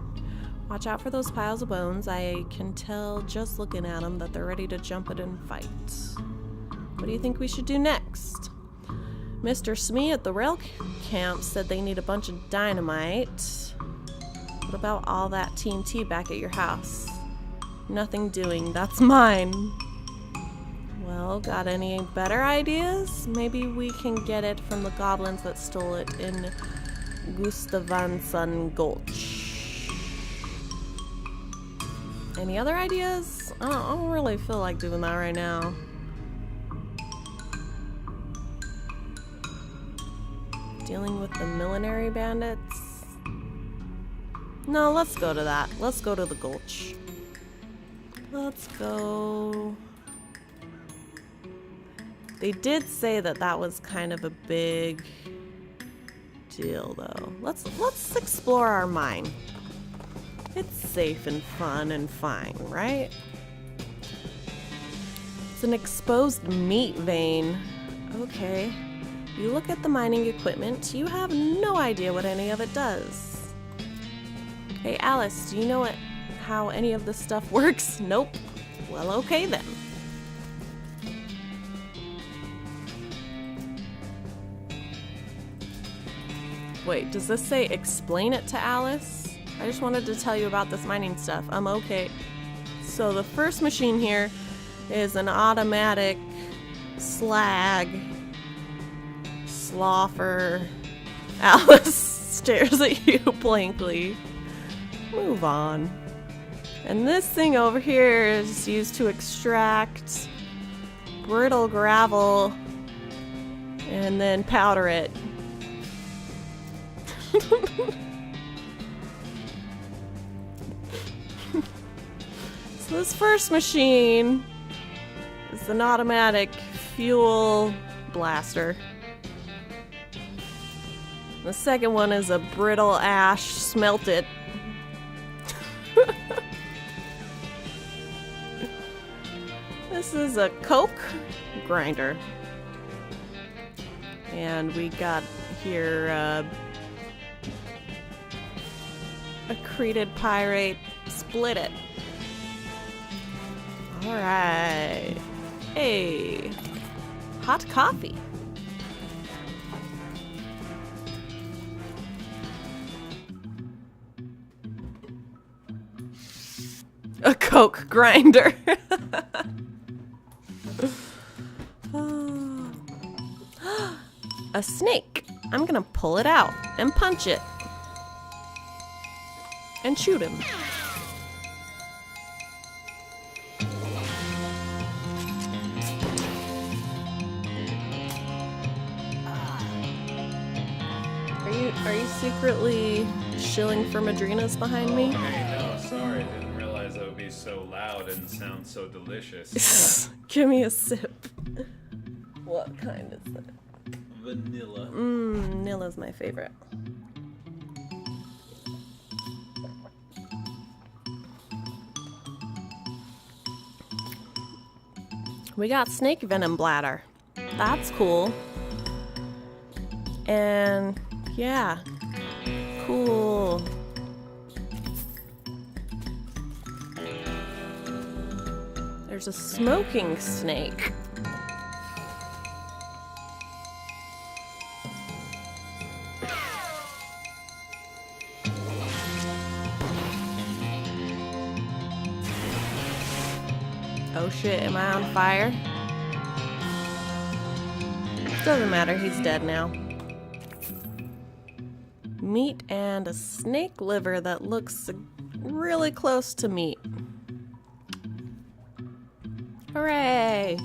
Watch out for those piles of bones. I can tell just looking at them that they're ready to jump it and fight. What do you think we should do next? Mr. Smee at the rail camp said they need a bunch of dynamite. What about all that TNT back at your house? Nothing doing. That's mine. Well, got any better ideas? Maybe we can get it from the goblins that stole it in Gustavanson Gulch. Any other ideas? I don't really feel like doing that right now. Dealing with the millinery bandits? No, let's go to that. Let's go to the Gulch. Let's go... They did say that that was kind of a big deal, though. Let's explore our mine. It's safe and fun and fine, right? It's an exposed meat vein. Okay. You look at the mining equipment, you have no idea what any of it does. Hey, Alyse, do you know how any of this stuff works? Nope. Well, okay then. Wait, does this say explain it to Alyse? I just wanted to tell you about this mining stuff. Okay. So the first machine here is an automatic slag sloffer. Alyse stares at you blankly. Move on. And this thing over here is used to extract brittle gravel and then powder it. So this first machine is an automatic fuel blaster. The second one is a brittle ash smelt it. This is a coke grinder. And we got here accreted pyrite, split it. Alright. Hey. Hot coffee. A coke grinder. A snake. I'm gonna pull it out and punch it. And shoot him. Are you secretly shilling for Madrinas behind me? Hey, no, sorry, didn't realize that would be so loud and sound so delicious. Give me a sip. What kind is that? vanilla. Vanilla's my favorite. We got snake venom bladder. That's cool. And yeah, cool. There's a smoking snake. Oh shit, am I on fire? Doesn't matter, he's dead now. Meat and a snake liver that looks really close to meat. Hooray!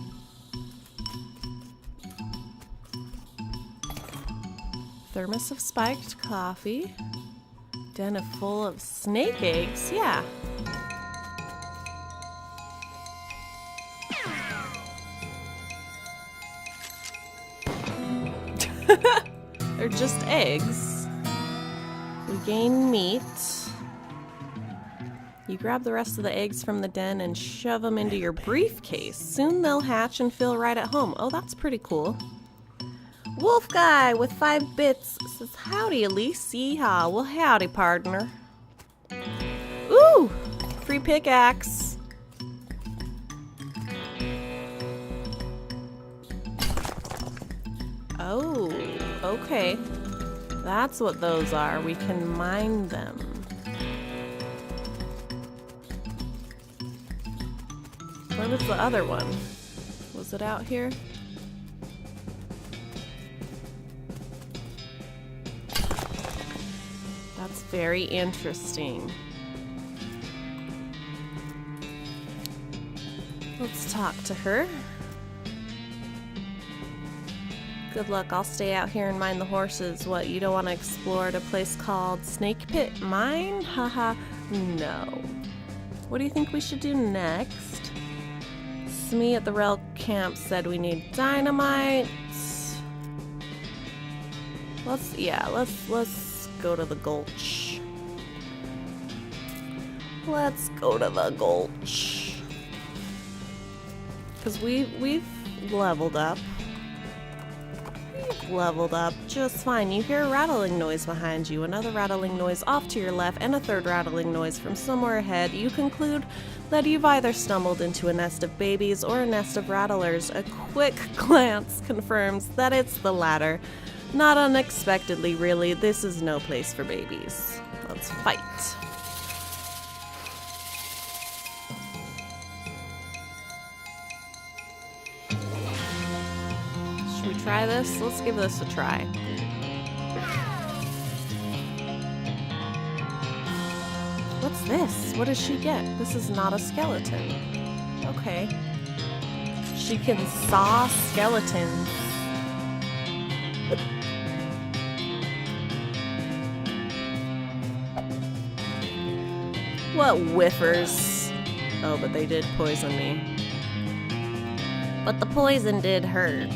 Thermos of spiked coffee. Den full of snake eggs, yeah. They're just eggs. We gain meat. You grab the rest of the eggs from the den and shove them into your briefcase. Soon they'll hatch and feel right at home. Oh, that's pretty cool. Wolf Guy with 5 bits says, howdy, Alyse. Yeehaw. Well, howdy, partner. Ooh! Free pickaxe. Oh, okay. That's what those are. We can mine them. Where was the other one? Was it out here? That's very interesting. Let's talk to her. Good luck, I'll stay out here and mind the horses. What, you don't want to explore at a place called Snake Pit Mine? Haha, no. What do you think we should do next? Smee at the rail camp said we need dynamite. Let's go to the gulch. Let's go to the gulch. Because we've leveled up. Leveled up just fine. You hear a rattling noise behind you, another rattling noise off to your left, and a third rattling noise from somewhere ahead. You conclude that you've either stumbled into a nest of babies or a nest of rattlers. A quick glance confirms that it's the latter. Not unexpectedly, really. This is no place for babies. Let's fight. Should we try this? Let's give this a try. What's this? What does she get? This is not a skeleton. Okay. She can saw skeletons. What whiffers. Oh, but they did poison me. But the poison did hurt.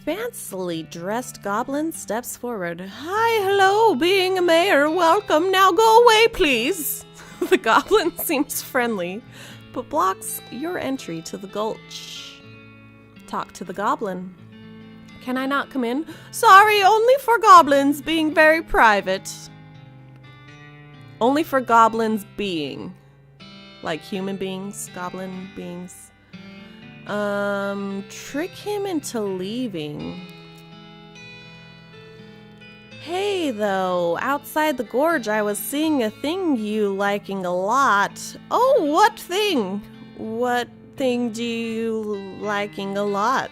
Fancily dressed goblin steps forward. Hi, hello, being a mayor, welcome. Now go away, please. The goblin seems friendly, but blocks your entry to the gulch. Talk to the goblin. Can I not come in? Sorry, only for goblins, being very private. Only for goblins being. Like human beings, goblin beings. Trick him into leaving. Hey, though, outside the gorge I was seeing a thing you liking a lot. Oh, what thing? What thing do you liking a lot?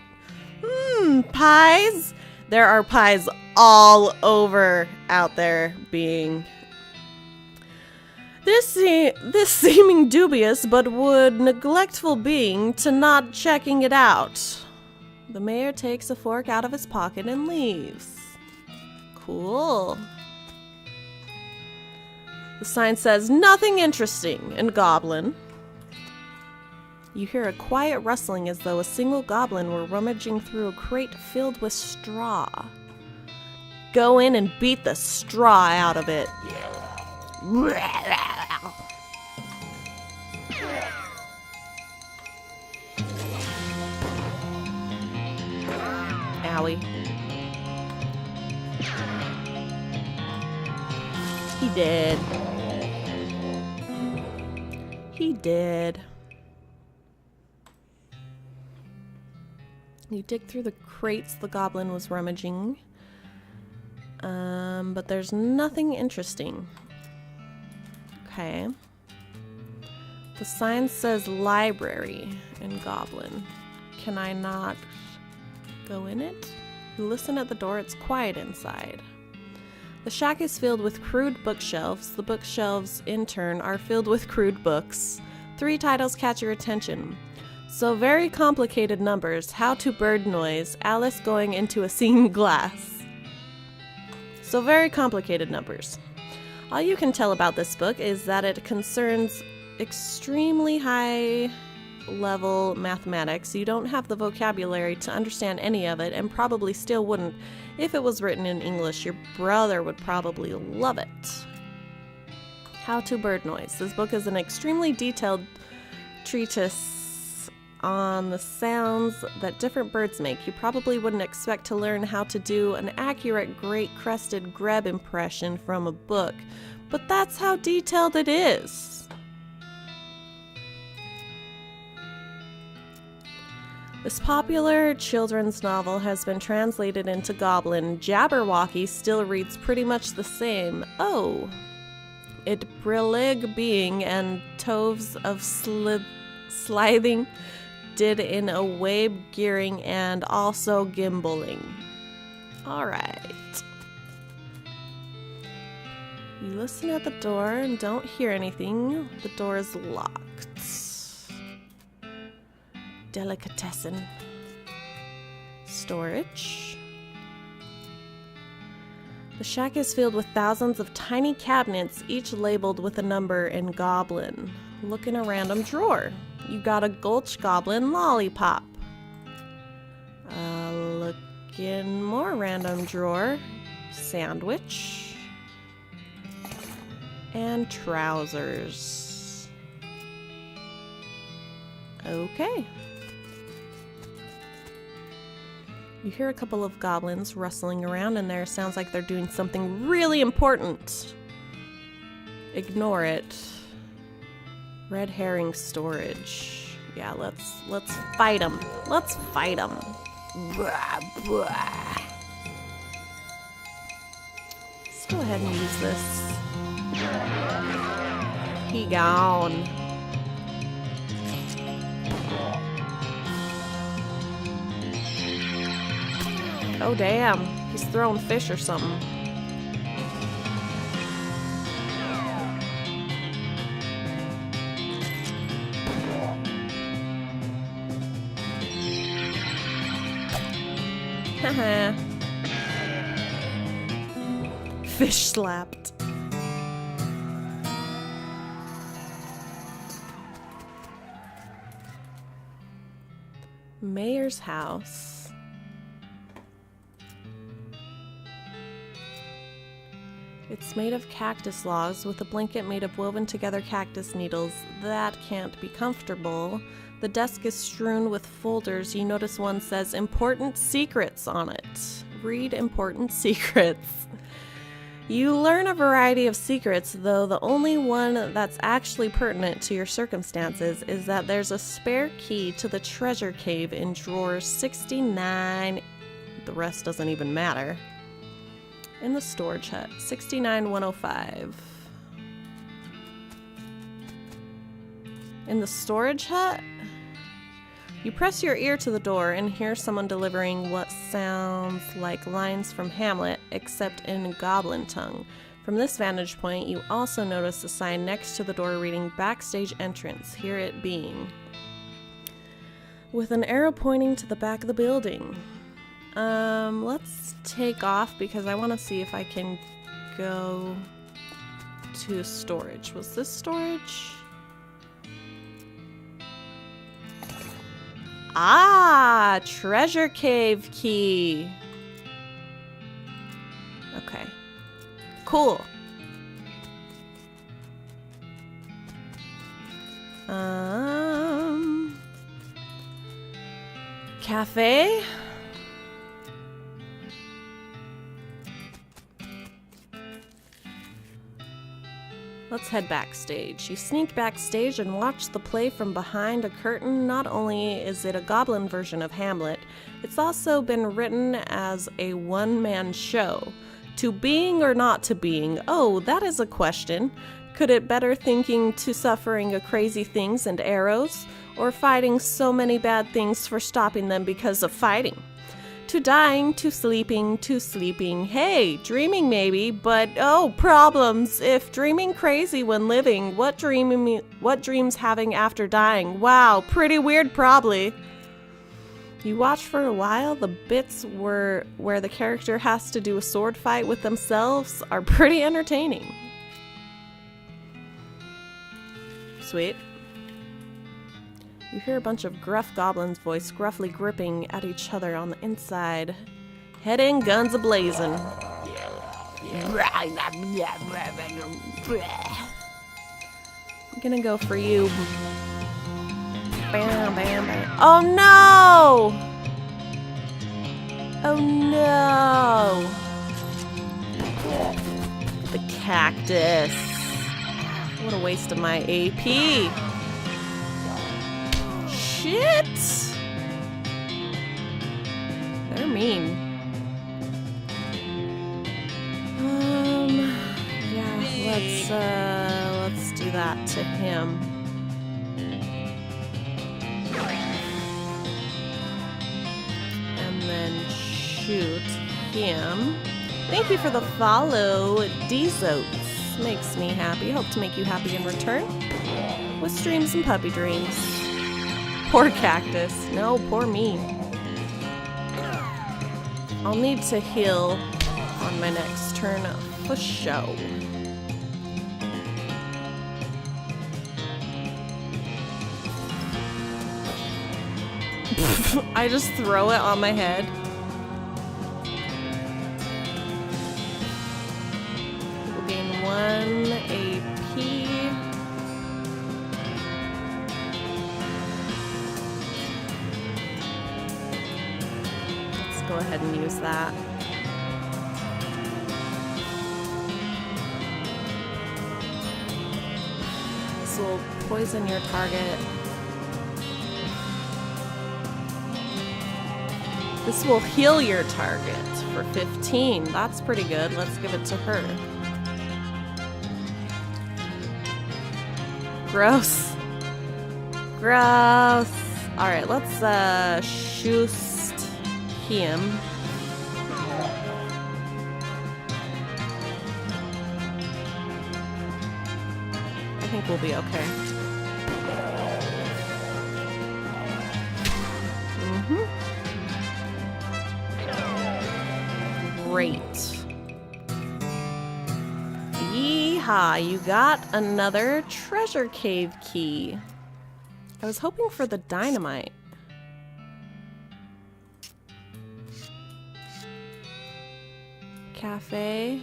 Pies? There are pies all over out there being. This seeming dubious but would neglectful being to not checking it out. The mayor takes a fork out of his pocket and leaves. Cool. The sign says, "Nothing interesting," in Goblin. You hear a quiet rustling as though a single goblin were rummaging through a crate filled with straw. Go in and beat the straw out of it. Owie. He did. He did. You dig through the crates the goblin was rummaging. But there's nothing interesting. Okay. The sign says library in Goblin. Can I not go in it? You listen at the door, it's quiet inside. The shack is filled with crude bookshelves. The bookshelves, in turn, are filled with crude books. 3 titles catch your attention. So Very Complicated Numbers, How to Bird Noise, Alyse Going into a Seeing Glass. So Very Complicated Numbers. All you can tell about this book is that it concerns extremely high level mathematics. You don't have the vocabulary to understand any of it, and probably still wouldn't if it was written in English. Your brother would probably love it. How to Bird Noise. This book is an extremely detailed treatise on the sounds that different birds make. You probably wouldn't expect to learn how to do an accurate great-crested grebe impression from a book, but that's how detailed it is. This popular children's novel has been translated into Goblin. Jabberwocky still reads pretty much the same. Oh, it brillig being and toves of slithing did in a wabe gearing and also gimbaling. Alright. You listen at the door and don't hear anything. The door is locked. Delicatessen. Storage. The shack is filled with thousands of tiny cabinets, each labeled with a number in Goblin. Look in a random drawer. You got a Gulch Goblin lollipop. Look in more random drawer. Sandwich. And trousers. Okay. You hear a couple of goblins rustling around in there. Sounds like they're doing something really important. Ignore it. Red herring storage. Yeah, let's fight them. Let's fight them. Let's go ahead and use this. He gone. Oh damn, he's throwing fish or something. Haha. Fish slapped. Mayor's house. It's made of cactus logs with a blanket made of woven together cactus needles. That can't be comfortable. The desk is strewn with folders. You notice one says Important Secrets on it. Read Important Secrets. You learn a variety of secrets, though the only one that's actually pertinent to your circumstances is that there's a spare key to the treasure cave in drawer 69. The rest doesn't even matter. In the storage hut, 69105. In the storage hut, you press your ear to the door and hear someone delivering what sounds like lines from Hamlet, except in goblin tongue. From this vantage point, you also notice a sign next to the door reading Backstage Entrance, here it being, with an arrow pointing to the back of the building. Let's take off because I want to see if I can go to storage. Was this storage? Ah, treasure cave key. Okay. Cool. Cafe? Let's head backstage. You sneak backstage and watch the play from behind a curtain. Not only is it a goblin version of Hamlet, it's also been written as a one-man show. To being or not to being? Oh, that is a question. Could it better thinking to suffering a crazy things and arrows, or fighting so many bad things for stopping them because of fighting? To dying, to sleeping, hey, dreaming maybe, but oh, problems. If dreaming crazy when living, what dreams having after dying? Wow, pretty weird probably. You watch for a while. The bits where the character has to do a sword fight with themselves are pretty entertaining. Sweet. You hear a bunch of gruff goblins' voice gruffly gripping at each other on the inside. Head in, guns a-blazing. I'm gonna go for you. Bam, bam, bam. Oh no! Oh no! The cactus. What a waste of my AP. Shit! They're mean. Yeah, let's do that to him. And then shoot him. Thank you for the follow, Dezotes. Makes me happy. Hope to make you happy in return. With streams and puppy dreams. Poor cactus. No, poor me. I'll need to heal on my next turn for show. I just throw it on my head. We'll gain 1 AP. Let's go ahead and use that. This will poison your target. This will heal your target for 15. That's pretty good. Let's give it to her. Gross. Gross. Alright, let's shoot him. I think we'll be okay. Great. Yeehaw, you got another treasure cave key. I was hoping for the dynamite. Cafe.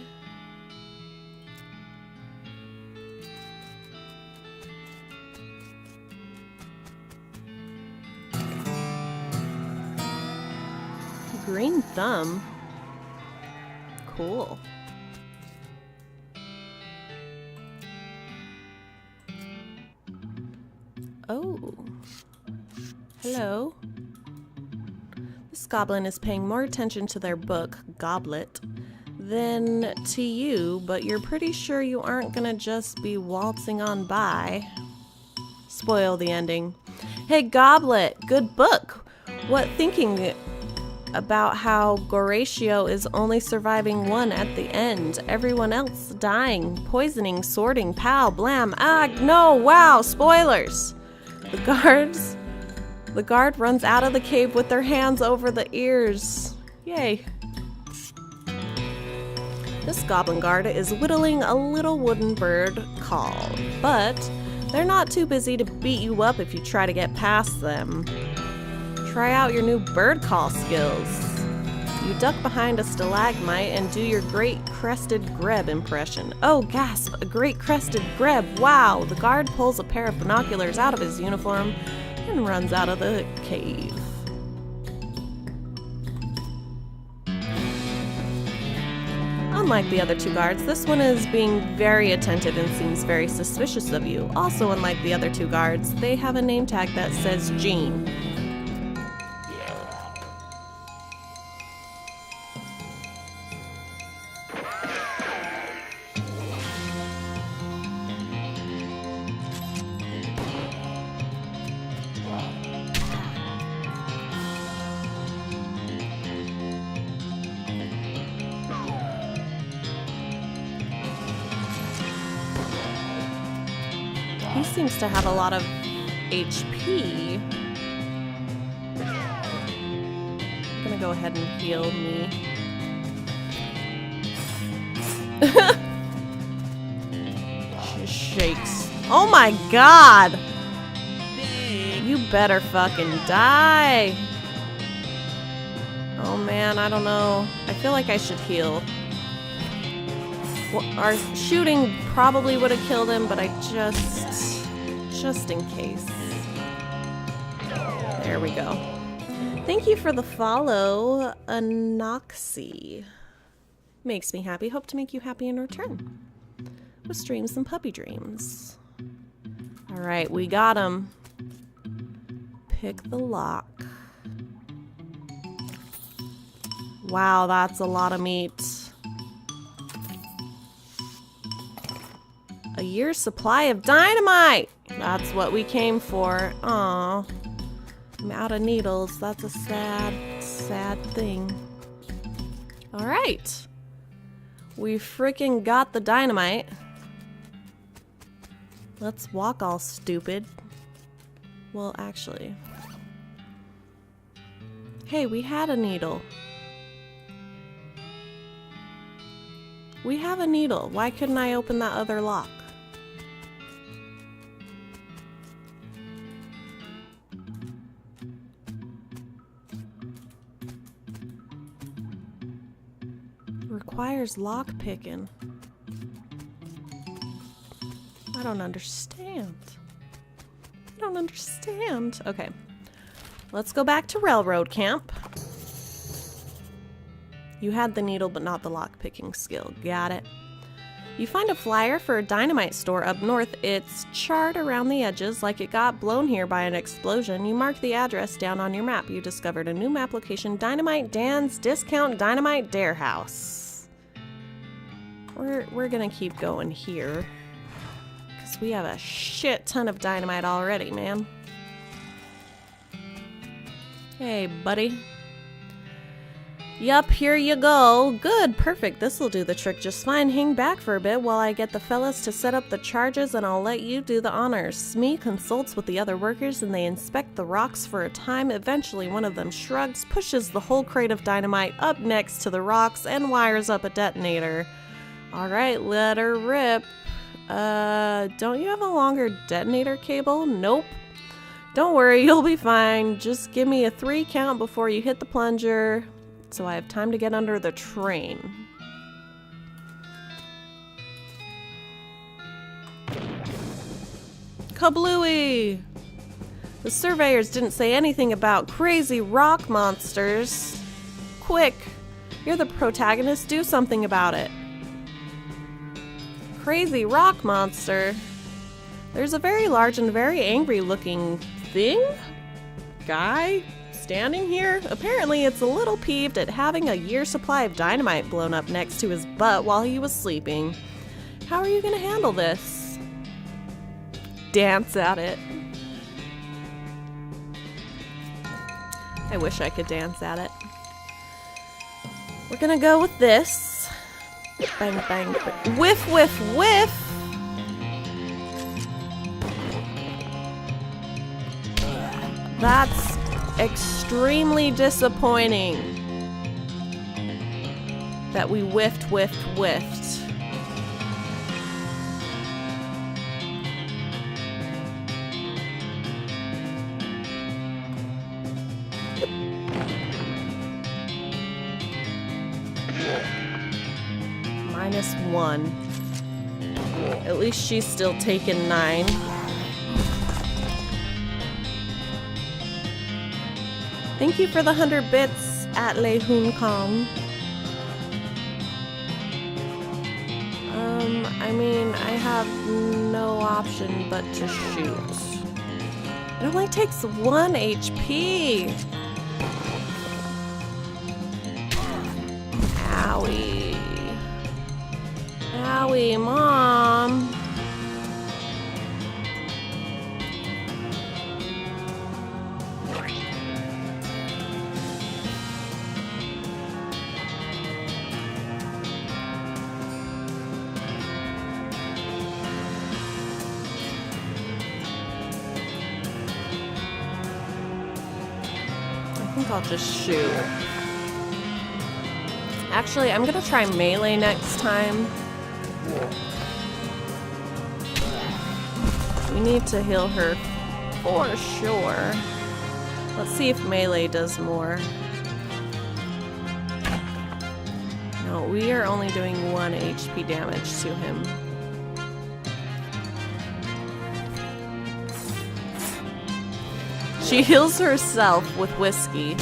Green thumb. Cool. Oh. Hello. This goblin is paying more attention to their book, Goblet, than to you, but you're pretty sure you aren't gonna just be waltzing on by. Spoil the ending. Hey, Goblet, good book. What thinking about how Goratio is only surviving one at the end. Everyone else dying, poisoning, sorting, pow, blam, no, wow, spoilers. The guard runs out of the cave with their hands over the ears. Yay. This goblin guard is whittling a little wooden bird call, but they're not too busy to beat you up if you try to get past them. Try out your new bird call skills. You duck behind a stalagmite and do your great crested greb impression. Oh, gasp, a great crested greb, wow! The guard pulls a pair of binoculars out of his uniform and runs out of the cave. Unlike the other two guards, this one is being very attentive and seems very suspicious of you. Also, unlike the other two guards, they have a name tag that says Jean. He seems to have a lot of HP. I'm gonna go ahead and heal me. She shakes. Oh my god! You better fucking die! Oh man, I don't know. I feel like I should heal. Well, our shooting probably would have killed him, but I just in case. There we go. Thank you for the follow, Anoxy. Makes me happy. Hope to make you happy in return. With streams and puppy dreams. Alright, we got him. Pick the lock. Wow, that's a lot of meat. A year's supply of dynamite! That's what we came for. Aw. I'm out of needles. That's a sad, sad thing. Alright. We freaking got the dynamite. Let's walk all stupid. Well, actually. Hey, we had a needle. We have a needle. Why couldn't I open that other lock? Requires lock picking. I don't understand. I don't understand. Okay. Let's go back to railroad camp. You had the needle but not the lock picking skill. Got it. You find a flyer for a dynamite store up north. It's charred around the edges like it got blown here by an explosion. You mark the address down on your map. You discovered a new map location, Dynamite Dan's Discount Dynamite Dare House. We're gonna keep going here. Because we have a shit ton of dynamite already, man. Hey, buddy. Yup, here you go. Good, perfect. This'll do the trick just fine. Hang back for a bit while I get the fellas to set up the charges and I'll let you do the honors. Smee consults with the other workers and they inspect the rocks for a time. Eventually, one of them shrugs, pushes the whole crate of dynamite up next to the rocks and wires up a detonator. Alright, let her rip. Don't you have a longer detonator cable? Nope. Don't worry, you'll be fine. Just give me a 3 count before you hit the plunger. So I have time to get under the train. Kablooey! The surveyors didn't say anything about crazy rock monsters. Quick! You're the protagonist, do something about it. Crazy rock monster. There's a very large and very angry looking thing? Guy? Standing here? Apparently it's a little peeved at having a year's supply of dynamite blown up next to his butt while he was sleeping. How are you gonna handle this? Dance at it. I wish I could dance at it. We're gonna go with this. Bang, bang, bang. Whiff, whiff, whiff! That's extremely disappointing. That we whiffed, whiffed, whiffed. -1. At least she's still taking 9. Thank you for the 100 bits at Le Hoon Kong. I mean, I have no option but to shoot. It only takes 1 HP. Owie. Owie, Mom. I think I'll just shoot. Actually, I'm gonna try melee next time. We need to heal her for sure. Let's see if melee does more. No, we are only doing 1 HP damage to him. She heals herself with whiskey.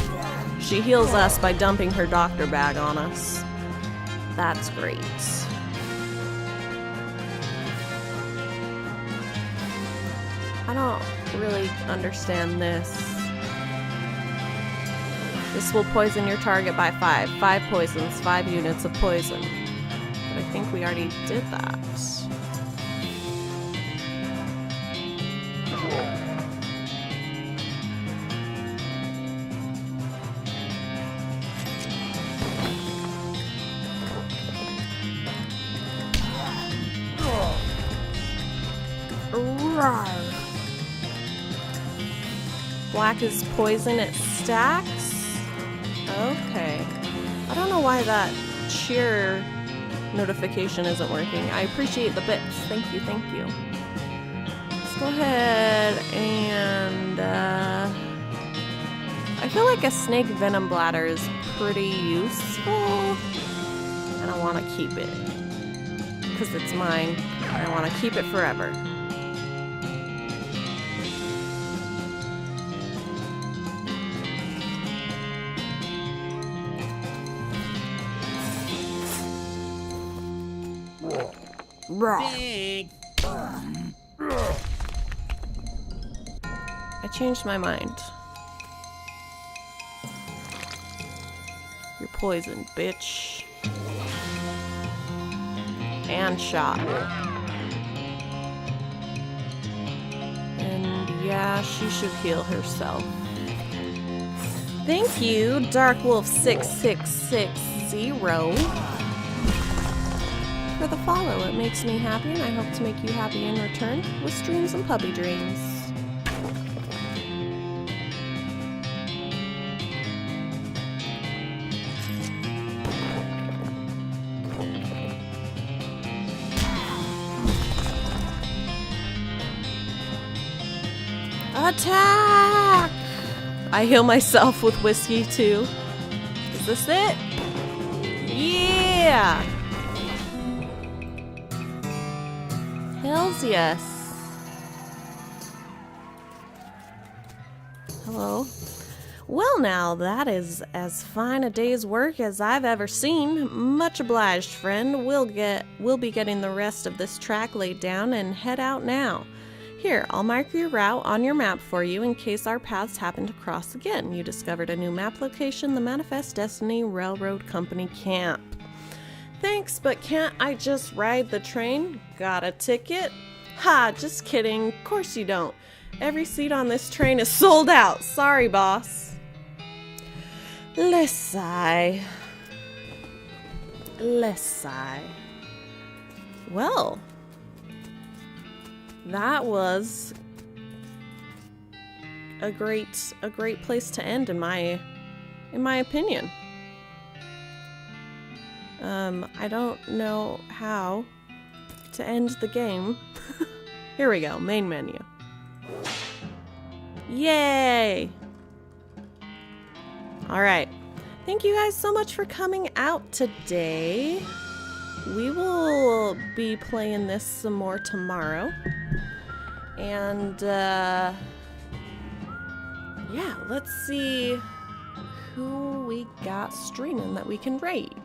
She heals us by dumping her doctor bag on us. That's great. I don't really understand this. This will poison your target by 5. 5 poisons, 5 units of poison. But I think we already did that. Black is poison, it stacks? Okay. I don't know why that cheer notification isn't working. I appreciate the bits. Thank you, thank you. Let's go ahead and I feel like a snake venom bladder is pretty useful. And I want to keep it. Because it's mine. I want to keep it forever. Big. I changed my mind. You're poisoned, bitch. And shot. And yeah, she should heal herself. Thank you, DarkWolf6660. For the follow. It makes me happy, and I hope to make you happy in return with streams and puppy dreams. Attack! I heal myself with whiskey too. Is this it? Yeah! Hells yes. Hello. Well now, that is as fine a day's work as I've ever seen. Much obliged, friend. We'll be getting the rest of this track laid down and head out now. Here, I'll mark your route on your map for you in case our paths happen to cross again. You discovered a new map location, the Manifest Destiny Railroad Company Camp. Thanks, but can't I just ride the train? Got a ticket? Ha, just kidding. Of course you don't. Every seat on this train is sold out. Sorry, boss. Let's sigh. Lesai. Well, that was a great place to end in my opinion. I don't know how to end the game. Here we go, main menu. Yay! Alright. Thank you guys so much for coming out today. We will be playing this some more tomorrow. And, yeah, let's see who we got streaming that we can raid.